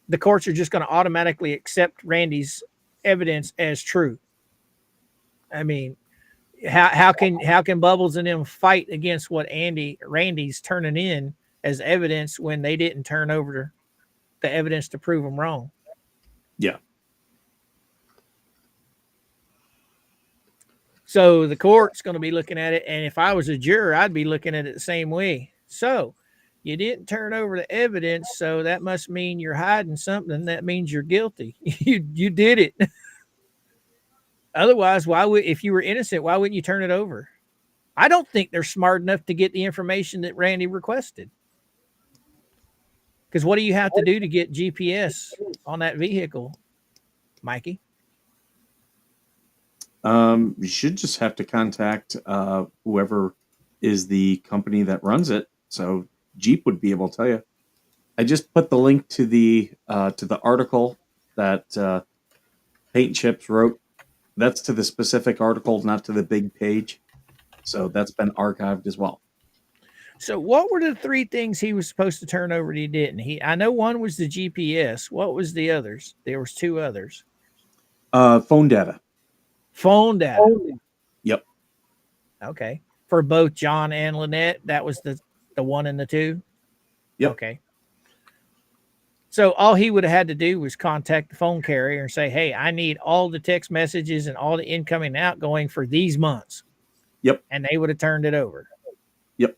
C: the courts are just going to automatically accept Randy's evidence as true. I mean, how can Bubbles and them fight against what Randy's turning in as evidence when they didn't turn over the evidence to prove them wrong?
D: yeah.
C: So the court's going to be looking at it, and if I was a juror, I'd be looking at it the same way. So you didn't turn over the evidence, so that must mean you're hiding something. That means you're guilty. You did it. Otherwise, if you were innocent, why wouldn't you turn it over? I don't think they're smart enough to get the information that Randy requested. Because what do you have to do to get GPS on that vehicle, Mikey?
D: You should just have to contact whoever is the company that runs it. So Jeep would be able to tell you. I just put the link to the article that Paint Chips wrote. That's to the specific article, not to the big page. So that's been archived as well.
C: So what were the three things he was supposed to turn over and he didn't? I know one was the GPS. What was the others? There was two others.
D: Phone data.
C: Phone data.
D: Yep.
C: Okay. For both John and Lynette, that was the one and the two?
D: Yep.
C: Okay. So all he would have had to do was contact the phone carrier and say, "Hey, I need all the text messages and all the incoming and outgoing for these months,"
D: Yep.
C: and they would have turned it over.
D: Yep.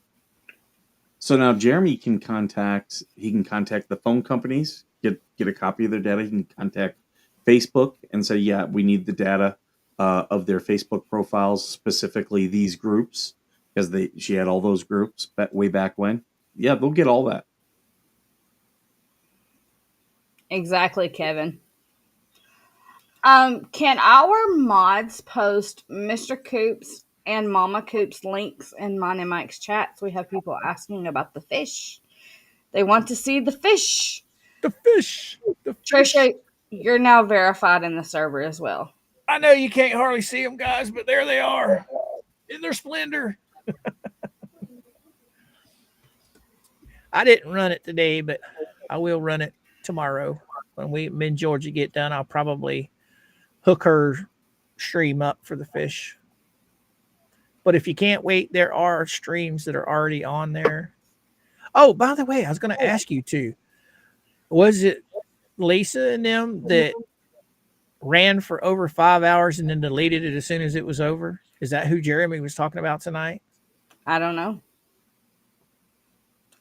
D: So now Jeremy can contact the phone companies, get a copy of their data. He can contact Facebook and say, yeah, we need the data of their Facebook profiles, specifically these groups, because she had all those groups way back when. Yeah, they'll get all that.
B: Exactly, Kevin. Can our mods post Mr. Coops and Mama Coops links in mine and Mike's chats? We have people asking about the fish. They want to see the fish.
C: The fish. The fish.
B: Trisha, you're now verified in the server as well.
C: I know you can't hardly see them, guys, but there they are in their splendor. I didn't run it today, but I will run it tomorrow. When me and Georgia get done, I'll probably hook her stream up for the fish. But if you can't wait, there are streams that are already on there. Oh, by the way, I was going to ask you too. Was it Lisa and them that ran for over 5 hours and then deleted it as soon as it was over? Is that who Jeremy was talking about tonight?
B: I don't know.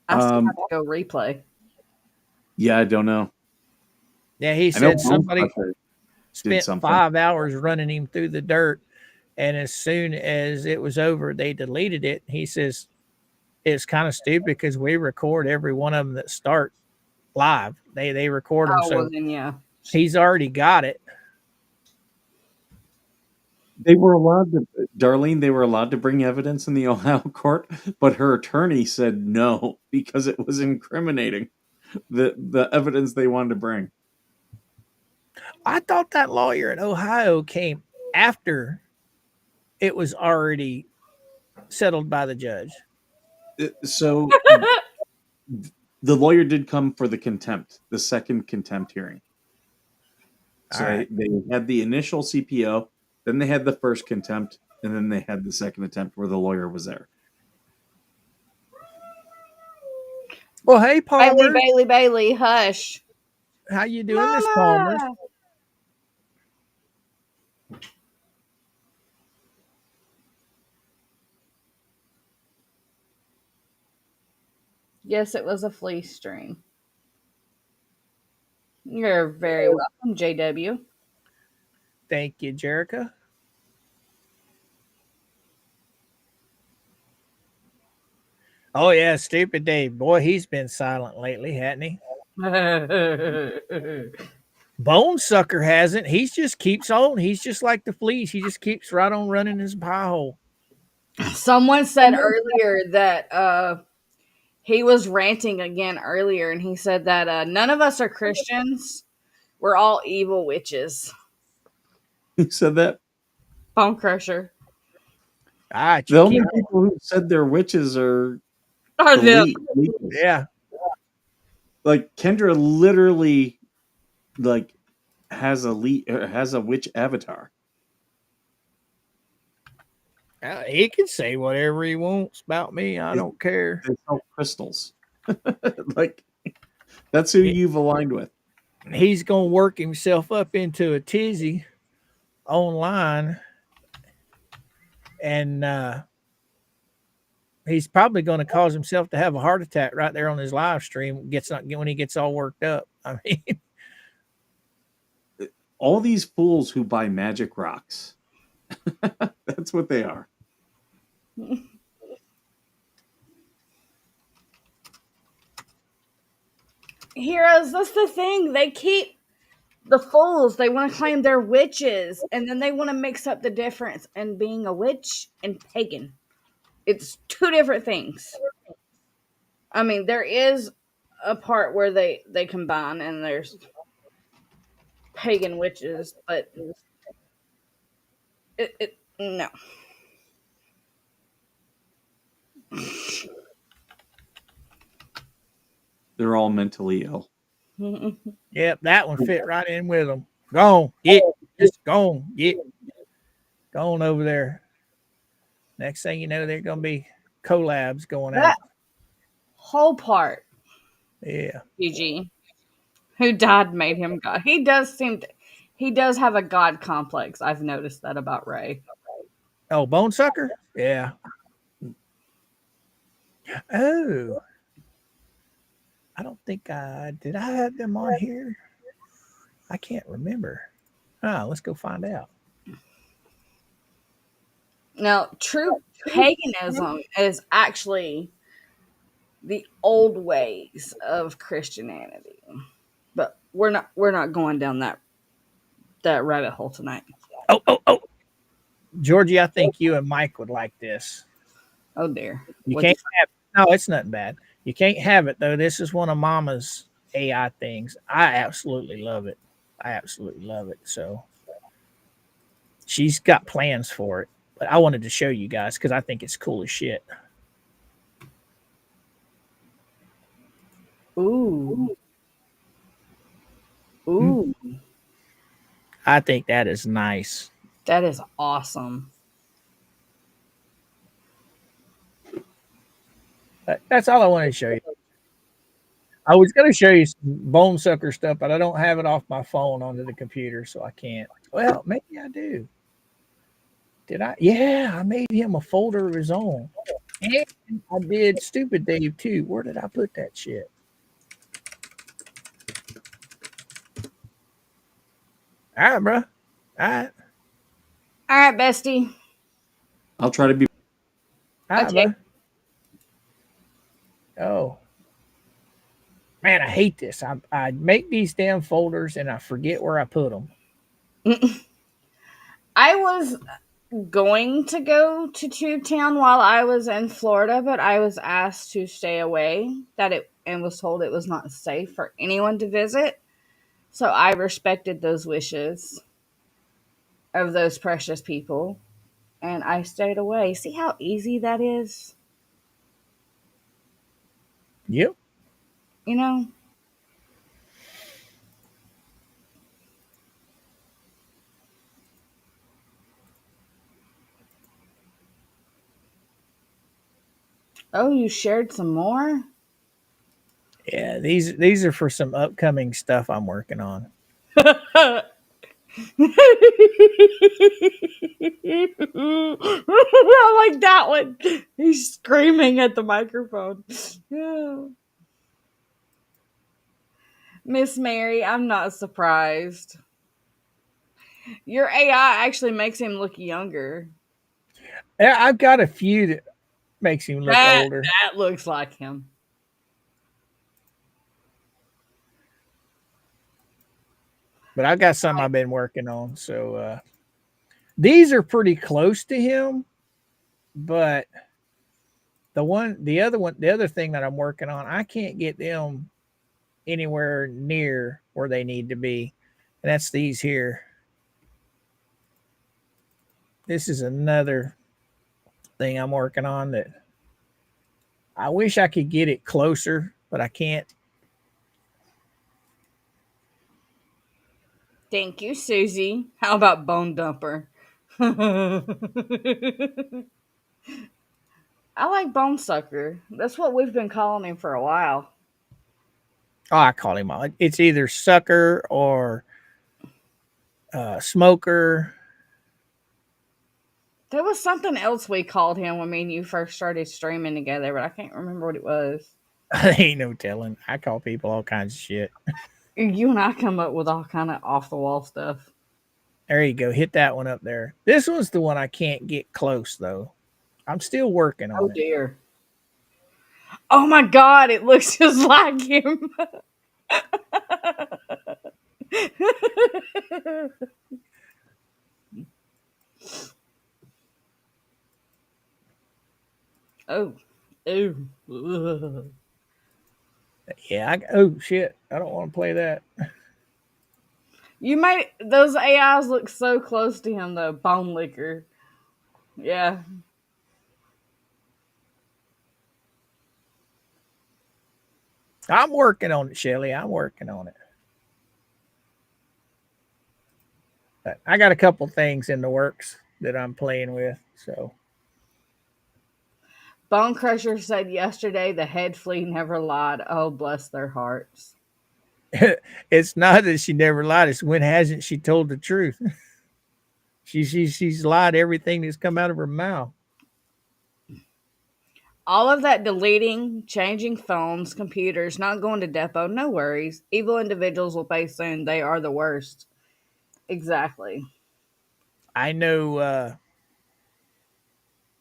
B: I still have to go replay.
D: Yeah, I don't know.
C: Yeah, he said somebody spent
D: something.
C: 5 hours running him through the dirt, and as soon as it was over, they deleted it. He says it's kind of stupid because we record every one of them that start live. They record them, so
B: well, then, yeah.
C: He's already got it.
D: They were allowed to, Darlene, they were allowed to bring evidence in the Ohio court, but her attorney said no because it was incriminating, the evidence they wanted to bring.
C: I thought that lawyer in Ohio came after it was already settled by the judge.
D: So the lawyer did come for the second contempt hearing. So they had the initial CPO, then they had the first contempt, and then they had the second attempt where the lawyer was there.
C: Well, hey, Palmer.
B: Bailey, hush.
C: How you doing, Miss Palmer?
B: Yes, it was a fleece string. You're very welcome, JW.
C: Thank you, Jerica. Oh, yeah, stupid Dave. Boy, he's been silent lately, hasn't he? Bone Sucker hasn't. He just keeps on. He's just like the fleece. He just keeps right on running his pie hole.
B: Someone said earlier that he was ranting again earlier, and he said that none of us are Christians. We're all evil witches.
D: Who said that?
B: Bone Crusher.
C: The
D: only people who said they're witches are
B: them.
C: Yeah.
D: Like Kendra literally has a witch avatar.
C: He can say whatever he wants about me. I don't care.
D: They sell crystals. That's who you've aligned with.
C: He's going to work himself up into a tizzy online, and he's probably going to cause himself to have a heart attack right there on his live stream. When he gets all worked up. I mean,
D: all these fools who buy magic rocks. That's what they are.
B: Heroes, that's the thing. They keep the fools. They want to claim they're witches, and then they want to mix up the difference in being a witch and pagan. It's two different things. I mean, there is a part where they combine, and there's pagan witches, but no.
D: They're all mentally ill.
C: Yep, that one fit right in with them. Go on, just go on over there. Next thing you know, they're going to be collabs going out.
B: Whole part.
C: Yeah.
B: GG. who died made him God. He does have a God complex. I've noticed that about Ray.
C: Oh, Bone Sucker? Yeah. Oh, I don't think I did. I have them on here. I can't remember. Let's go find out.
B: Now, true paganism is actually the old ways of Christianity. But we're not going down that rabbit hole tonight.
C: Oh, Georgie, I think you and Mike would like this.
B: Oh dear.
C: You
B: What'd
C: can't have no, it's nothing bad. You can't have it though. This is one of Mama's AI things. I absolutely love it. I absolutely love it. So she's got plans for it. But I wanted to show you guys because I think it's cool as shit.
B: Ooh. Ooh.
C: I think that is nice.
B: That is awesome.
C: That's all I wanted to show you. I was going to show you some bone sucker stuff, but I don't have it off my phone onto the computer, so I can't. Well, maybe I do. Did I? Yeah, I made him a folder of his own. And I did Stupid Dave too. Where did I put that shit? All right, bro. All right.
B: All right, bestie.
D: I'll try to be.
C: All right,
B: Okay.
C: bro. Oh. Man, I hate this. I make these damn folders and I forget where I put them.
B: I was going to go to Tubetown while I was in Florida, but I was asked to stay away and was told it was not safe for anyone to visit. So I respected those wishes of those precious people and I stayed away. See how easy that is?
C: Yep.
B: You know? Oh, you shared some more?
C: Yeah, these are for some upcoming stuff I'm working on.
B: I like that one. He's screaming at the microphone. Yeah. Miss Mary, I'm not surprised. Your AI actually makes him look younger.
C: Yeah, I've got a few that makes him look
B: That
C: older.
B: that looks like him.
C: But I've got some I've been working on. So these are pretty close to him, but the other thing that I'm working on, I can't get them anywhere near where they need to be. And that's these here. This is another thing I'm working on that I wish I could get it closer, but I can't.
B: Thank you, Susie. How about Bone Dumper? I like Bone Sucker. That's what we've been calling him for a while.
C: Oh, I call him all. It's either sucker or smoker.
B: There was something else we called him when me and you first started streaming together, but I can't remember what it was.
C: Ain't no telling. I call people all kinds of shit.
B: You and I come up with all kind of off the wall stuff.
C: There you go. Hit that one up there. This one's the one I can't get close though. I'm still working on
B: Oh
C: it.
B: dear. Oh my god, it looks just like him. Oh. Ooh. Ugh.
C: Yeah. Oh shit. I don't want to play that.
B: You made those AIs look so close to him though. Bone licker. Yeah.
C: I'm working on it, Shelly. I'm working on it. But I got a couple things in the works that I'm playing with. So
B: Bone Crusher said yesterday the head flea never lied. Oh, bless their hearts.
C: It's not that she never lied. It's when hasn't she told the truth? She's lied everything that's come out of her mouth.
B: All of that deleting, changing phones, computers, not going to depot, no worries. Evil individuals will pay soon. They are the worst. Exactly.
C: I know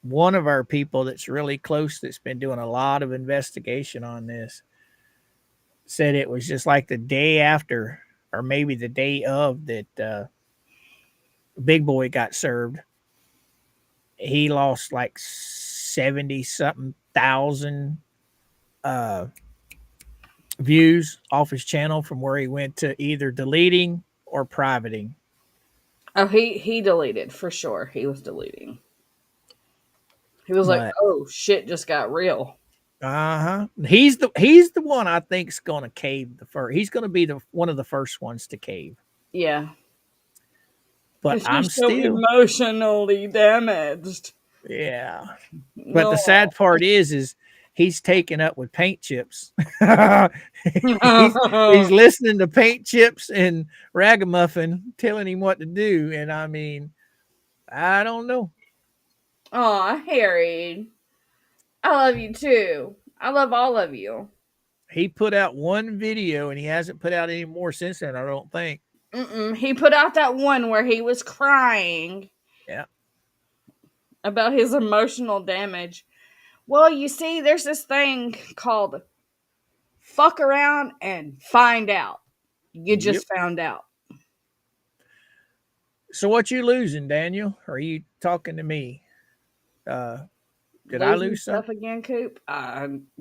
C: one of our people that's really close that's been doing a lot of investigation on this said it was just like the day after, or maybe the day of, that Big Boy got served. He lost like 70 something thousand uh, views off his channel from where he went to either deleting or privating.
B: Oh, he deleted for sure. He was deleting. He was like,
C: But
B: "Oh shit, just got real."
C: he's the one I think's going to cave the first. He's going to be the one of the first ones to cave.
B: Yeah,
C: But
B: because
C: I'm
B: he's so
C: still,
B: emotionally damaged.
C: yeah. But the
B: No.
C: sad part is he's taken up with paint chips. he's he's
B: Oh,
C: listening to paint chips and ragamuffin telling him what to do, and I mean, I don't know.
B: Harry, I love you too. I love all of you.
C: He put out one video and he hasn't put out any more since then, I don't think.
B: He put out that one where he was crying
C: Yeah.
B: about his emotional damage. Well, you see, there's this thing called fuck around and find out. You
C: Yep.
B: just found out.
C: So what you losing, Daniel? Are you talking to me? Uh did I
B: Losing
C: lose
B: stuff
C: something?
B: again, Coop?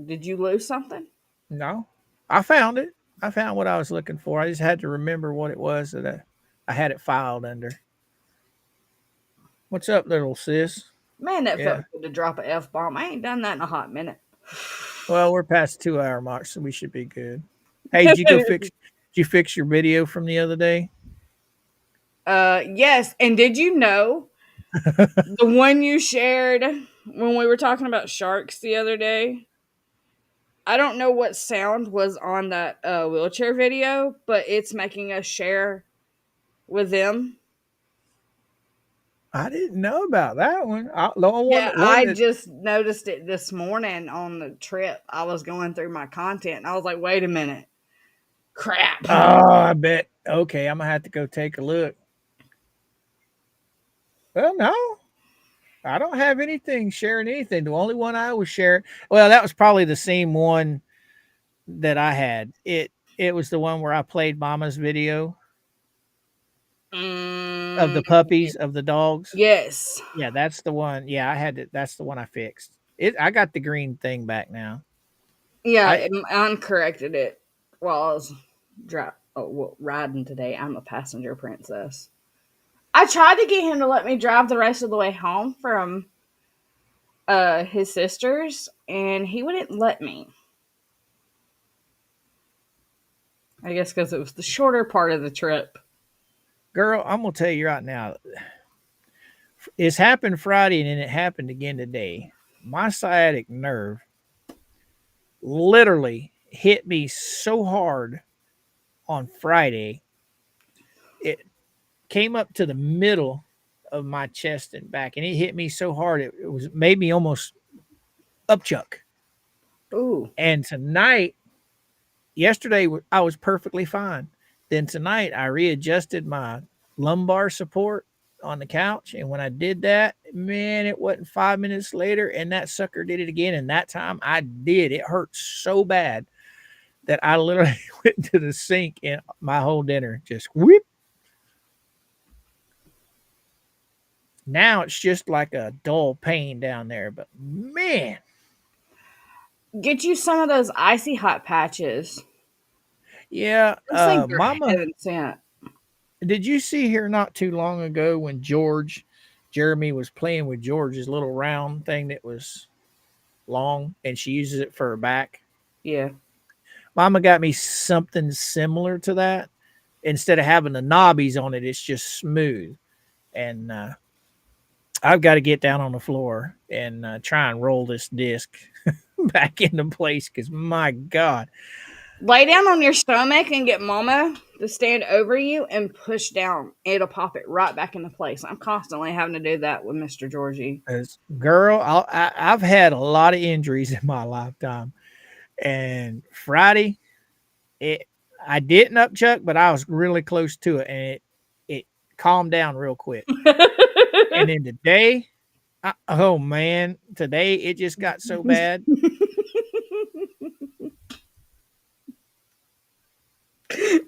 B: Did you lose something?
C: No. I found it. I found what I was looking for. I just had to remember what it was that I had it filed under. What's up, little sis?
B: Man, that
C: Yeah.
B: felt good to drop a F bomb. I ain't done that in a hot minute.
C: Well, we're past 2 hour mark, so we should be good. Hey, did you fix your video from the other day?
B: Yes. And did you know the one you shared when we were talking about sharks the other day? I don't know what sound was on that wheelchair video, but it's making us share with them.
C: I didn't know about that one. The one,
B: Yeah,
C: one
B: I
C: that
B: just noticed it this morning on the trip. I was going through my content and I was like, wait a minute. Crap.
C: I bet. Okay, I'm gonna have to go take a look. Well, no, I don't have anything sharing anything. The only one I was sharing, well, that was probably the same one that I had. It was the one where I played Mama's video of
B: Mm,
C: the puppies, of the dogs.
B: yes.
C: Yeah, that's the one. Yeah, I had it. That's the one I fixed. I got the green thing back now.
B: Yeah,
C: I
B: I uncorrected it while I was riding today. I'm a passenger princess. I tried to get him to let me drive the rest of the way home from his sisters, and he wouldn't let me. I guess because it was the shorter part of the trip.
C: Girl, I'm gonna tell you right now. It's happened Friday and then it happened again today. My sciatic nerve literally hit me so hard on Friday. It came up to the middle of my chest and back, and it hit me so hard it was made me almost upchuck.
B: Ooh.
C: And tonight, yesterday I was perfectly fine. Then tonight I readjusted my lumbar support on the couch, and when I did that, man, it wasn't 5 minutes later, and that sucker did it again. And that time I did. It hurt so bad that I literally went to the sink and my whole dinner just whoop. Now it's just like a dull pain down there, but man,
B: Get you some of those icy hot patches.
C: yeah.
B: Those things are
C: Mama,
B: heaven sent.
C: did you see here not too long ago when Jeremy was playing with George's little round thing that was long and she uses it for her back?
B: Yeah.
C: Mama got me something similar to that. Instead of having the knobbies on it, it's just smooth. And I've got to get down on the floor and try and roll this disc back into place because my God,
B: Lay down on your stomach and get mama to stand over you and push down. It'll pop it right back into place. I'm constantly having to do that with Mr. Georgie.
C: As girl, I've had a lot of injuries in my lifetime, and Friday, it I didn't upchuck, but I was really close to it, and it calmed down real quick. And then today, oh man, today it just got so bad.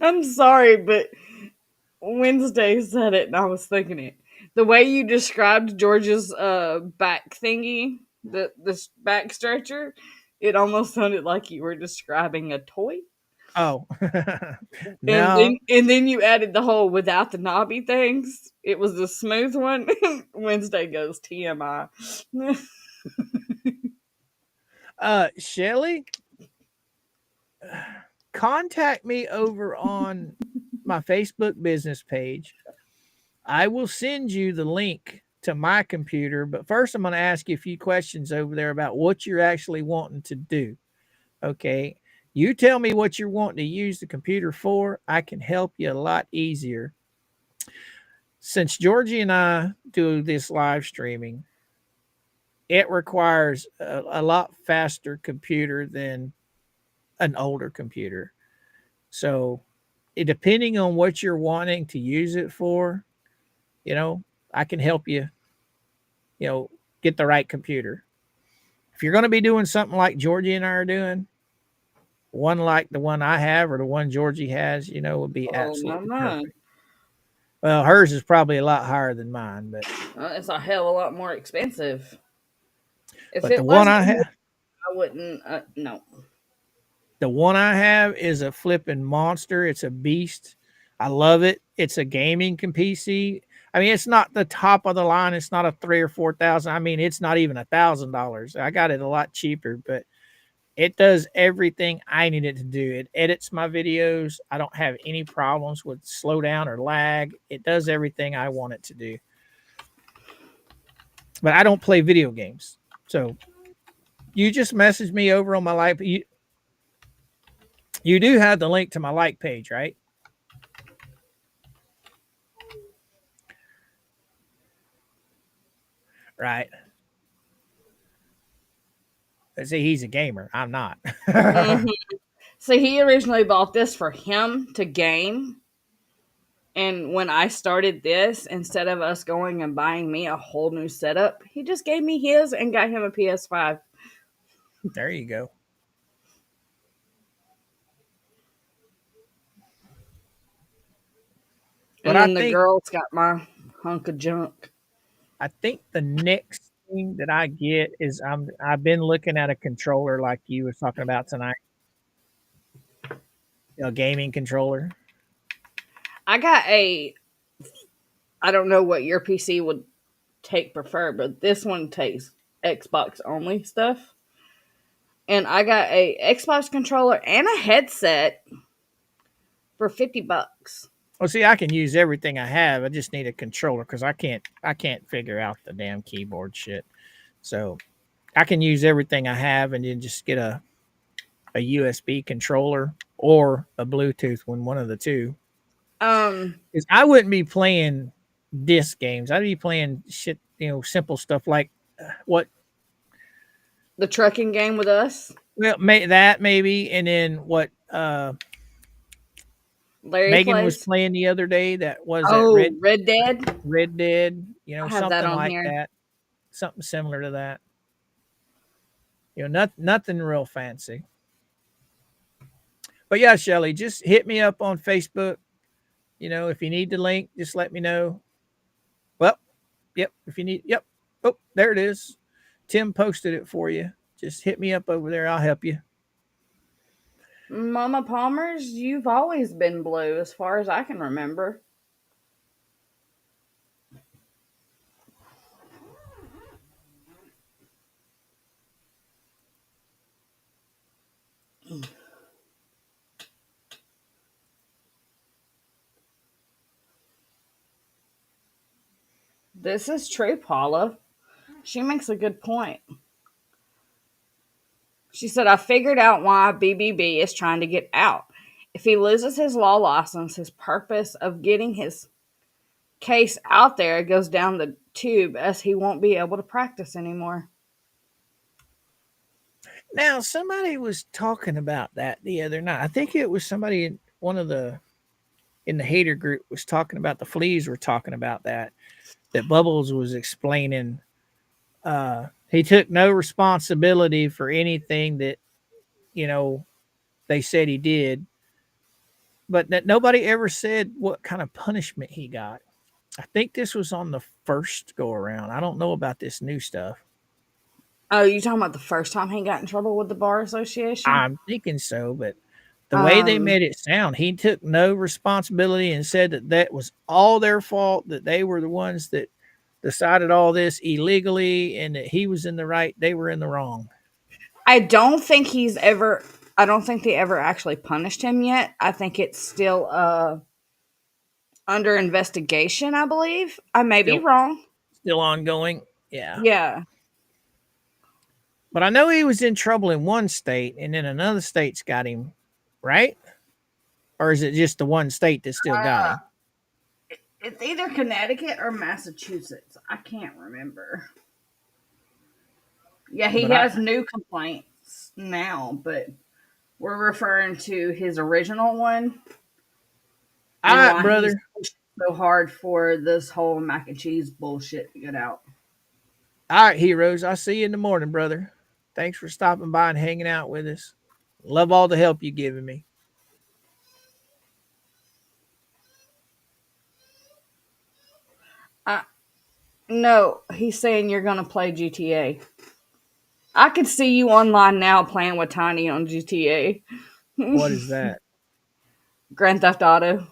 B: I'm sorry, but Wednesday said it and I was thinking it. The way you described George's back thingy, this back stretcher, it almost sounded like you were describing a toy.
C: Oh,
B: And
C: no,
B: then you added the whole without the knobby things. It was the smooth one. Wednesday goes TMI.
C: Shelly, contact me over on my Facebook business page. I will send you the link to my computer, but first I'm going to ask you a few questions over there about what you're actually wanting to do. Okay. You tell me what you're wanting to use the computer for. I can help you a lot easier. Since Georgie and I do this live streaming, it requires a lot faster computer than an older computer. So, depending on what you're wanting to use it for, you know, I can help you, you know, get the right computer. If you're going to be doing something like Georgie and I are doing, one like the one I have or the one Georgie has, you know, would be
B: Oh my
C: absolutely
B: mind.
C: perfect. Well, hers is probably a lot higher than mine,
B: It's a hell of a lot more expensive. If
C: but
B: it wasn't, I wouldn't. No.
C: the one I have is a flipping monster. It's a beast. I love it. It's a gaming PC. I mean, it's not the top of the line. It's not a 3 or 4 thousand. I mean, it's not even $1,000. I got it a lot cheaper, but it does everything I need it to do. It edits my videos. I don't have any problems with slowdown or lag. It does everything I want it to do. But I don't play video games. So you just message me over on my live. You do have the link to my like page, right? Right. See, he's a gamer. I'm not.
B: Mhm. See, he originally bought this for him to game. And when I started this, instead of us going and buying me a whole new setup, he just gave me his and got him a PS5.
C: There you go. But
B: And then the girls got my hunk of junk.
C: I think the next thing that I get is I've been looking at a controller like you was talking about tonight. A gaming controller.
B: I got a, I don't know what your PC would take prefer, but this one takes Xbox only stuff. And I got a Xbox controller and a headset for $50.
C: Well, see, I can use everything I have. I just need a controller because I can't figure out the damn keyboard shit. So I can use everything I have and then just get a USB controller or a Bluetooth one of the two.
B: Um,
C: Because I wouldn't be playing disc games. I'd be playing shit, simple stuff like what.
B: the trucking game with us,
C: Well, that maybe, and then what
B: Larry
C: Megan was
B: plays.
C: playing the other day. That was that
B: Oh, Red Dead.
C: Red Dead.
B: I have that
C: Something
B: on
C: like
B: here.
C: that. Something similar to that. Nothing real fancy. But yeah, Shelly, just hit me up on Facebook. If you need the link, just let me know. Well, yep. If you need, yep. Oh, there it is. Tim posted it for you. Just hit me up over there. I'll help you.
B: Mama Palmer's, you've always been blue as far as I can remember. This is true, Paula. She makes a good point. She said, I figured out why BBB is trying to get out. If he loses his law license, his purpose of getting his case out there goes down the tube as he won't be able to practice anymore.
C: Now, somebody was talking about that the other night. I think it was somebody in one of the in the hater group was talking about the fleas were talking about that. That Bubbles was explaining he took no responsibility for anything that, you know, they said he did, but that nobody ever said what kind of punishment he got. I think this was on the first go around. I don't know about this new stuff.
B: Oh, you talking about the first time he got in trouble with the bar association?
C: I'm thinking so, but the way they
B: Um,
C: made it sound, he took no responsibility and said that that was all their fault, that they were the ones that decided all this illegally and that he was in the right, they were in the wrong.
B: I don't think he's ever. I don't think they ever actually punished him yet. I think it's still under investigation. I believe. I may be
C: Still
B: wrong.
C: still ongoing. Yeah.
B: Yeah.
C: But I know he was in trouble in one state and then another state's got him, right? Or is it just the one state that still got him?
B: It's either Connecticut or Massachusetts. I can't remember. Yeah, he
C: But I
B: has new complaints now, but we're referring to his original one
C: all
B: and
C: right,
B: why he's
C: brother.
B: pushed so hard for this whole mac and cheese bullshit to get out.
C: All right, heroes. I'll see you in the morning, brother. Thanks for stopping by and hanging out with us. Love all the help you've given me.
B: I, no, he's saying you're going to play GTA. I could see you online now playing with Tiny on GTA.
C: What is that?
B: Grand Theft Auto.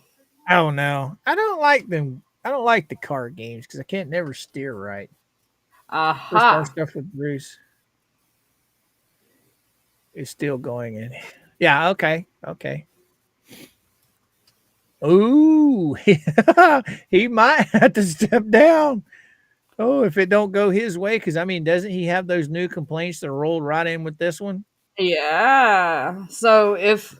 C: Oh no. I don't like them. I don't like the car games because I can't never steer right. First our
B: Aha.
C: stuff with Bruce is still going in. Yeah, okay. Okay. Ooh. He might have to step down. Oh, if it don't go his way, because I mean, doesn't he have those new complaints that rolled right in with this one?
B: Yeah. So if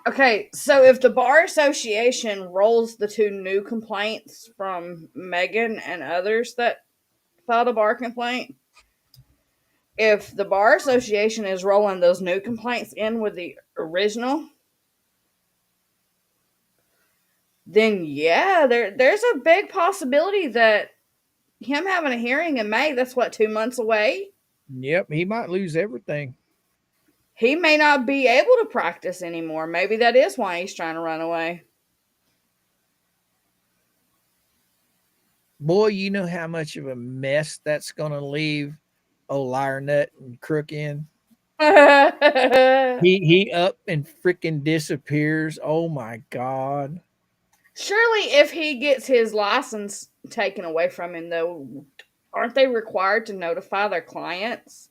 B: the bar association rolls the two new complaints from Megan and others that filed a bar complaint, if the bar association is rolling those new complaints in with the original, then yeah, there's a big possibility that him having a hearing in May, that's what, 2 months away.
C: Yep, he might lose everything.
B: He may not be able to practice anymore. Maybe that is why he's trying to run away.
C: Boy, you know how much of a mess that's gonna leave old liar nut and crook in. He up and freaking disappears. Oh my god.
B: Surely, if he gets his license taken away from him, though, aren't they required to notify their clients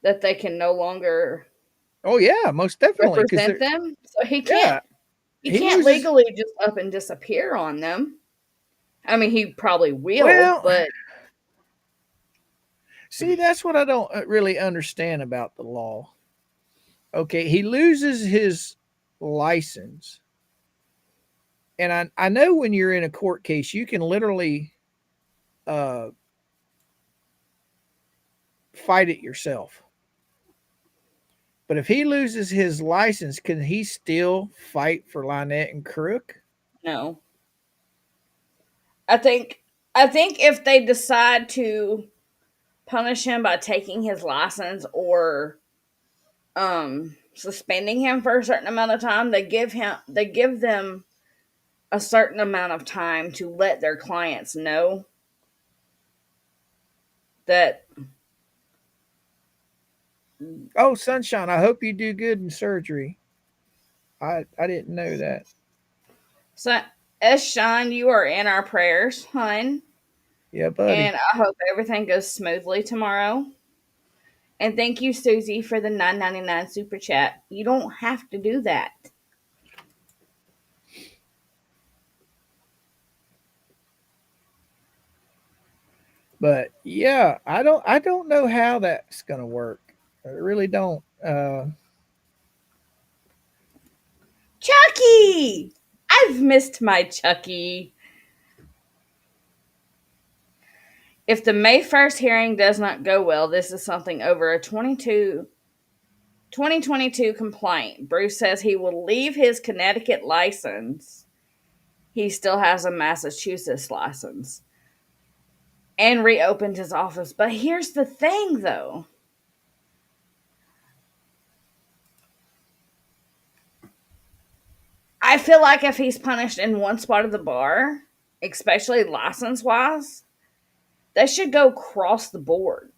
B: that they can no longer
C: Oh yeah, most definitely. Because
B: represent
C: they're
B: them? So he can't
C: yeah,
B: he
C: he
B: can't
C: loses.
B: legally just up and disappear on them. I mean, he probably will,
C: Well,
B: but
C: see, that's what I don't really understand about the law. Okay, he loses his license, and I know when you're in a court case, you can literally uh, fight it yourself. But if he loses his license, can he still fight for Lynette and Crook?
B: no. I think I think if they decide to punish him by taking his license or suspending him for a certain amount of time, they give them a certain amount of time to let their clients know that
C: Oh, sunshine! I hope you do good in surgery. I didn't know that.
B: so S Shine, you are in our prayers, hun.
C: Yeah,
B: And
C: buddy.
B: I hope everything goes smoothly tomorrow. And thank you, Susie, for the 9.99 super chat. You don't have to do that.
C: But yeah, I don't know how that's gonna work. I really don't.
B: Chucky! I've missed my Chucky. If the May 1st hearing does not go well, this is something over a 2022 complaint. Bruce says he will leave his Connecticut license. He still has a Massachusetts license. And reopened his office. But here's the thing, though. I feel like if he's punished in one spot of the bar, especially license wise, they should go across the board.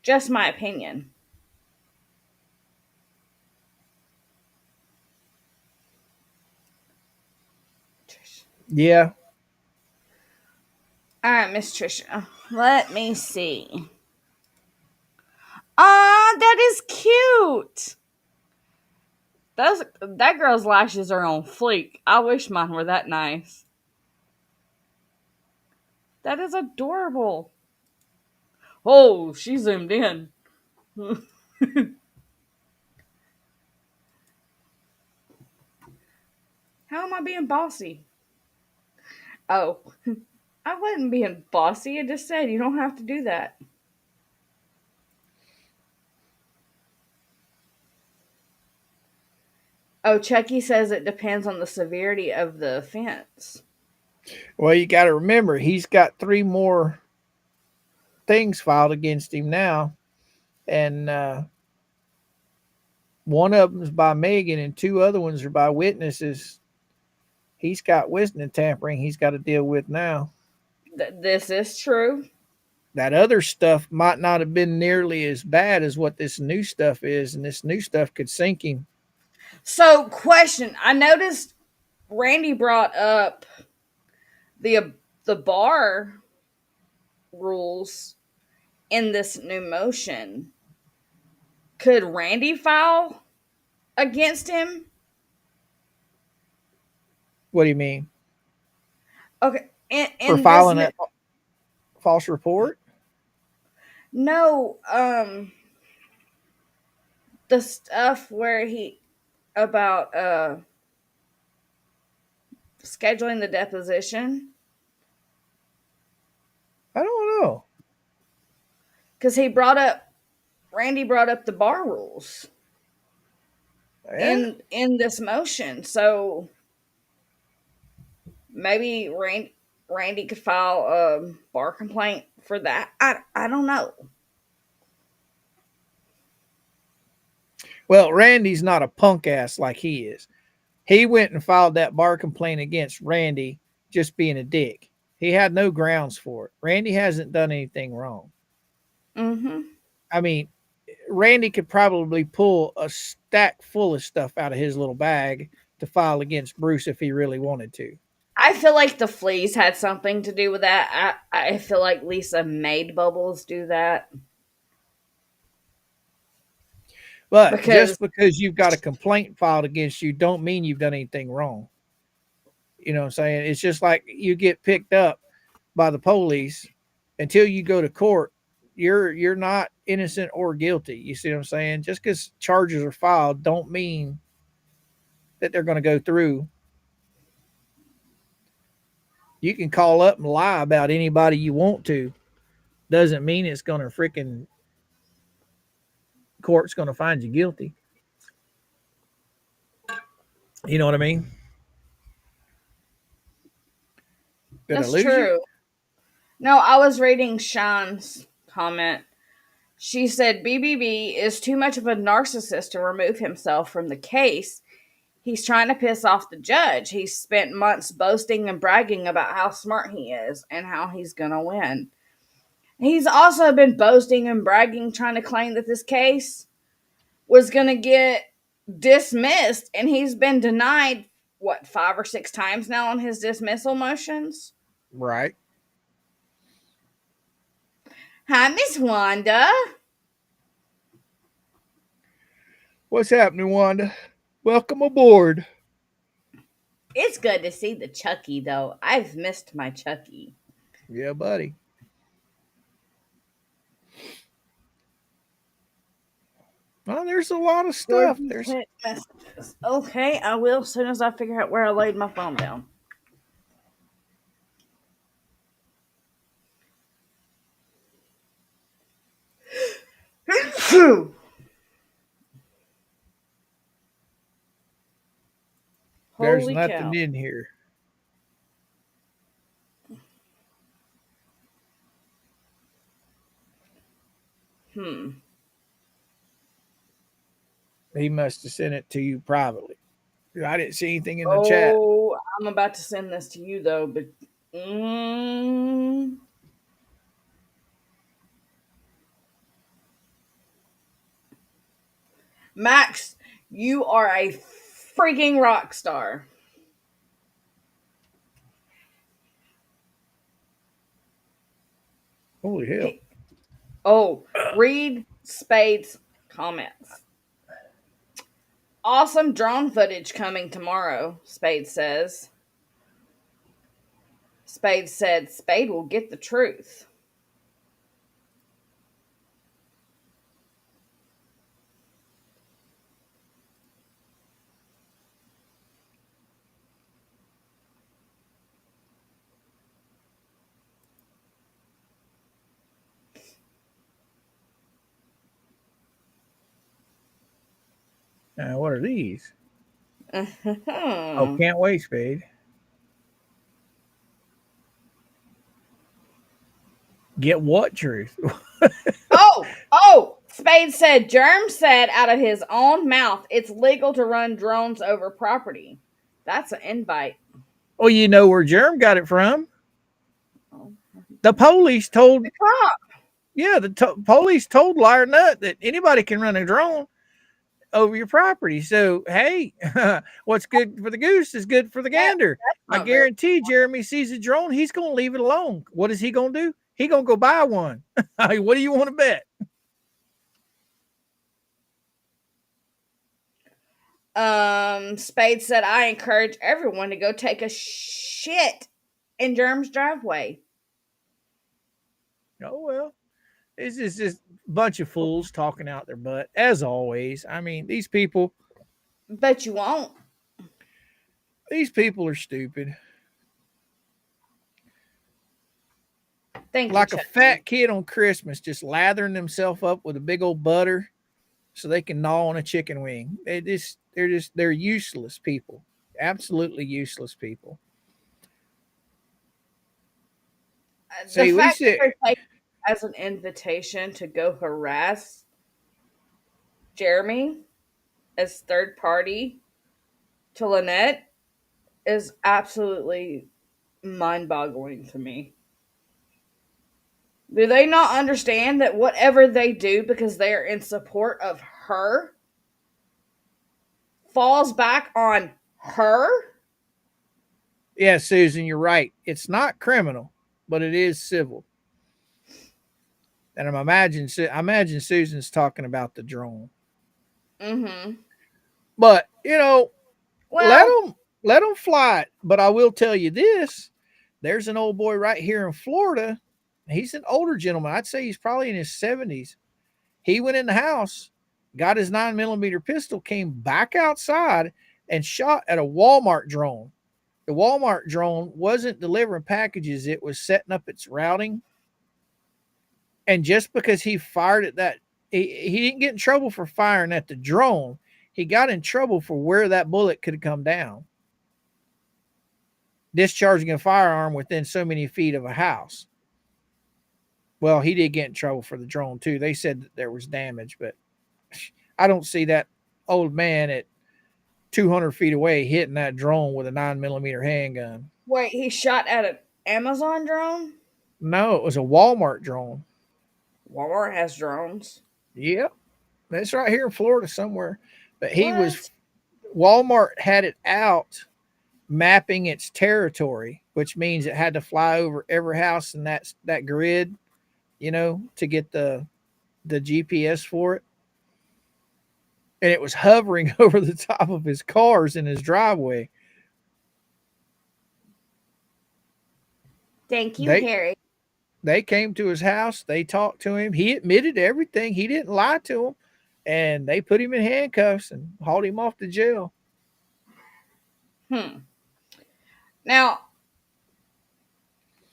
B: Just my opinion.
C: Yeah.
B: All right, Miss Trisha. Let me see. Ah, that is cute. That girl's lashes are on fleek. I wish mine were that nice. That is adorable. Oh, she zoomed in. How am I being bossy? Oh, I wasn't being bossy. I just said you don't have to do that. Oh, Chucky says it depends on the severity of the offense.
C: Well, you got to remember, he's got 3 more things filed against him now, and one of them's by Megan, and 2 other ones are by witnesses. He's got witness tampering he's got to deal with now.
B: This is true.
C: That other stuff might not have been nearly as bad as what this new stuff is, and this new stuff could sink him.
B: So, question. I noticed Randy brought up the bar rules in this new motion. Could Randy file against him?
C: What do you mean?
B: Okay,
C: For filing a false report?
B: No, the stuff where he about scheduling the deposition,
C: I don't know.
B: because Randy brought up the bar rules
C: Yeah.
B: in this motion, so maybe Randy could file a bar complaint for that. I don't know.
C: Well, Randy's not a punk ass like he is. He went and filed that bar complaint against Randy just being a dick. He had no grounds for it. Randy hasn't done anything wrong.
B: Mm-hmm.
C: I mean, Randy could probably pull a stack full of stuff out of his little bag to file against Bruce if he really wanted to.
B: I feel like the fleas had something to do with that. I feel like Lisa made Bubbles do that.
C: But
B: Because
C: just because you've got a complaint filed against you don't mean you've done anything wrong. You know what I'm saying? It's just like you get picked up by the police until you go to court. You're not innocent or guilty. You see what I'm saying? Just because charges are filed don't mean that they're going to go through. You can call up and lie about anybody you want to. Doesn't mean it's going to freaking court's going to find you guilty. You know what I mean? Did I
B: that's
C: lose
B: true.
C: you?
B: No, I was reading Sean's comment. She said BBB is too much of a narcissist to remove himself from the case. He's trying to piss off the judge. He's spent months boasting and bragging about how smart he is and how he's going to win. He's also been boasting and bragging, trying to claim that this case was going to get dismissed, and he's been denied, 5 or 6 times now on his dismissal motions?
C: Right.
B: Hi, Miss Wanda.
C: What's happening, Wanda? Welcome aboard.
B: It's good to see the Chucky, though. I've missed my Chucky.
C: Yeah, buddy. Well, there's a lot of stuff.
B: Jordan
C: There's
B: text messages. Okay, I will as soon as I figure out where I laid my phone down.
C: there's
B: Holy
C: nothing
B: cow.
C: in here. He must have sent it to you privately. I didn't see anything in the chat.
B: Oh, I'm about to send this to you though, but mm, Max, you are a freaking rock star.
C: Holy hell.
B: Hey, oh, read Spade's comments. Awesome drone footage coming tomorrow, Spade says. Spade said Spade will get the truth.
C: What are these? Oh,
B: oh,
C: can't wait, Spade. Get what truth?
B: Spade said Germ said out of his own mouth it's legal to run drones over property. That's an invite.
C: Oh, you know where Germ got it from?
B: Oh.
C: The police told.
B: The cop.
C: Yeah, the police told Liar Nut that anybody can run a drone over your property. So, hey, what's good for the goose is good for the gander. I
B: Not very.
C: guarantee Jeremy sees a drone, he's going to leave it alone. What is he going to do? He going to go buy one. What do you want to bet?
B: Spade said I encourage everyone to go take a shit in Germ's driveway.
C: Oh, well, this is just a bunch of fools talking out their butt, as always. I mean, these people
B: Bet you won't.
C: are stupid.
B: Thank
C: Like
B: you,
C: a
B: Chuck.
C: fat kid on Christmas, just lathering themselves up with a big old butter so they can gnaw on a chicken wing. They're useless people. Absolutely useless people.
B: The
C: See, we
B: fact that
C: said,
B: they're taking it as an invitation to go harass Jeremy as third party to Lynette is absolutely mind-boggling to me. Do they not understand that whatever they do because they are in support of her falls back on her?
C: yeah, Susan, you're right. It's not criminal, but it is civil. And I imagine Susan's talking about the drone.
B: Mm-hmm.
C: But let
B: Well,
C: them fly it. But I will tell you this: there's an old boy right here in Florida. He's an older gentleman. I'd say he's probably in his 70s. He went in the house, got his 9mm pistol, came back outside, and shot at a Walmart drone. The Walmart drone wasn't delivering packages, it was setting up its routing. And just because he fired at that, he didn't get in trouble for firing at the drone. He got in trouble for where that bullet could have come down. Discharging a firearm within so many feet of a house. Well, he did get in trouble for the drone too. They said that there was damage, but I don't see that old man at 200 feet away hitting that drone with a 9mm handgun.
B: wait, he shot at an Amazon drone?
C: No, it was a Walmart drone.
B: Walmart has drones.
C: Yep. That's right here in Florida somewhere. But
B: What?
C: Walmart had it out mapping its territory, which means it had to fly over every house in that grid, to get the GPS for it. And it was hovering over the top of his cars in his driveway.
B: Thank you,
C: They
B: Harry.
C: they came to his house. They talked to him. He admitted everything. He didn't lie to them. and they put him in handcuffs and hauled him off to jail.
B: Hmm. Now,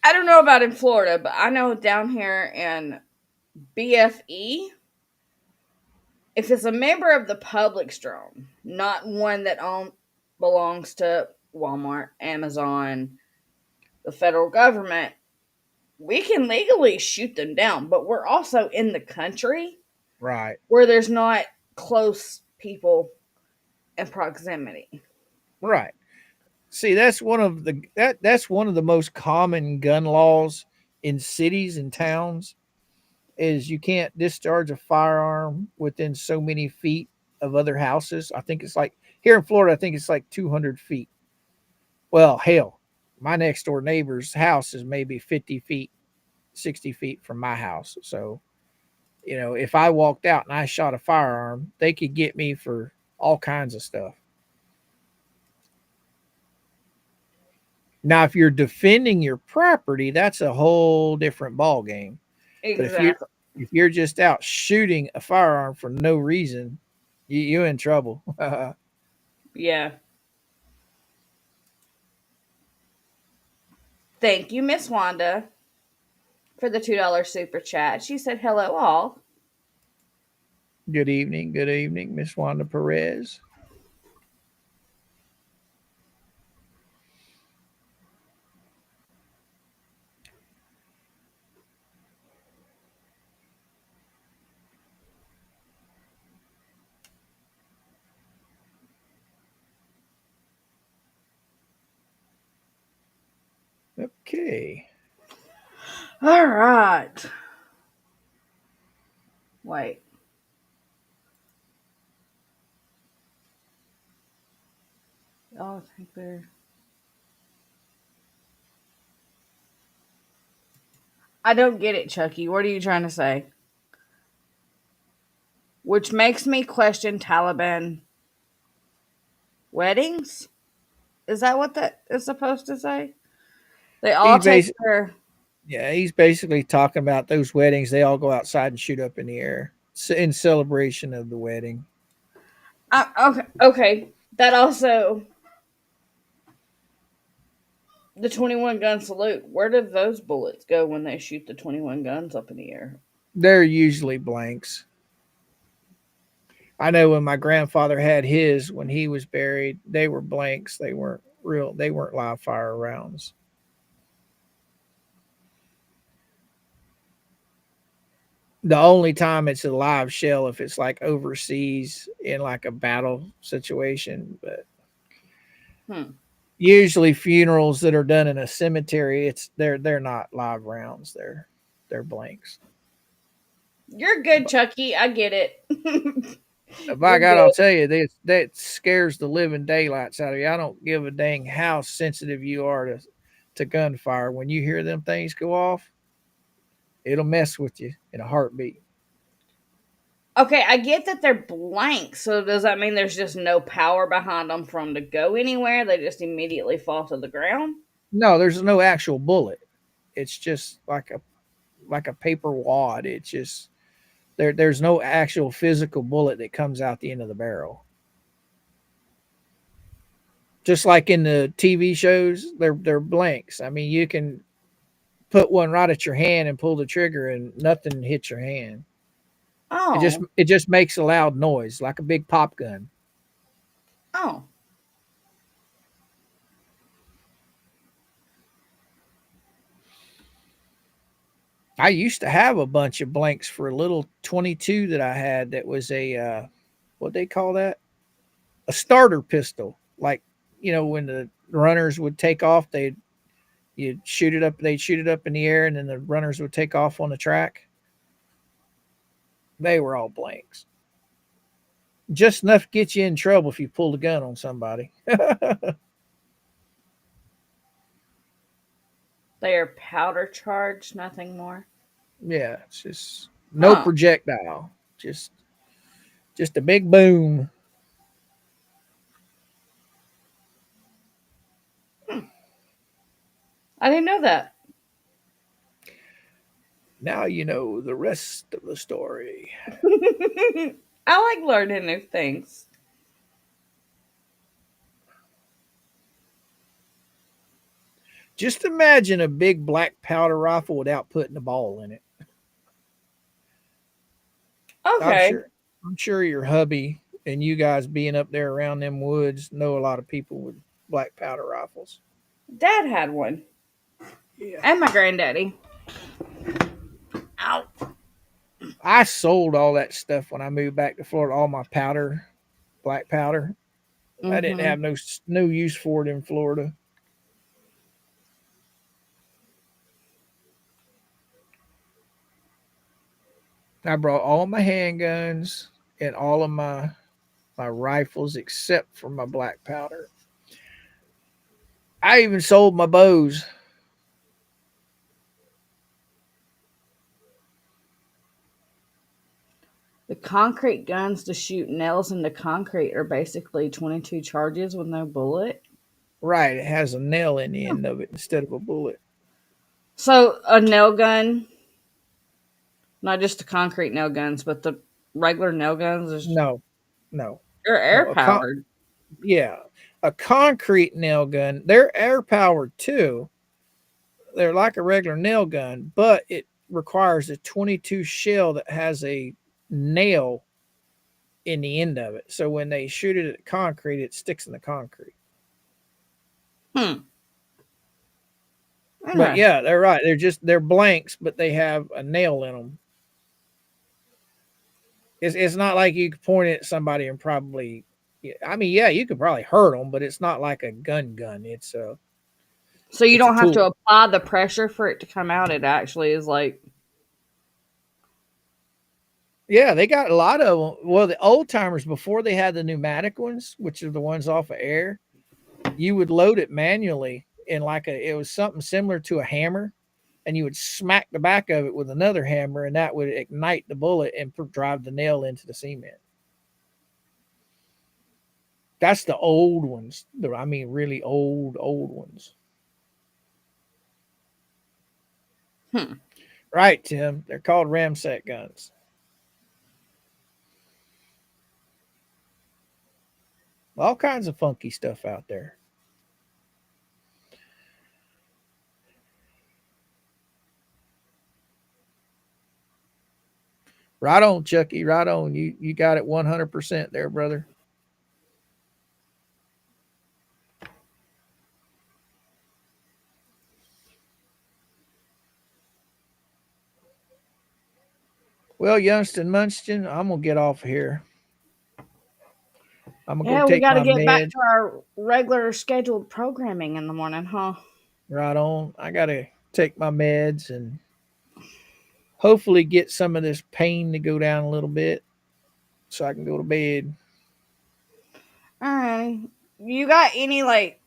B: I don't know about in Florida, but I know down here in BFE, if it's a member of the public drone, not one that belongs to Walmart, Amazon, the federal government, we can legally shoot them down, but we're also in the country
C: Right.
B: where there's not close people in proximity.
C: Right. See, that's one of the most common gun laws in cities and towns is you can't discharge a firearm within so many feet of other houses. I think it's like here in Florida, I think it's like 200 feet. Well, hell, my next door neighbor's house is maybe 50 feet, 60 feet from my house. So, if I walked out and I shot a firearm, they could get me for all kinds of stuff. Now, if you're defending your property, that's a whole different ball game. But
B: Exactly.
C: if you're just out shooting a firearm for no reason, you're in trouble.
B: Yeah. Thank you, Miss Wanda, for the $2 super chat. She said, hello, all.
C: Good evening, Miss Wanda Perez. Okay.
B: All right. Wait. Oh, I think they're. I don't get it, Chucky. What are you trying to say? Which makes me question Taliban weddings? Is that what that is supposed to say? They all
C: He's
B: take
C: bas-
B: their.
C: yeah, he's basically talking about those weddings. They all go outside and shoot up in the air in celebration of the wedding.
B: Okay, okay. That also the 21 gun salute. Where do those bullets go when they shoot the 21 guns up in the air?
C: They're usually blanks. I know when my grandfather had his when he was buried, they were blanks. They weren't real. They weren't live fire rounds. The only time it's a live shell if it's like overseas in like a battle situation, but
B: Hmm.
C: usually funerals that are done in a cemetery, they're not live rounds. They're blanks.
B: You're good,
C: But
B: Chucky. I get it.
C: by
B: You're
C: God, I'll
B: good.
C: tell you this that scares the living daylights out of you. I don't give a dang how sensitive you are to gunfire. When you hear them things go off, it'll mess with you in a heartbeat.
B: Okay, I get that they're blank. So does that mean there's just no power behind them for them to go anywhere? They just immediately fall to the ground?
C: No, there's no actual bullet. It's just like a paper wad. It's just there's no actual physical bullet that comes out the end of the barrel. Just like in the TV shows, they're blanks. I mean, you can put one right at your hand and pull the trigger, and nothing hits your hand. It just
B: Oh,
C: it just makes a loud noise like a big pop gun.
B: oh.
C: I used to have a bunch of blanks for a little 22 that I had. That was a what they call that, a starter pistol. Like when the runners would take off, you'd shoot it up. They'd shoot it up in the air, and then the runners would take off on the track. They were all blanks. Just enough to get you in trouble if you pulled a gun on somebody.
B: They are powder charged, nothing more.
C: Yeah, it's just no
B: Huh.
C: projectile. Just a big boom.
B: I didn't know that.
C: Now you know the rest of the story.
B: I like learning new things.
C: Just imagine a big black powder rifle without putting a ball in it. I'm
B: Okay.
C: sure. I'm sure your hubby and you guys being up there around them woods know a lot of people with black powder rifles.
B: Dad had one.
C: Yeah.
B: And my granddaddy. Ow.
C: I sold all that stuff when I moved back to Florida. All my powder, black powder. I didn't
B: Mm-hmm.
C: have no use for it in Florida. I brought all my handguns and all of my rifles except for my black powder. I even sold my bows.
B: The concrete guns to shoot nails into concrete are basically 22 charges with no bullet.
C: Right, it has a nail in the end of it instead of a bullet.
B: So a nail gun, not just the concrete nail guns, but the regular nail guns,
C: No, no,
B: they're
C: no.
B: air powered.
C: Yeah, a concrete nail gun. They're air powered too. They're like a regular nail gun, but it requires a 22 shell that has a nail in the end of it. So when they shoot it at concrete, it sticks in the concrete.
B: Hmm.
C: But
B: Interesting.
C: yeah, they're right. They're blanks, but they have a nail in them. It's not like you could point it at somebody and probably. I mean, yeah, you could probably hurt them, but it's not like a gun.
B: So you
C: It's a
B: don't have to
C: tool.
B: apply the pressure for it to come out. It actually is like,
C: Yeah, they got a lot of them. Well, the old timers before they had the pneumatic ones, which are the ones off of air, you would load it manually in it was something similar to a hammer, and you would smack the back of it with another hammer, and that would ignite the bullet and drive the nail into the cement. That's the old ones. I mean, really old ones.
B: hmm.
C: Right, Tim. They're called ramset guns. All kinds of funky stuff out there. Right on, Chucky. Right on. You got it 100% there, brother. Well, Youngston Munston, I'm gonna get off of here. I'm gonna go
B: Yeah, we
C: take
B: got to
C: my
B: get back
C: meds.
B: to our regular scheduled programming in the morning, huh?
C: Right on. I gotta take my meds and hopefully get some of this pain to go down a little bit so I can go to bed.
B: All right. You got any like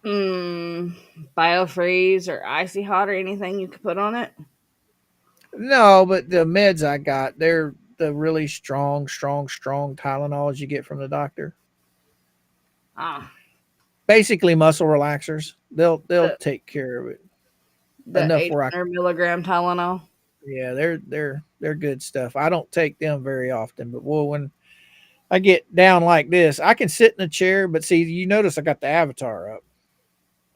B: mm, biofreeze or icy hot or anything you could put on it?
C: No, but the meds I got, they're the really strong Tylenols you get from the doctor.
B: Ah,
C: Basically muscle relaxers. They'll
B: the
C: take care of it
B: the
C: enough where I
B: 800 milligram Tylenol.
C: yeah, they're good stuff. I don't take them very often, but well, when I get down like this, I can sit in a chair, but see, you notice I got the avatar up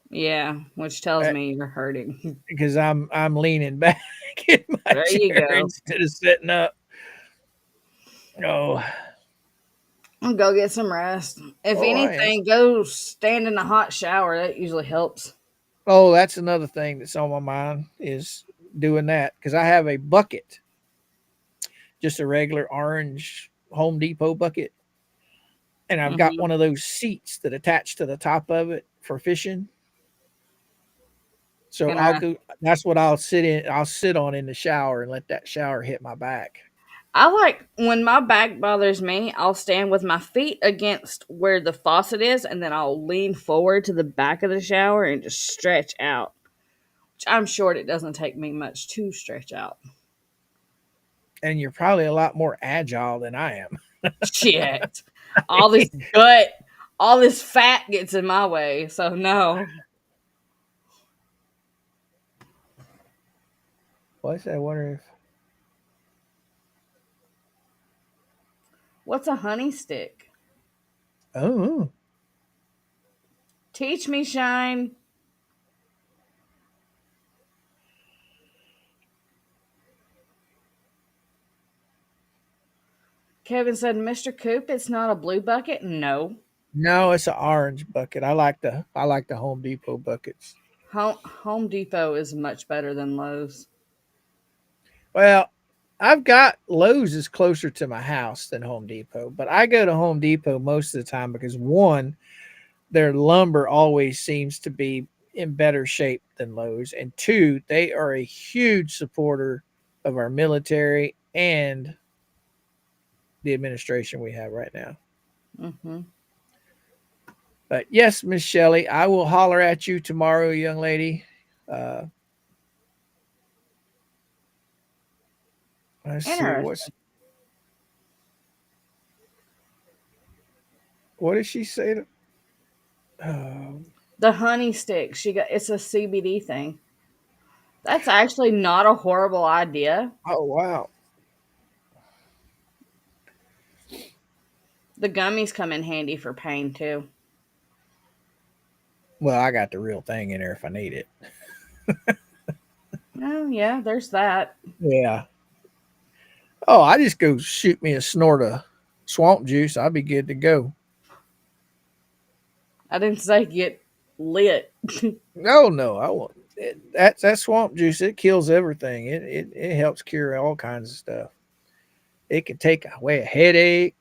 B: Yeah, which tells me you're hurting.
C: because I'm leaning back in my
B: There you
C: chair
B: go.
C: instead of sitting up. Oh,
B: I'll go get some rest. If
C: oh, I am.
B: anything, go stand in a hot shower. That usually helps.
C: Oh, that's another thing that's on my mind is doing that because I have a bucket, just a regular orange Home Depot bucket, and I've got
B: Hmm.
C: one of those seats that attach to the top of it for fishing. So I'll
B: And
C: go. That's what I'll sit in. I'll sit on in the shower and let that shower hit my back.
B: I like when my back bothers me, I'll stand with my feet against where the faucet is, and then I'll lean forward to the back of the shower and just stretch out. Which I'm sure it doesn't take me much to stretch out.
C: And you're probably a lot more agile than I am.
B: Shit. All this gut, all this fat gets in my way. So no.
C: What's I wonder if
B: What's a honey stick?
C: Oh,
B: Teach me, Shine. Kevin said, Mr. Coop, it's not a blue bucket. No.
C: no, it's an orange bucket. I like the Home Depot buckets.
B: Home Depot is much better than Lowe's.
C: Well, I've got Lowe's is closer to my house than Home Depot, but I go to Home Depot most of the time because one, their lumber always seems to be in better shape than Lowe's, and two, they are a huge supporter of our military and the administration we have right now.
B: Mm-hmm.
C: But yes, Miss Shelley, I will holler at you tomorrow, young lady. Uh, let's see
B: Interesting.
C: what did she say?
B: The honey stick. It's a CBD thing. That's actually not a horrible idea.
C: Oh wow.
B: The gummies come in handy for pain too.
C: Well, I got the real thing in there if I need it.
B: Oh yeah, there's that.
C: Yeah. Oh, I just go shoot me a snort of swamp juice. I'll be good to go.
B: I didn't say get lit.
C: No, I won't. That swamp juice. It kills everything. It helps cure all kinds of stuff. It can take away a headache.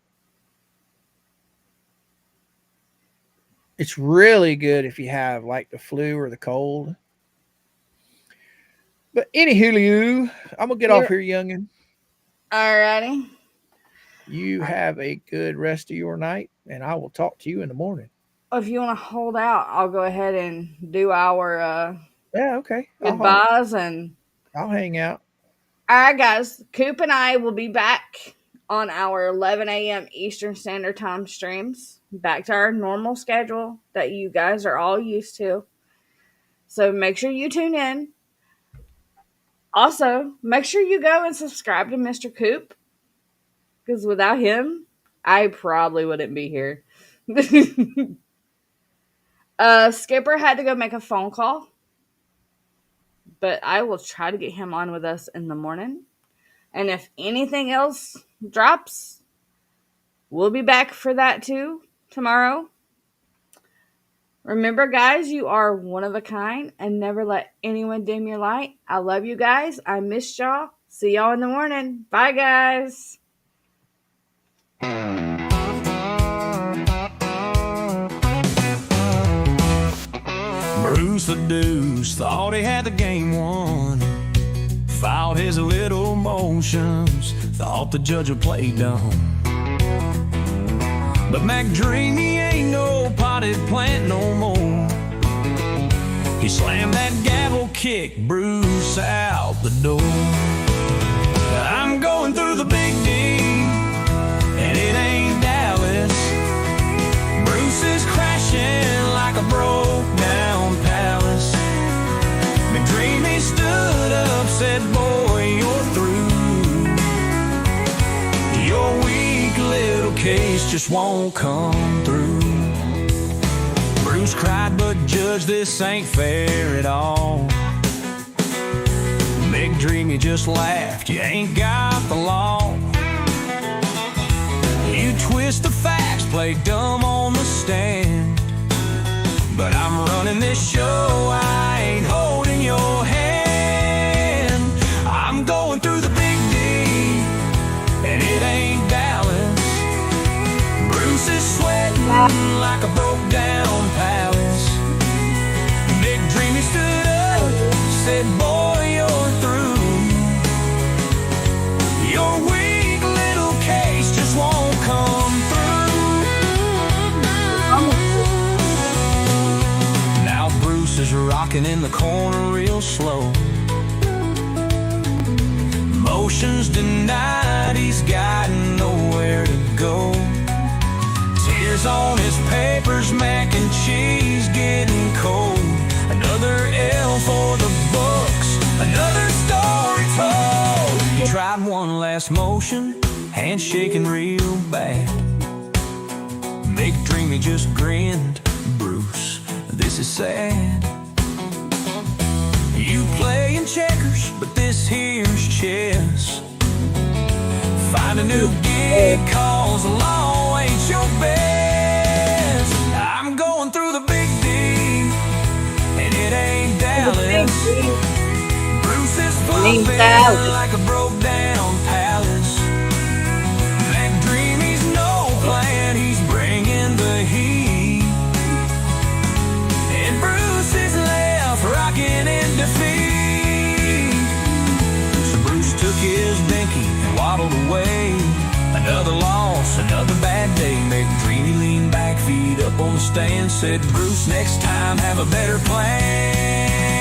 C: It's really good if you have like the flu or the cold. But anywho, I'm gonna get off here, youngin.
B: Alrighty.
C: You have a good rest of your night, and I will talk to you in the morning.
B: If you want to hold out, I'll go ahead and do our
C: Yeah, okay.
B: goodbyes and.
C: I'll hang out.
B: All right, guys. Coop and I will be back on our 11 a.m. Eastern Standard Time streams. Back to our normal schedule that you guys are all used to. So make sure you tune in. Also, make sure you go and subscribe to Mr. Coop. Because without him, I probably wouldn't be here. Skipper had to go make a phone call. But I will try to get him on with us in the morning. And if anything else drops, we'll be back for that too tomorrow. Remember, guys, you are one of a kind and never let anyone dim your light. I love you guys. I miss y'all. See y'all in the morning. Bye, guys.
A: Bruce the Deuce thought he had the game won. Filed his little motions, thought the judge would play dumb. But Mac Dreamy ain't no potted plant no more. He slammed that gavel, kicked Bruce out the door. I'm going through the big D, and it ain't Dallas. Bruce is crashing like a broke down palace. McDreamy stood up, said, boy, you're through. Your weak little case just won't come through. Bruce cried, but judge, this ain't fair at all. McDreamy just laughed, you ain't got the law. You twist the facts, play dumb on the stand. But I'm running this show, I ain't holding your hand. I'm going through the big D, and it ain't Dallas. Bruce is sweating like a broke down palace. Big Dreamy stood up, said, boy, you're through. Your weak little case just won't come through. Now Bruce is rocking in the corner real slow. Motions denied, he's got nowhere to go. Tears on his papers, mac and cheese getting cold. Another L for the books, another story told. He tried one last motion, handshaking real bad. McDreamy just grinned. Bruce, this is sad. You playing checkers, but this here's chess. Find a new gig, cause the law ain't your best. I'm going through the big D, and it ain't Dallas. Bruce is flipping like a broke down palace. McDreamy's no plan, he's bringing the heat. And Bruce is left rocking in defeat. So Bruce took his dinky and waddled away. Another loss, another bad day. McDreamy leaned back, feet up on the stand. Said, Bruce, next time have a better plan.